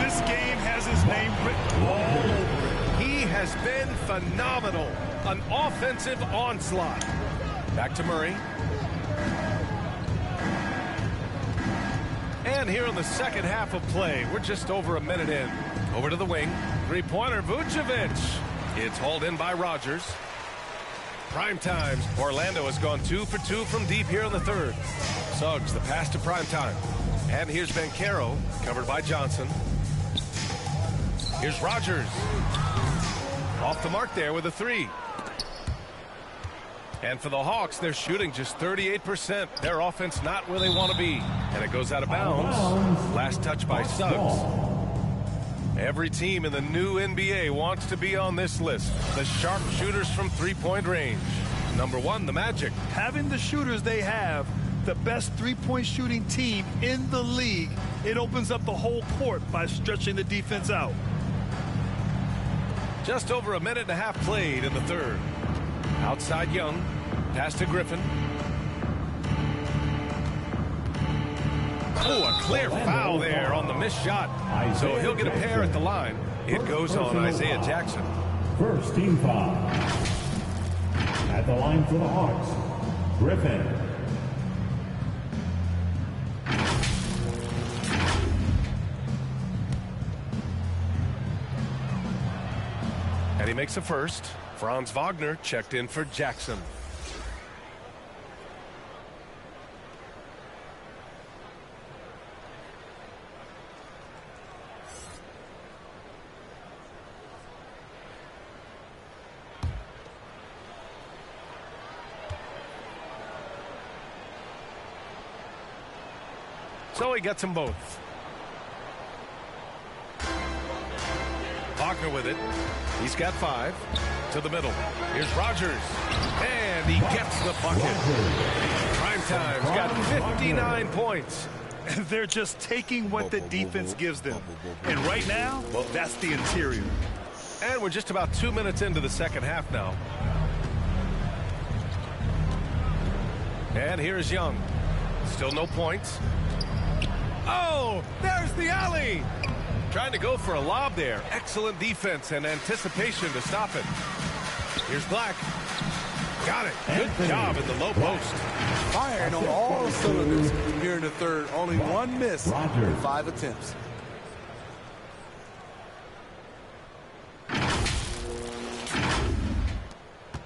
[SPEAKER 12] This game has his name written all over it.
[SPEAKER 11] He has been phenomenal. An offensive onslaught. Back to Murray. And here in the second half of play, we're just over a minute in. Over to the wing. Three-pointer, Vucevic. It's hauled in by Rogers. Primetimes. Orlando has gone 2 for 2 from deep here in the third. Suggs, the pass to Primetime. And here's Banchero, covered by Johnson. Here's Rogers. Off the mark there with a 3. And for the Hawks, they're shooting just 38%. Their offense not where they want to be. And it goes out of bounds. Last touch by Suggs. Every team in the new NBA wants to be on this list. The sharpshooters from three-point range. Number 1, the Magic.
[SPEAKER 12] Having the shooters they have, the best three-point shooting team in the league, it opens up the whole court by stretching the defense out.
[SPEAKER 11] Just over a minute and a half played in the third. Outside Young. Pass to Griffin. Oh, a clear foul there on the missed shot. So he'll get a pair at the line. It goes on Isaiah Jackson.
[SPEAKER 9] First team foul. At the line for the Hawks, Griffin.
[SPEAKER 11] And he makes a first. Franz Wagner checked in for Jackson. So he gets them both. Wagner with it. He's got 5 to the middle. Here's Rogers. And he gets the bucket. Primetime's got 59 points.
[SPEAKER 12] They're just taking what the defense gives them. And right now, well, that's the interior.
[SPEAKER 11] And we're just about 2 minutes into the second half now. And here's Young. Still no points. Oh, there's the alley. Trying to go for a lob there. Excellent defense and anticipation to stop it. Here's Black. Got it. Good job in the low post.
[SPEAKER 13] Firing on all cylinders here in the third. Only one miss in 5 attempts.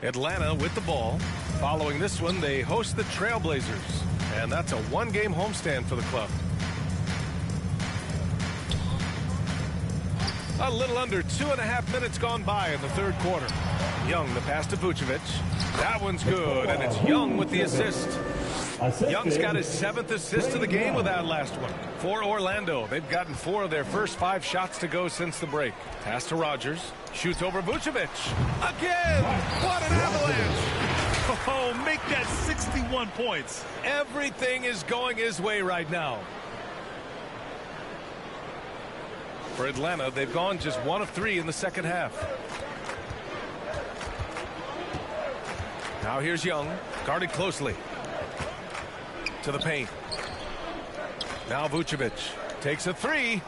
[SPEAKER 11] Atlanta with the ball. Following this one, they host the Trailblazers. And that's a 1-game homestand for the club. A little under 2.5 minutes gone by in the third quarter. Young, the pass to Vucevic. That one's good, and it's Young with the assist. Young's got his 7th assist of the game with that last one. For Orlando, they've gotten 4 of their first 5 shots to go since the break. Pass to Rogers. Shoots over Vucevic. Again! What an avalanche!
[SPEAKER 12] Oh, make that 61 points.
[SPEAKER 11] Everything is going his way right now. For Atlanta, they've gone just 1 of 3 in the second half. Now here's Young, guarded closely. To the paint. Now Vucevic takes a 3.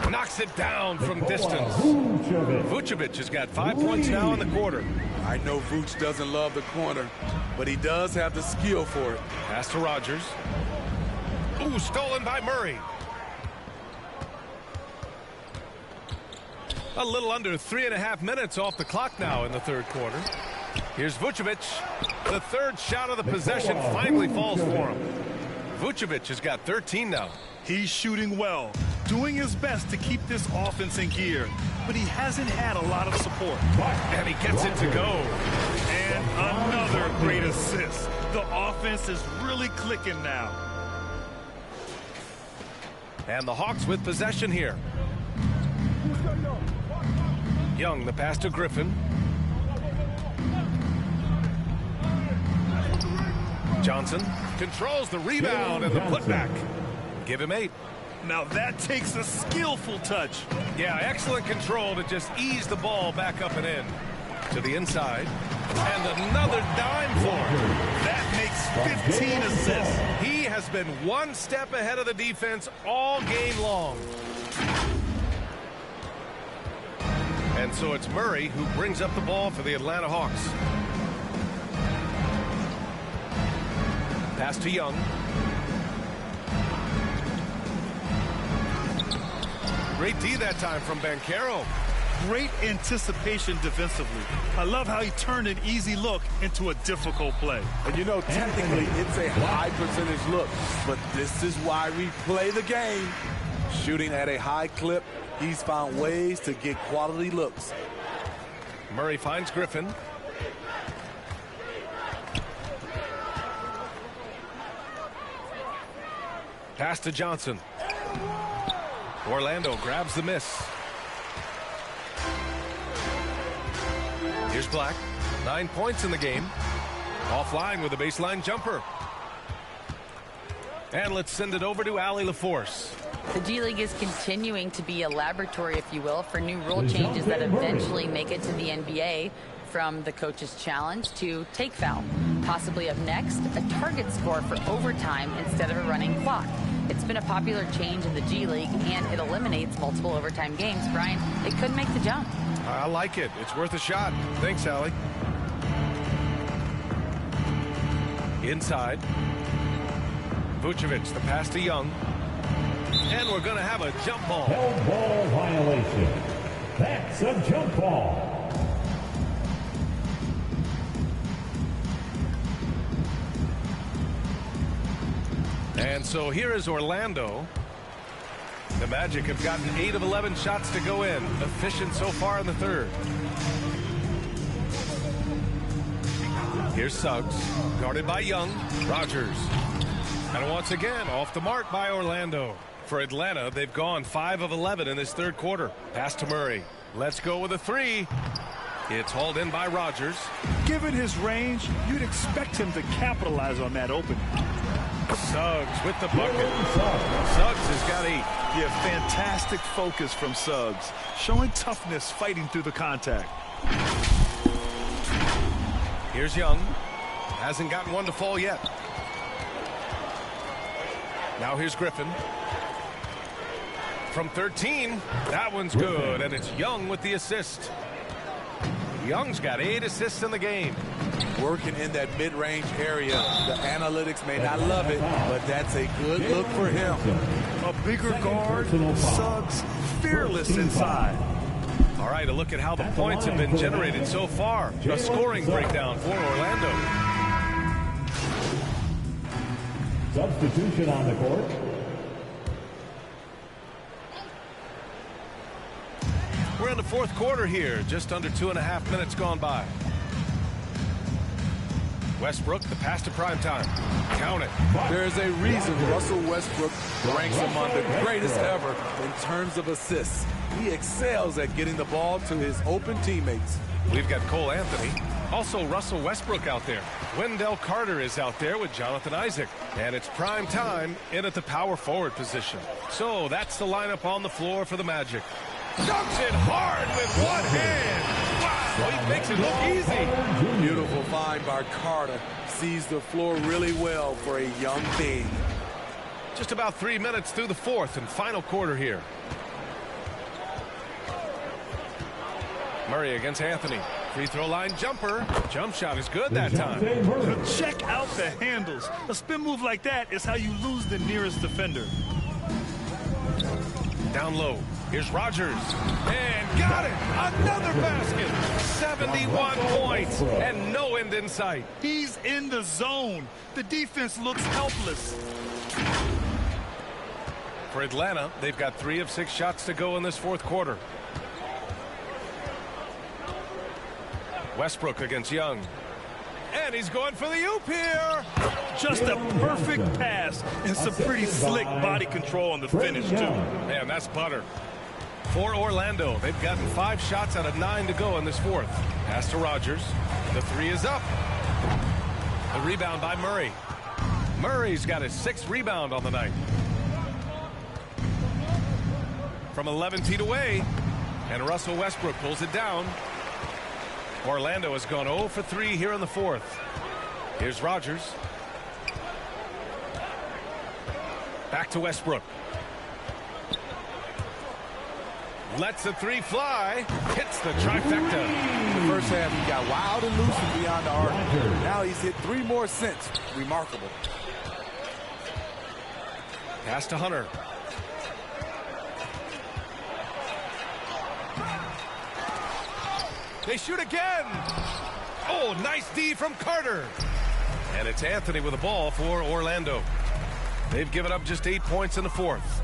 [SPEAKER 11] Knocks it down from distance. Vucevic has got 5 points now in the quarter.
[SPEAKER 13] I know Vuce doesn't love the corner, but he does have the skill for it.
[SPEAKER 11] Pass to Rogers. Ooh, stolen by Murray. A little under 3.5 minutes off the clock now in the third quarter. Here's Vucevic. The third shot of the possession finally falls for him. Vucevic has got 13 now.
[SPEAKER 12] He's shooting well, doing his best to keep this offense in gear, but he hasn't had a lot of support.
[SPEAKER 11] And he gets it to go.
[SPEAKER 12] And another great assist. The offense is really clicking now.
[SPEAKER 11] And the Hawks with possession here. Young, the pass to Griffin. Johnson controls the rebound and the putback. Give him 8.
[SPEAKER 12] Now that takes a skillful touch.
[SPEAKER 11] Yeah, excellent control to just ease the ball back up and in. To the inside. And another dime for him.
[SPEAKER 12] That makes 15 assists.
[SPEAKER 11] He has been 1 step ahead of the defense all game long. And so it's Murray who brings up the ball for the Atlanta Hawks. Pass to Young. Great D that time from Banchero.
[SPEAKER 12] Great anticipation defensively. I love how he turned an easy look into a difficult play.
[SPEAKER 13] And you know, technically, it's a high percentage look, but this is why we play the game. Shooting at a high clip, he's found ways to get quality looks.
[SPEAKER 11] Murray finds Griffin. Pass to Johnson. Orlando grabs the miss. Here's Black. 9 points in the game. Offline with a baseline jumper. And let's send it over to Allie LaForce.
[SPEAKER 14] The G League is continuing to be a laboratory, if you will, for new rule changes that eventually make it to the NBA. From the coach's challenge to take foul. Possibly up next, a target score for overtime instead of a running clock. It's been a popular change in the G League, and it eliminates multiple overtime games. Brian, they couldn't make the jump.
[SPEAKER 11] I like it. It's worth a shot. Thanks, Allie. Inside. Vucevic, the pass to Young. And we're going to have a jump ball.
[SPEAKER 9] Held ball violation. That's a jump ball.
[SPEAKER 11] And so here is Orlando. The Magic have gotten 8 of 11 shots to go in. Efficient so far in the third. Here's Suggs, guarded by Young. Rogers. And once again, off the mark by Orlando. For Atlanta, they've gone 5 of 11 in this third quarter. Pass to Murray. Let's go with a 3. It's hauled in by Rogers.
[SPEAKER 12] Given his range, you'd expect him to capitalize on that opening.
[SPEAKER 11] Suggs with the bucket. Suggs has got 8.
[SPEAKER 12] Yeah, fantastic focus from Suggs. Showing toughness, fighting through the contact.
[SPEAKER 11] Here's Young. Hasn't gotten one to fall yet. Now here's Griffin. From 13, that one's good, and it's Young with the assist. Young's got 8 assists in the game.
[SPEAKER 13] Working in that mid-range area. The analytics may not love it, but that's a good look for him.
[SPEAKER 12] A bigger guard, Suggs fearless inside.
[SPEAKER 11] All right, a look at how the points have been generated so far. A scoring breakdown for Orlando.
[SPEAKER 9] Substitution on the court.
[SPEAKER 11] We're in the fourth quarter here, just under 2.5 minutes gone by. Westbrook, the pass to Primetime. Count it.
[SPEAKER 13] There's a reason Russell Westbrook ranks among the greatest ever in terms of assists. He excels at getting the ball to his open teammates.
[SPEAKER 11] We've got Cole Anthony. Also Russell Westbrook out there. Wendell Carter is out there with Jonathan Isaac. And it's prime time in at the power forward position. So that's the lineup on the floor for the Magic. Dunks it hard with one hand. Wow, he makes it look easy.
[SPEAKER 13] Beautiful find by Carter. Sees the floor really well for a young team.
[SPEAKER 11] Just about 3 minutes through the fourth and final quarter here. Murray against Anthony. Free throw line jumper. Jump shot is good that time.
[SPEAKER 12] Check out the handles. A spin move like that is how you lose the nearest defender.
[SPEAKER 11] Down low. Here's Rogers. And got it. Another basket. 71 points. And no end in sight.
[SPEAKER 12] He's in the zone. The defense looks helpless.
[SPEAKER 11] For Atlanta, they've got 3 of 6 shots to go in this fourth quarter. Westbrook against Young. And he's going for the oop here.
[SPEAKER 12] Just a perfect pass and some pretty slick body control on the finish, too.
[SPEAKER 11] Man, that's butter. For Orlando, they've gotten 5 shots out of 9 to go in this fourth. Pass to Rogers. The 3 is up. The rebound by Murray. Murray's got his 6th rebound on the night. From 11 feet away, and Russell Westbrook pulls it down. Orlando has gone 0 for 3 here in the fourth. Here's Rogers. Back to Westbrook. Lets the 3 fly. Hits the trifecta.
[SPEAKER 13] The first half, he got wild and loose and beyond the arc. Now he's hit 3 more since. Remarkable.
[SPEAKER 11] Pass to Hunter. They shoot again. Oh, nice D from Carter. And it's Anthony with the ball for Orlando. They've given up just 8 points in the fourth.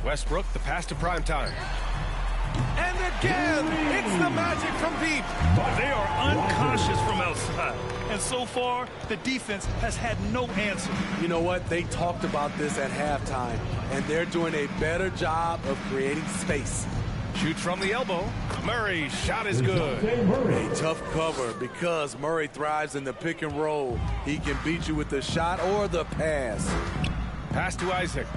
[SPEAKER 11] Westbrook, the pass to Primetime. And again, it's the Magic from deep.
[SPEAKER 12] They are unconscious from outside. And so far, the defense has had no answer.
[SPEAKER 13] You know what? They talked about this at halftime, and they're doing a better job of creating space.
[SPEAKER 11] Shoots from the elbow. Murray's shot is good.
[SPEAKER 13] A tough cover because Murray thrives in the pick and roll. He can beat you with the shot or the pass.
[SPEAKER 11] Pass to Isaac.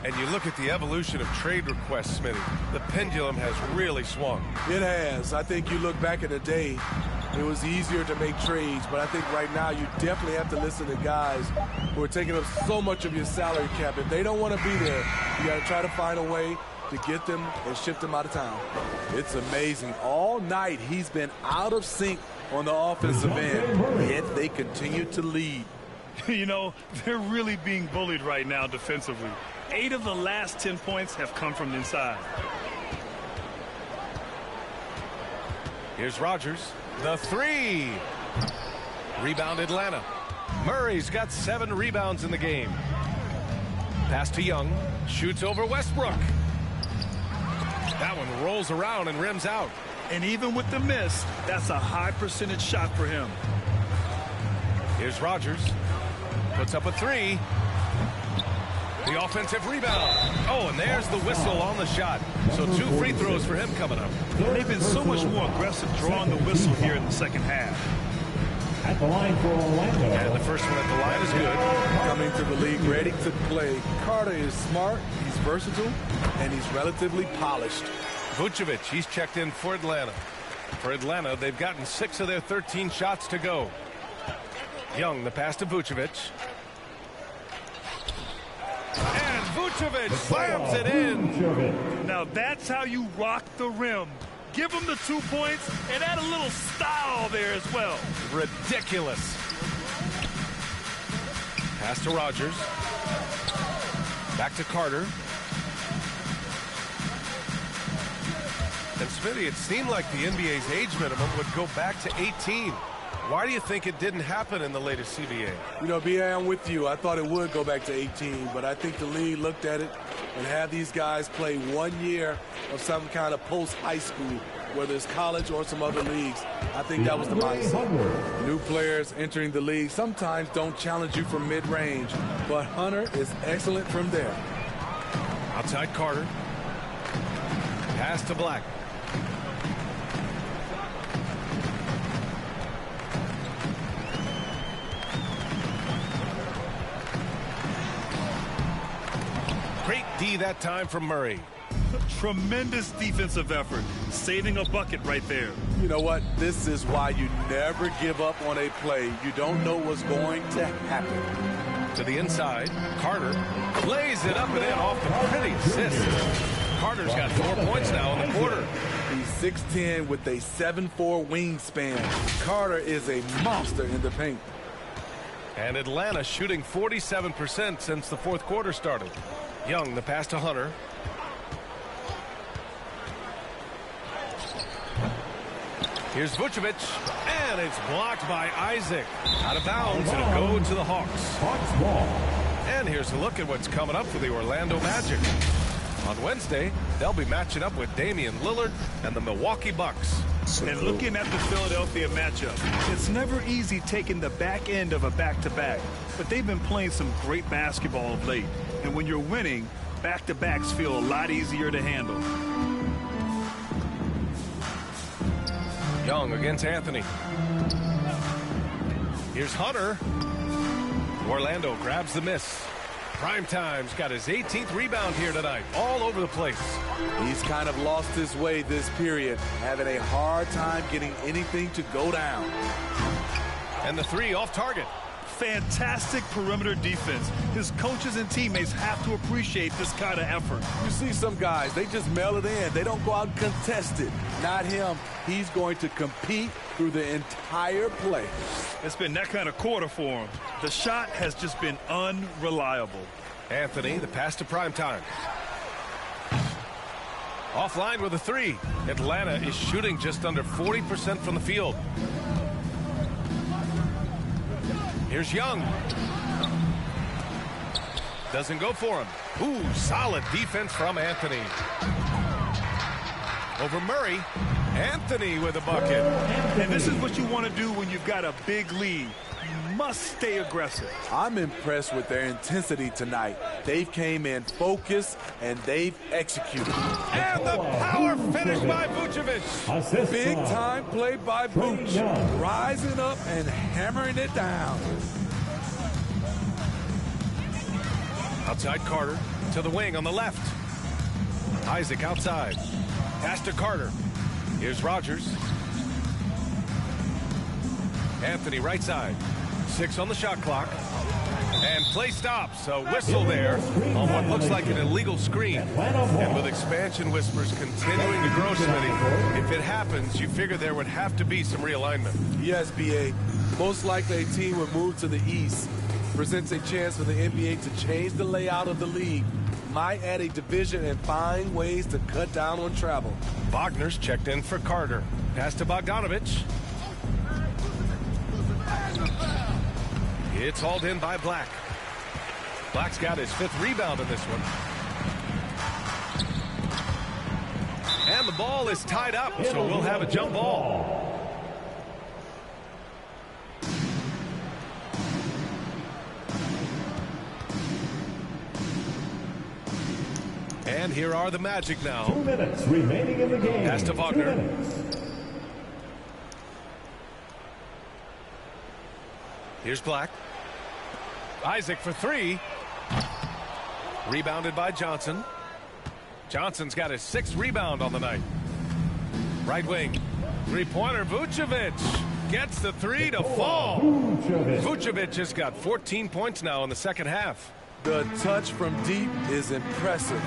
[SPEAKER 11] And you look at the evolution of trade requests, Smitty. The pendulum has really swung.
[SPEAKER 13] It has. I think you look back at the day, it was easier to make trades. But I think right now you definitely have to listen to guys who are taking up so much of your salary cap. If they don't want to be there, you got to try to find a way to get them and ship them out of town. It's amazing. All night he's been out of sync on the offensive end, yet they continue to lead.
[SPEAKER 12] You know, they're really being bullied right now defensively. 8 of the last 10 points have come from the inside.
[SPEAKER 11] Here's Rogers. The 3. Rebound Atlanta. Murray's got 7 rebounds in the game. Pass to Young. Shoots over Westbrook. That one rolls around and rims out.
[SPEAKER 12] And even with the miss, that's a high percentage shot for him.
[SPEAKER 11] Here's Rogers. Puts up a 3. The offensive rebound. Oh, and there's the whistle on the shot. So 2 free throws for him coming up.
[SPEAKER 12] They've been so much more aggressive drawing the whistle here in the second half.
[SPEAKER 9] At the line for Orlando.
[SPEAKER 11] And the first one at the line is good.
[SPEAKER 13] Coming to the league ready to play. Carter is smart, he's versatile, and he's relatively polished.
[SPEAKER 11] Vucevic, he's checked in for Atlanta. For Atlanta, they've gotten 6 of their 13 shots to go. Young, the pass to Vucevic. And Vucevic slams it in.
[SPEAKER 12] Now that's how you rock the rim. Give him the 2 points and add a little style there as well.
[SPEAKER 11] Ridiculous. Pass to Rogers. Back to Carter. And Smitty, it seemed like the NBA's age minimum would go back to 18. Why do you think it didn't happen in the latest CBA?
[SPEAKER 13] You know, B.A., I'm with you. I thought it would go back to 18, but I think the league looked at it and had these guys play 1 year of some kind of post-high school, whether it's college or some other leagues. I think that was the mindset. New players entering the league sometimes don't challenge you from mid-range, but Hunter is excellent from there.
[SPEAKER 11] Outside Carter. Pass to Black. Great D that time from Murray.
[SPEAKER 12] Tremendous defensive effort, saving a bucket right there.
[SPEAKER 13] You know what? This is why you never give up on a play. You don't know what's going to happen.
[SPEAKER 11] To the inside, Carter lays it up and in off the pretty assist. Carter's got 4 points now in the quarter.
[SPEAKER 13] He's 6'10" with a 7'4" wingspan. Carter is a monster in the paint.
[SPEAKER 11] And Atlanta shooting 47% since the fourth quarter started. Young, the pass to Hunter. Here's Vucevic, and it's blocked by Isaac. Out of bounds, it'll go to the Hawks.
[SPEAKER 9] Hawks ball.
[SPEAKER 11] And here's a look at what's coming up for the Orlando Magic. On Wednesday, they'll be matching up with Damian Lillard and the Milwaukee Bucks.
[SPEAKER 12] And looking at the Philadelphia matchup, it's never easy taking the back end of a back-to-back, but they've been playing some great basketball of late. And when you're winning, back-to-backs feel a lot easier to handle.
[SPEAKER 11] Young against Anthony. Here's Hunter. Orlando grabs the miss. Primetime's got his 18th rebound here tonight, all over the place.
[SPEAKER 13] He's kind of lost his way this period, having a hard time getting anything to go down.
[SPEAKER 11] And the 3 off target.
[SPEAKER 12] Fantastic perimeter defense. His coaches and teammates have to appreciate this kind of effort.
[SPEAKER 13] You see some guys, they just mail it in. They don't go out and contest it. Not him. He's going to compete through the entire play.
[SPEAKER 12] It's been that kind of quarter for him. The shot has just been unreliable.
[SPEAKER 11] Anthony, the pass to Primetime. Offline with a 3. Atlanta is shooting just under 40% from the field. Here's Young. Doesn't go for him. Ooh, solid defense from Anthony. Over Murray. Anthony with a bucket.
[SPEAKER 12] And this is what you want to do when you've got a big lead. You must stay aggressive.
[SPEAKER 13] I'm impressed with their intensity tonight. They've came in focused and they've executed.
[SPEAKER 11] And the power finish by Vucevic.
[SPEAKER 13] Big time play by Vucevic. Rising up and hammering it down.
[SPEAKER 11] Outside Carter to the wing on the left. Isaac outside. Pass to Carter. Here's Rogers. Anthony right side. 6 on the shot clock. And play stops. A whistle there on what looks like an illegal screen. And with expansion whispers continuing to grow, Smitty, if it happens, you figure there would have to be some realignment.
[SPEAKER 13] Yes, B.A. Most likely a team would move to the east. Presents a chance for the NBA to change the layout of the league. Might add a division and find ways to cut down on travel.
[SPEAKER 11] Wagner's checked in for Carter. Pass to Bogdanovich. It's hauled in by Black. Black's got his 5th rebound in this one. And the ball is tied up, so we'll have a jump ball. And here are the Magic now.
[SPEAKER 9] 2 minutes remaining in the game.
[SPEAKER 11] Pass to Wagner. Here's Black. Isaac for 3. Rebounded by Johnson. Johnson's got his 6th rebound on the night. Right wing. 3-pointer. Vucevic gets the 3 to fall. Vucevic has got 14 points now in the second half.
[SPEAKER 13] The touch from deep is impressive.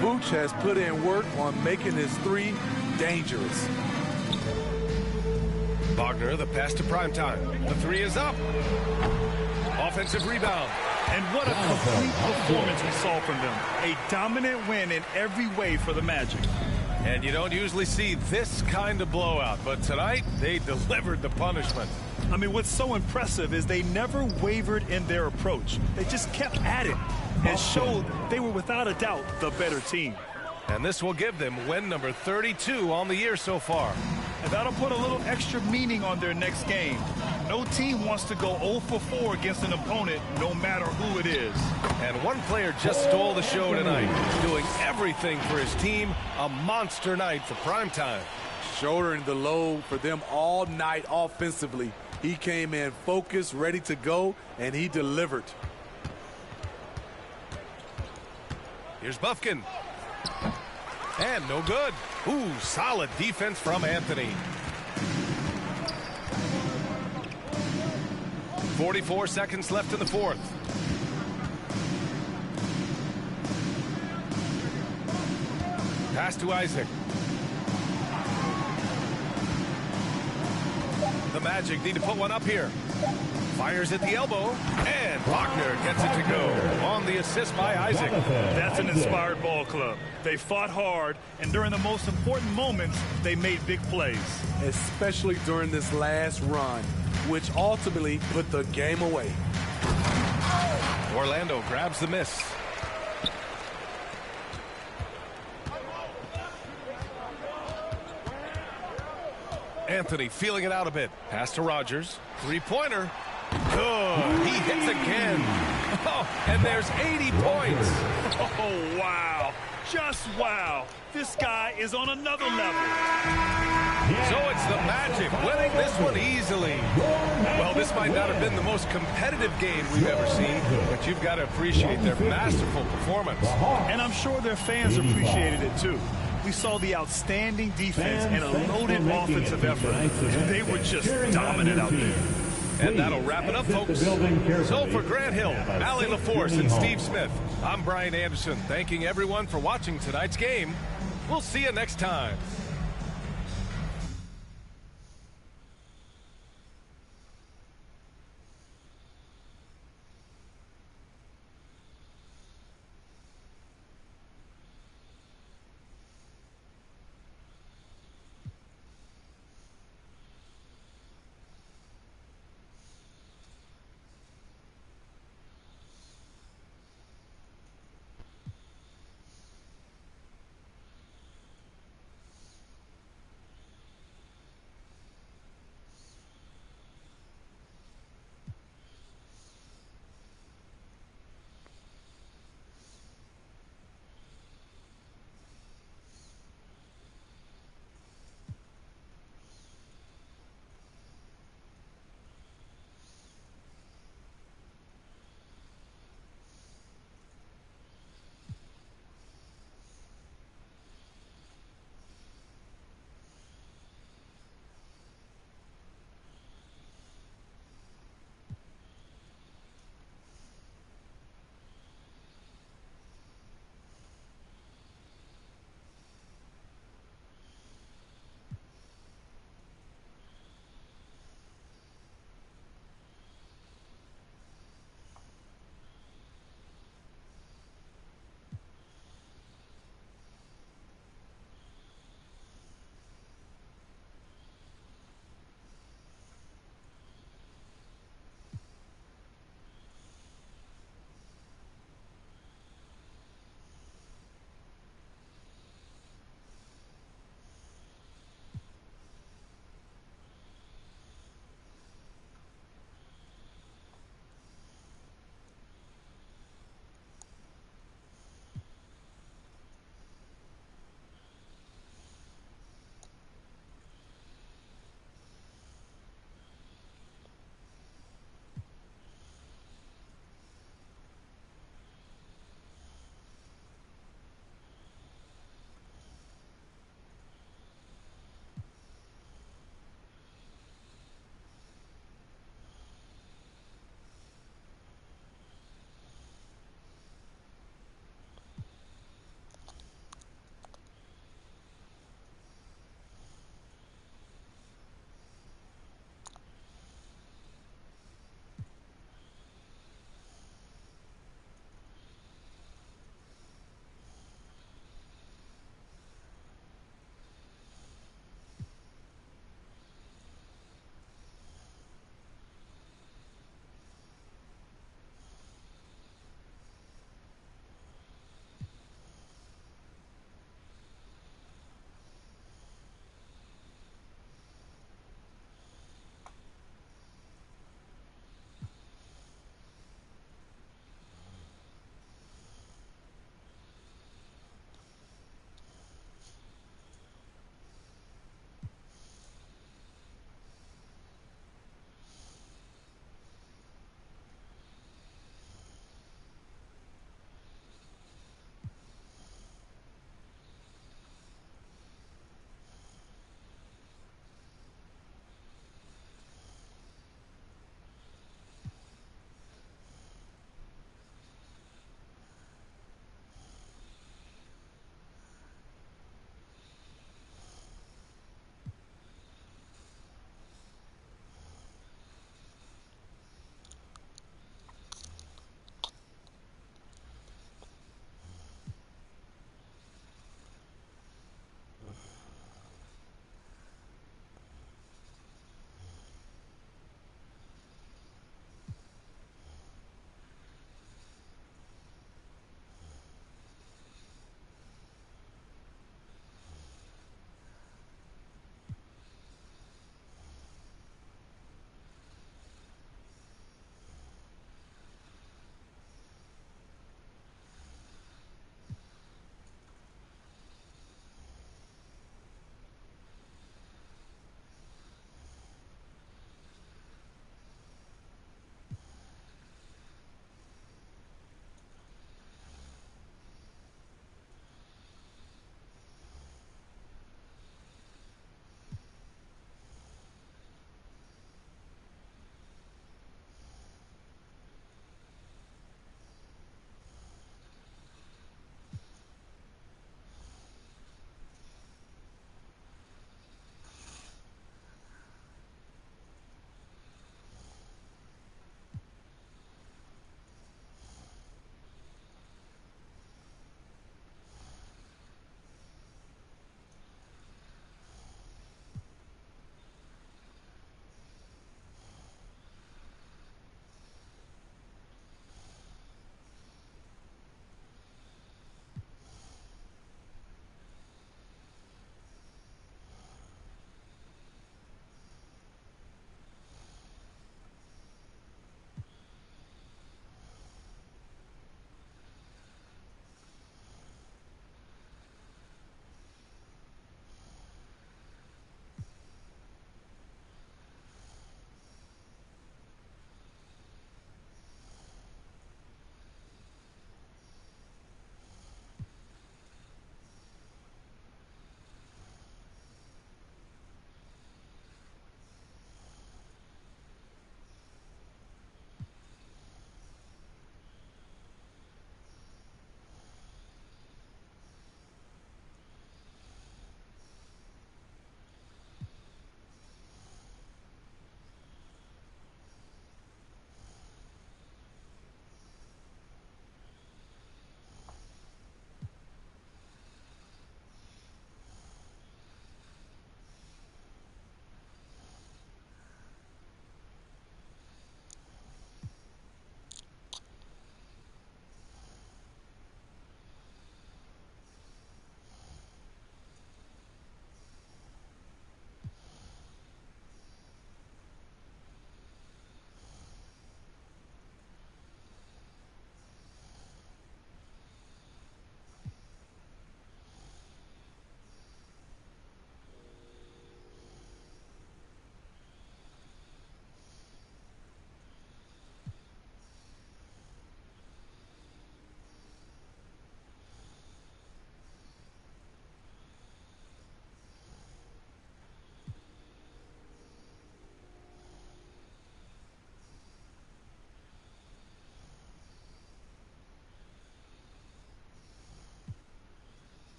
[SPEAKER 13] Vooch has put in work on making his 3 dangerous.
[SPEAKER 11] Wagner, the pass to Primetime. The 3 is up. Offensive rebound.
[SPEAKER 12] And what a complete performance we saw from them. A dominant win in every way for the Magic.
[SPEAKER 11] And you don't usually see this kind of blowout, but tonight they delivered the punishment.
[SPEAKER 12] I mean, what's so impressive is they never wavered in their approach. They just kept at it and showed they were without a doubt the better team.
[SPEAKER 11] And this will give them win number 32 on the year so far.
[SPEAKER 12] And that'll put a little extra meaning on their next game. No team wants to go 0 for 4 against an opponent, no matter who it is.
[SPEAKER 11] And one player just stole the show tonight, doing everything for his team. A monster night for Primetime.
[SPEAKER 13] Shouldering the load for them all night offensively. He came in focused, ready to go, and he delivered.
[SPEAKER 11] Here's Bufkin. And no good. Ooh, solid defense from Anthony. 44 seconds left in the 4th. Pass to Isaac. The Magic need to put one up here. Fires at the elbow, and Wagner gets it to go on the assist by Isaac.
[SPEAKER 12] That's an inspired ball club. They fought hard, and during the most important moments, they made big plays.
[SPEAKER 13] Especially during this last run, which ultimately put the game away.
[SPEAKER 11] Orlando grabs the miss. Anthony feeling it out a bit. Pass to Rogers. 3-pointer. Good. He hits again. Oh, and there's 80 points.
[SPEAKER 12] Oh, wow. Just wow. This guy is on another level.
[SPEAKER 11] So it's the Magic winning this one easily. Well, this might not have been the most competitive game we've ever seen, but you've got to appreciate their masterful performance.
[SPEAKER 12] And I'm sure their fans appreciated it, too. We saw the outstanding defense and a loaded offensive effort. They were just dominant out there.
[SPEAKER 11] And that'll wrap it up, folks. So for Grant Hill, Allie LaForce, and Steve Smith, I'm Brian Anderson, thanking everyone for watching tonight's game. We'll see you next time.